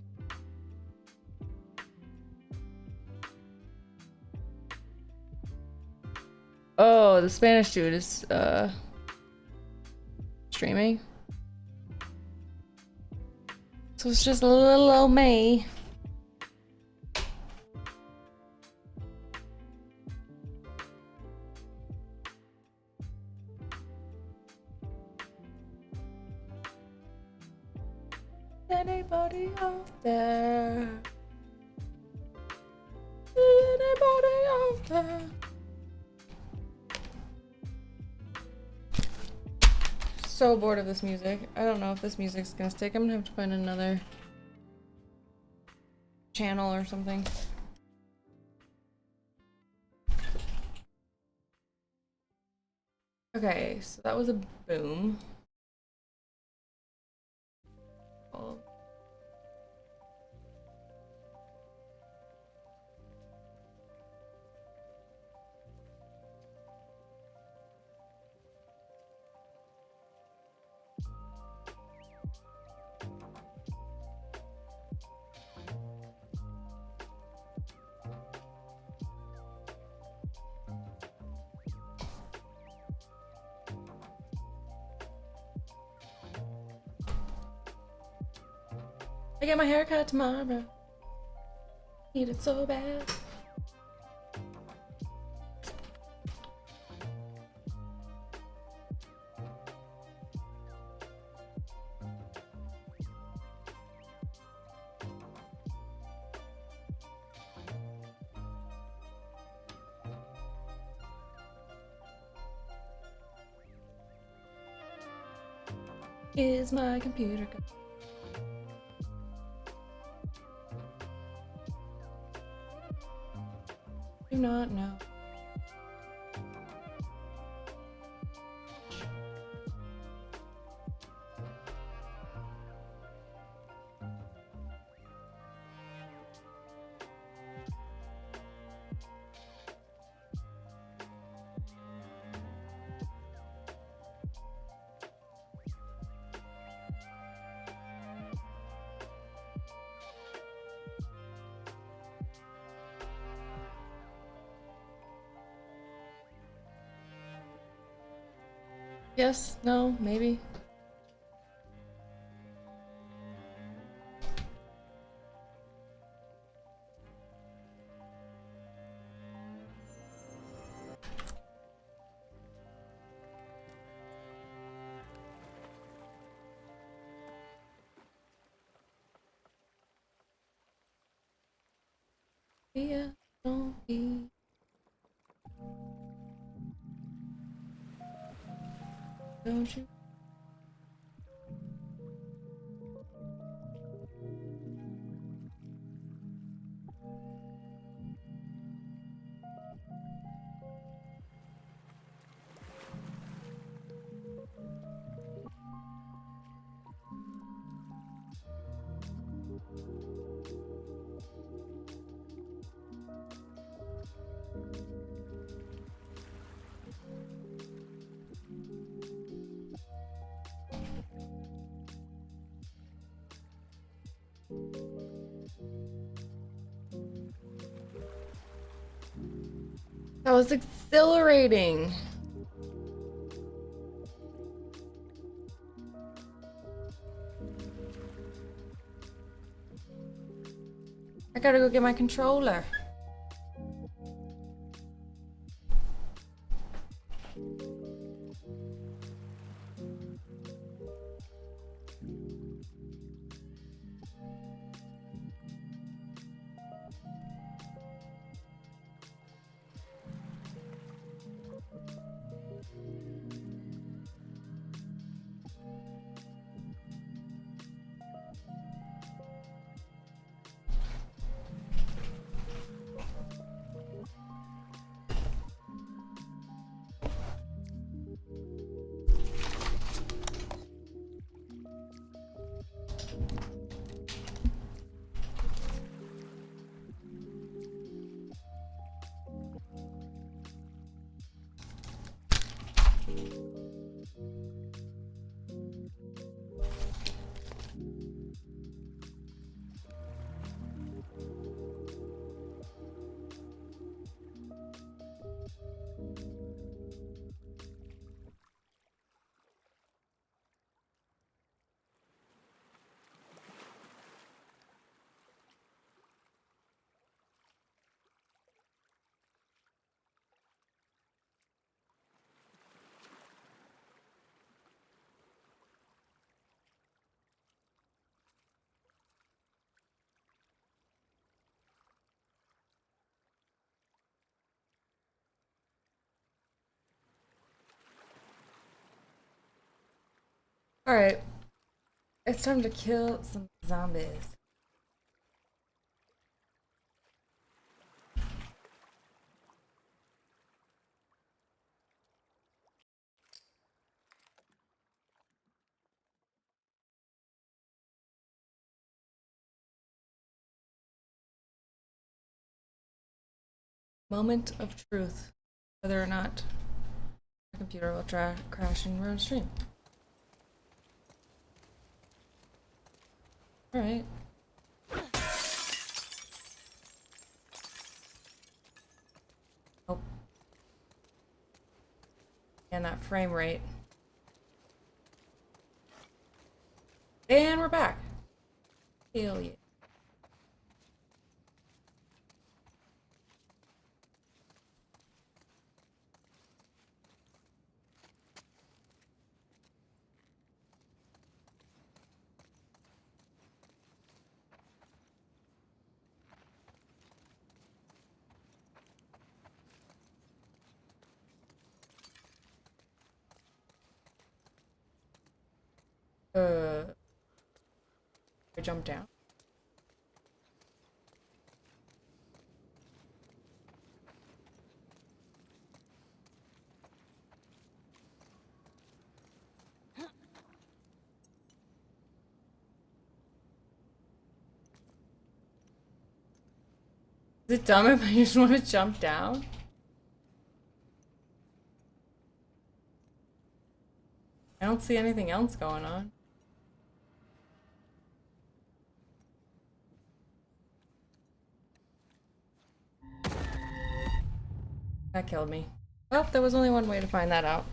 Oh, the Spanish dude is streaming. So it's just a little old me. Anybody out there? Anybody out there? So bored of this music. I don't know if this music's gonna stick. I'm gonna have to find another channel or something. Okay, so that was a boom. Oh. I get my hair cut tomorrow. Need it so bad. Is my computer good? Do not know. Yes, no, maybe. Yeah, don't be. Don't you? That was exhilarating. I gotta go get my controller. All right, it's time to kill some zombies. Moment of truth. Whether or not the computer will crash and ruin stream. All right. Oh. And that frame rate. And we're back. Hell yeah. I jump down. Is it dumb if I just want to jump down? I don't see anything else going on. That killed me. Well, there was only one way to find that out.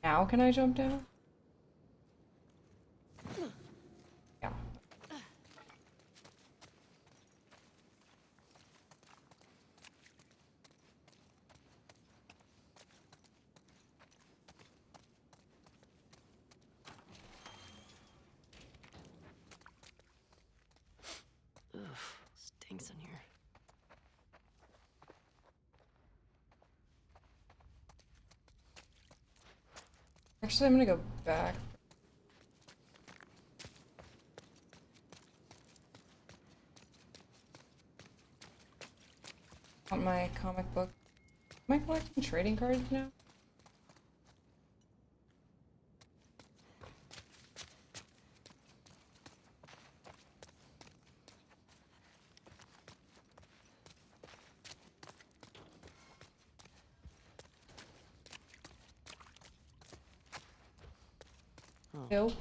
Now can I jump down? Yeah. Ugh, stinks in here. Actually, I'm gonna go back. Want my comic book. Am I collecting trading cards now? No.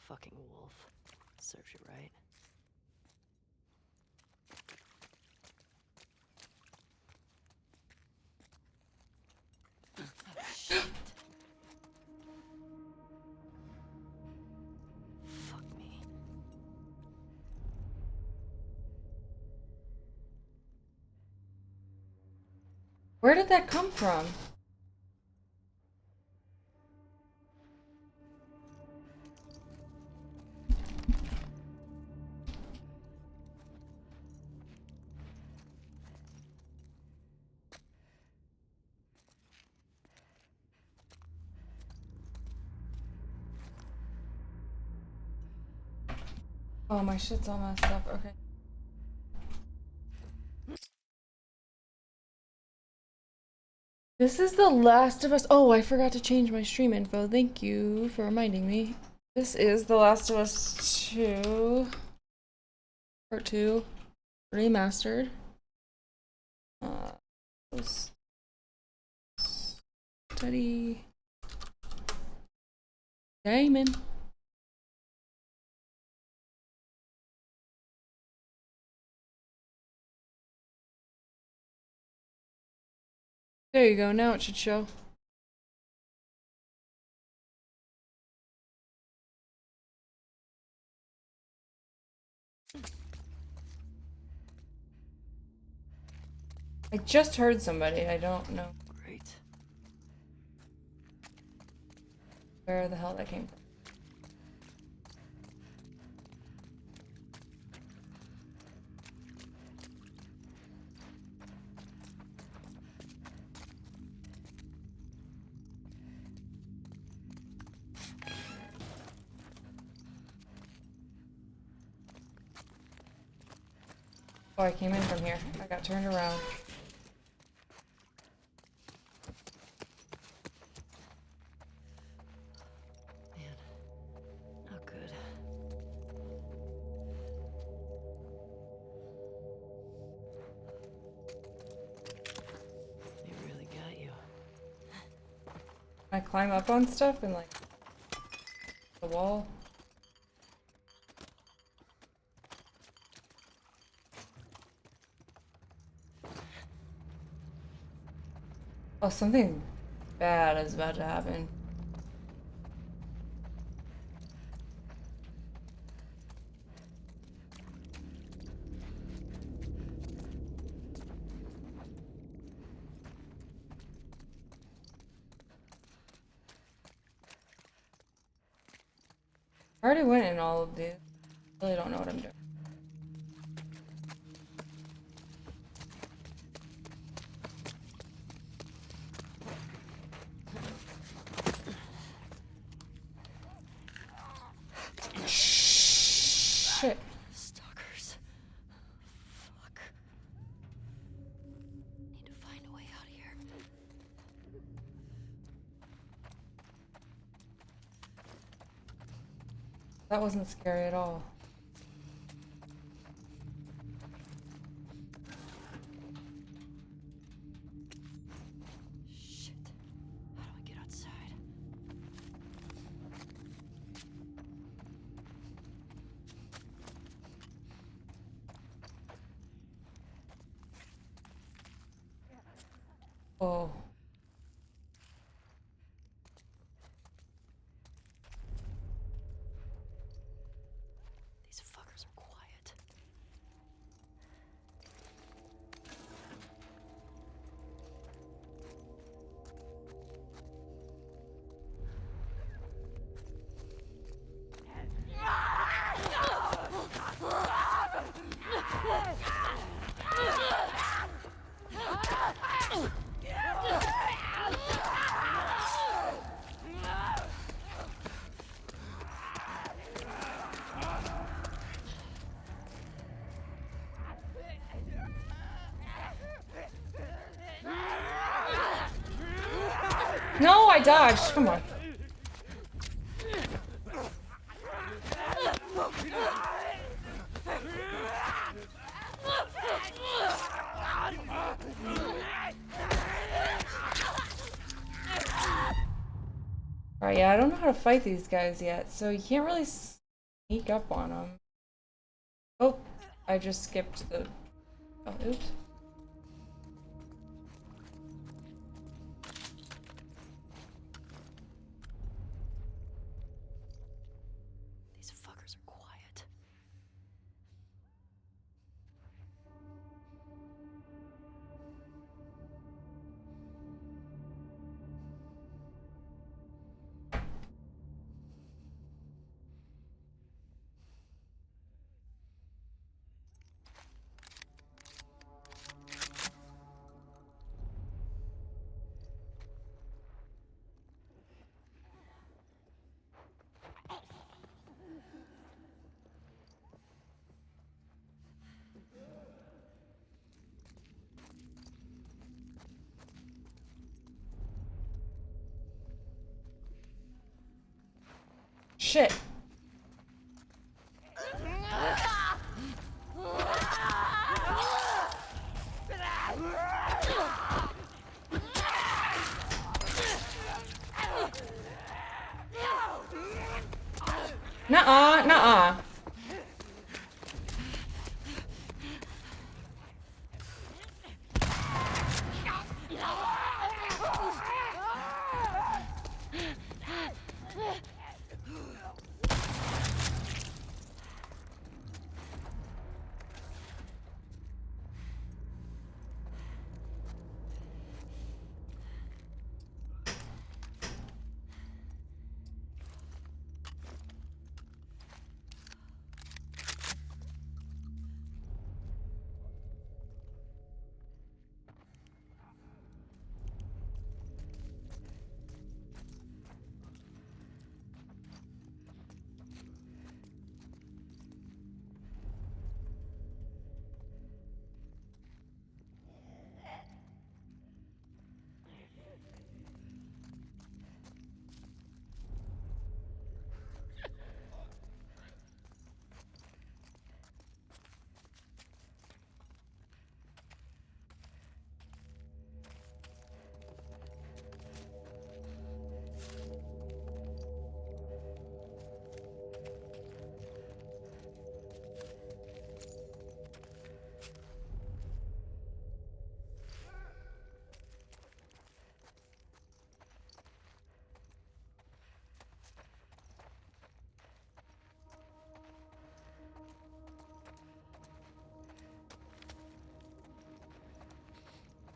Fucking wolf. Serves you right. Shit. Fuck me. Where did that come from? Oh, my shit's all messed up. Okay. This is The Last of Us. Oh, I forgot to change my stream info. Thank you for reminding me. This is The Last of Us 2. Part 2. Remastered. Study. Damon. There you go, now it should show. I just heard somebody, I don't know Great. where the hell that came from. Oh, I came in from here. I got turned around. Man, not good. They really got you. I climb up on stuff and like the wall. Oh, something bad is about to happen. I already went in all of these. I really don't know what I'm doing. Shit. Stalkers. Fuck. Need to find a way out of here. That wasn't scary at all. Shit. How do I get outside? Oh. These fuckers are quiet. No, I dodged. Come on. Alright, yeah, I don't know how to fight these guys yet, so you can't really sneak up on them. Oh, I just skipped the... Oh, oops. These fuckers are quiet. Shit. Nuh-uh, nuh-uh.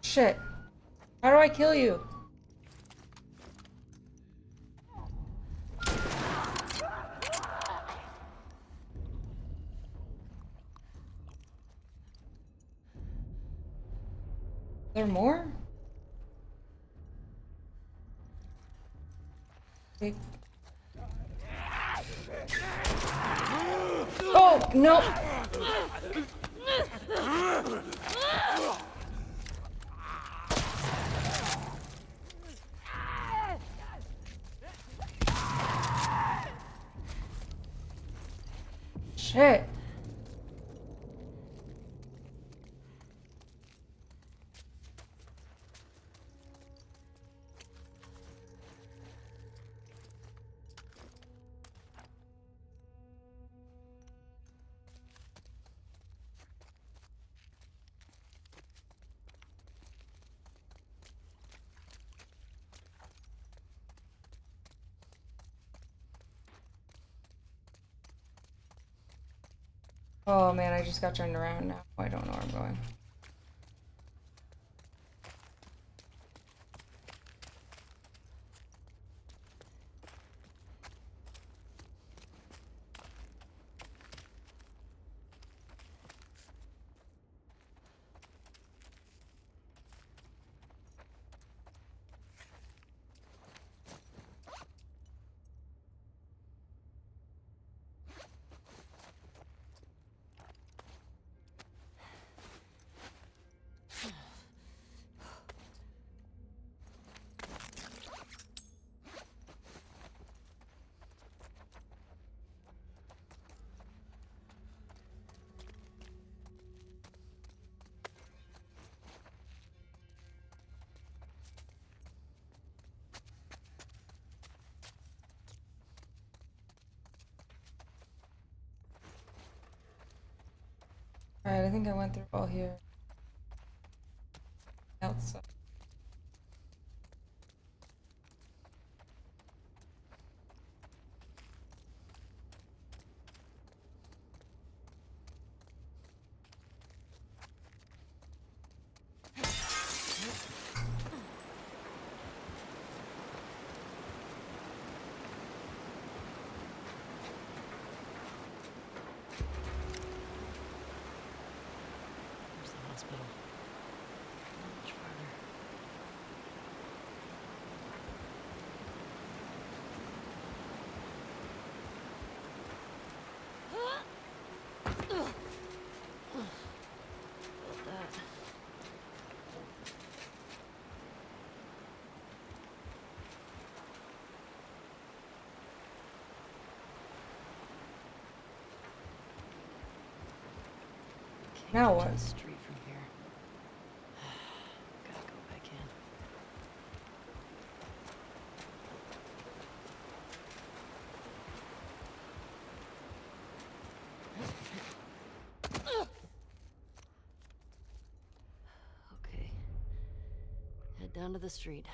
Shit. How do I kill you? Is there more? Oh, no. shit. Oh man, I just got turned around now. I don't know where I'm going. Alright, I think I went through all here. Outside. Where's the hospital? Not much farther. Felt that. Now Can't what? get to the street from here. Gotta go back in. Okay. Head down to the street.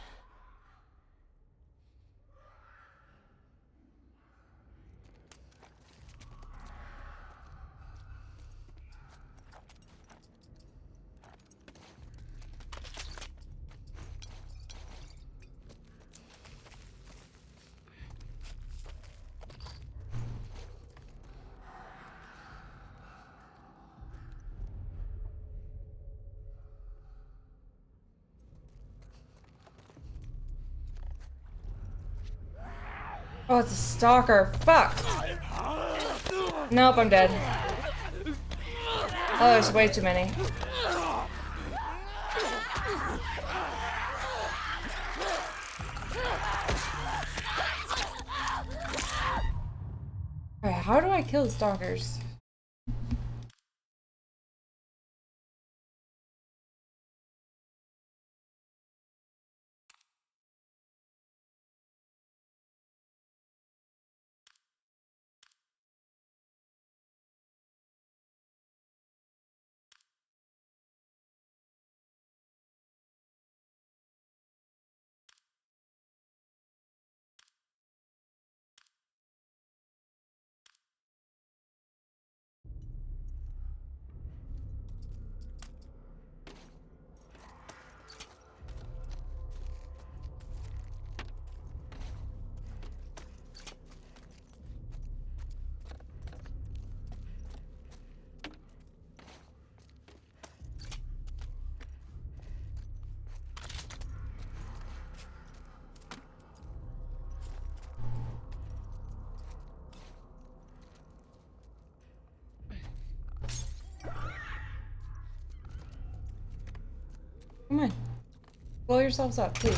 Oh, it's a stalker. Fuck. Nope, I'm dead. Oh, there's way too many. Alright, how do I kill the stalkers? Come on. Blow yourselves up, please.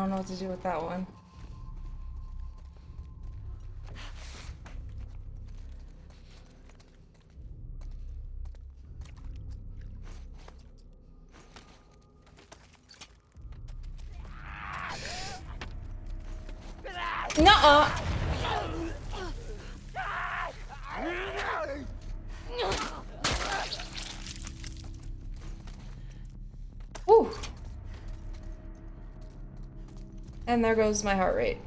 I don't know what to do with that one. Nuh-uh. Woo. And there goes my heart rate.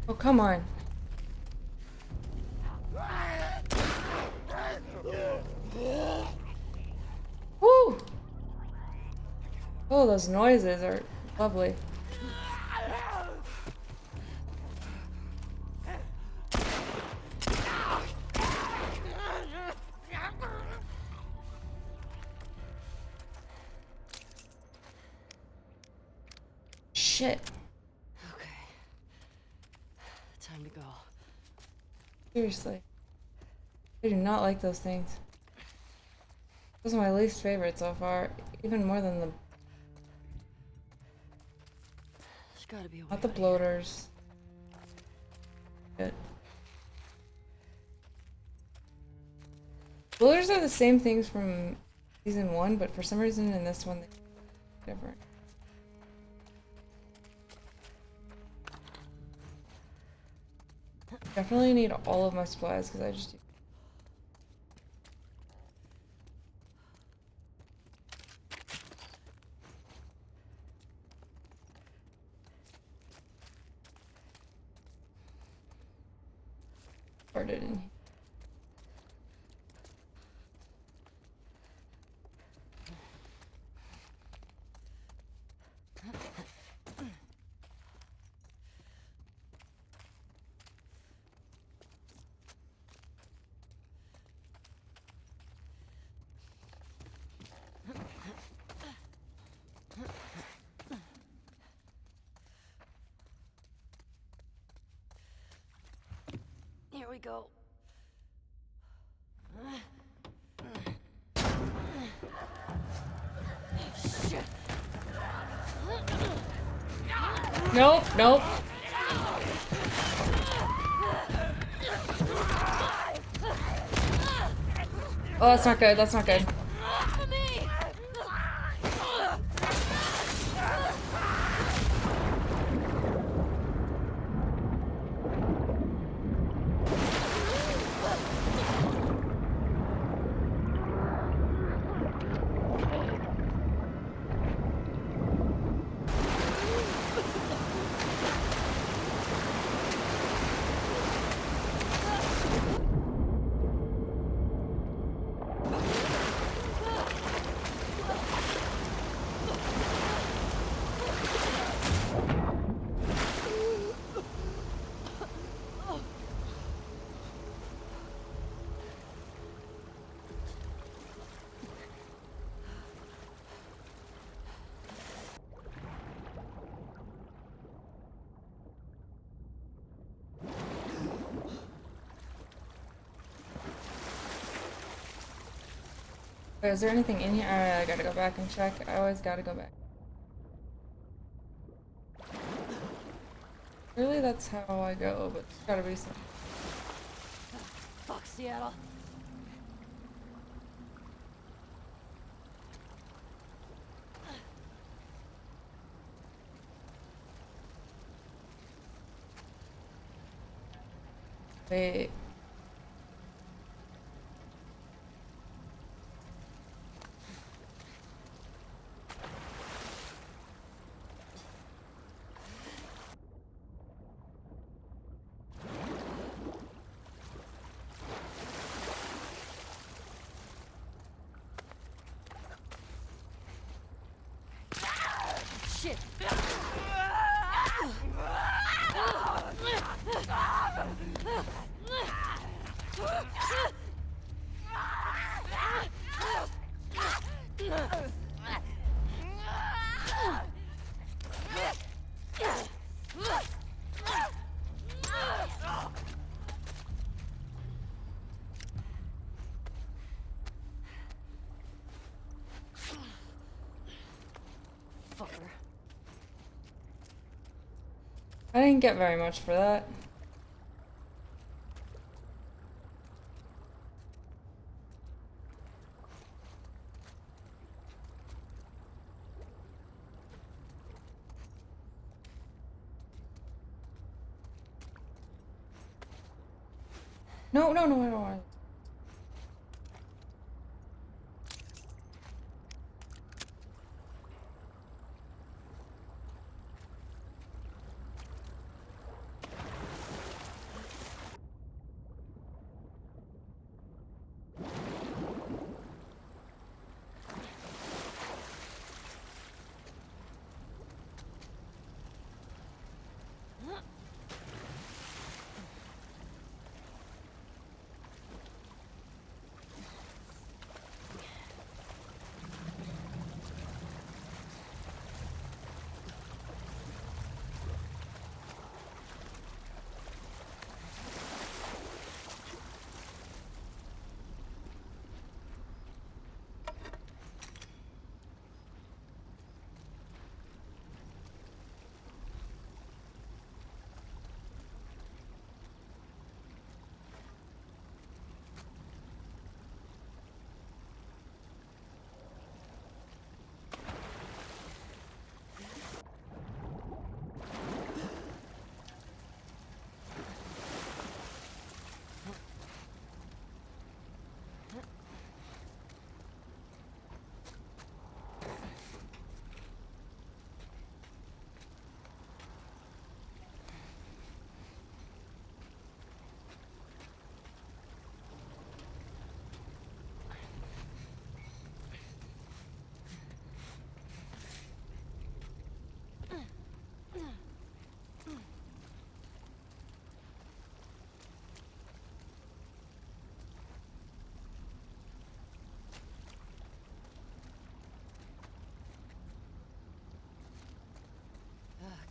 Oh, come on. Woo! Oh, those noises are lovely. Shit. Okay. Time to go. Seriously. I do not like those things. Those are my least favorite so far. Even more than the... There's gotta be a way Not the out of bloaters. Good. Bloaters are the same things from season 1, but for some reason in this one they're different. Definitely need all of my supplies because I just... started in here. Here we go. Shit. Nope, nope. Oh, that's not good, that's not good. Wait, is there anything in here? Alright, I gotta go back and check. I always gotta go back. Really, that's how I go, but there's gotta be some. Fuck Seattle. Wait. Shit. Fucker. I didn't get very much for that. No, no, no, I don't want it.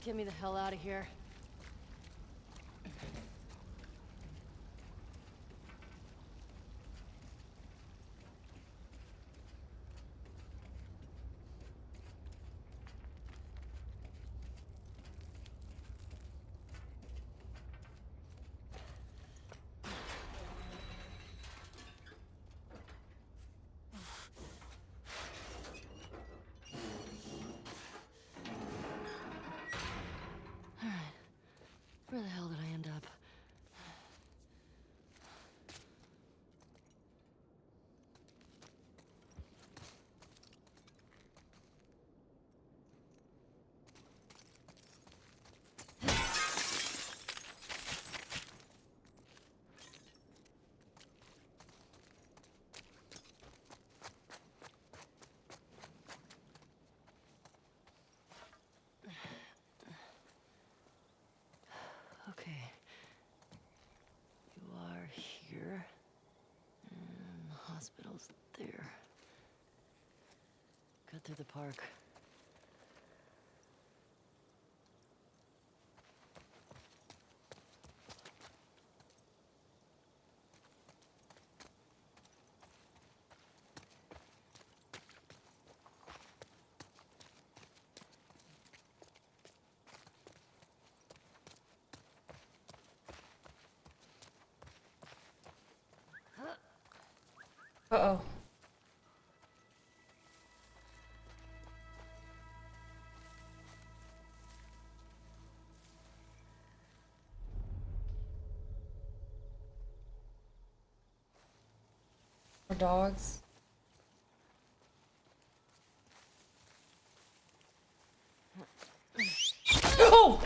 Get me the hell out of here. Where the hell did I end up? Okay. You are here. And the hospital's there. Cut through the park. Uh-oh. Or dogs. Oh!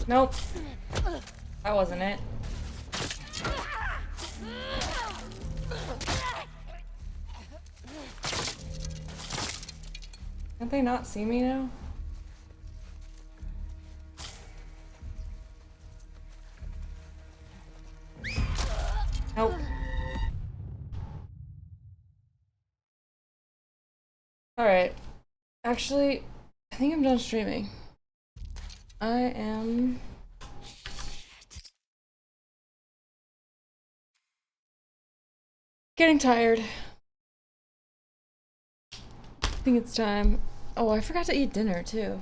Nope. That wasn't it. Can't they not see me now? Nope. Alright. Actually, I think I'm done streaming. I am... getting tired. I think it's time. Oh, I forgot to eat dinner too.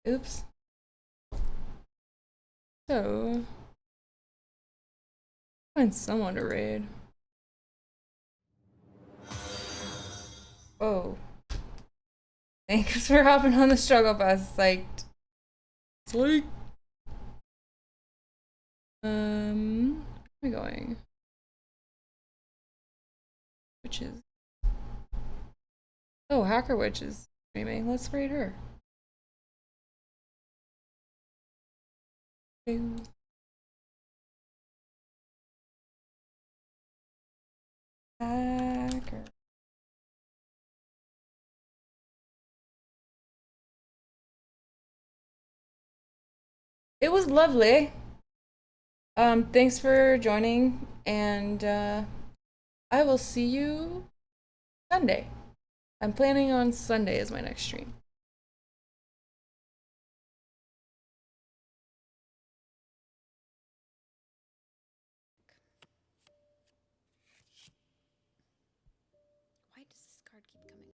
Oops. So... find someone to raid. Whoa. Thanks for hopping on the struggle bus. Psyched. Sleep. Where am I going? Witches. Oh, Hacker Witch is streaming. Let's raid her. Hacker. It was lovely. Thanks for joining, and I will see you Sunday. I'm planning on Sunday as my next stream.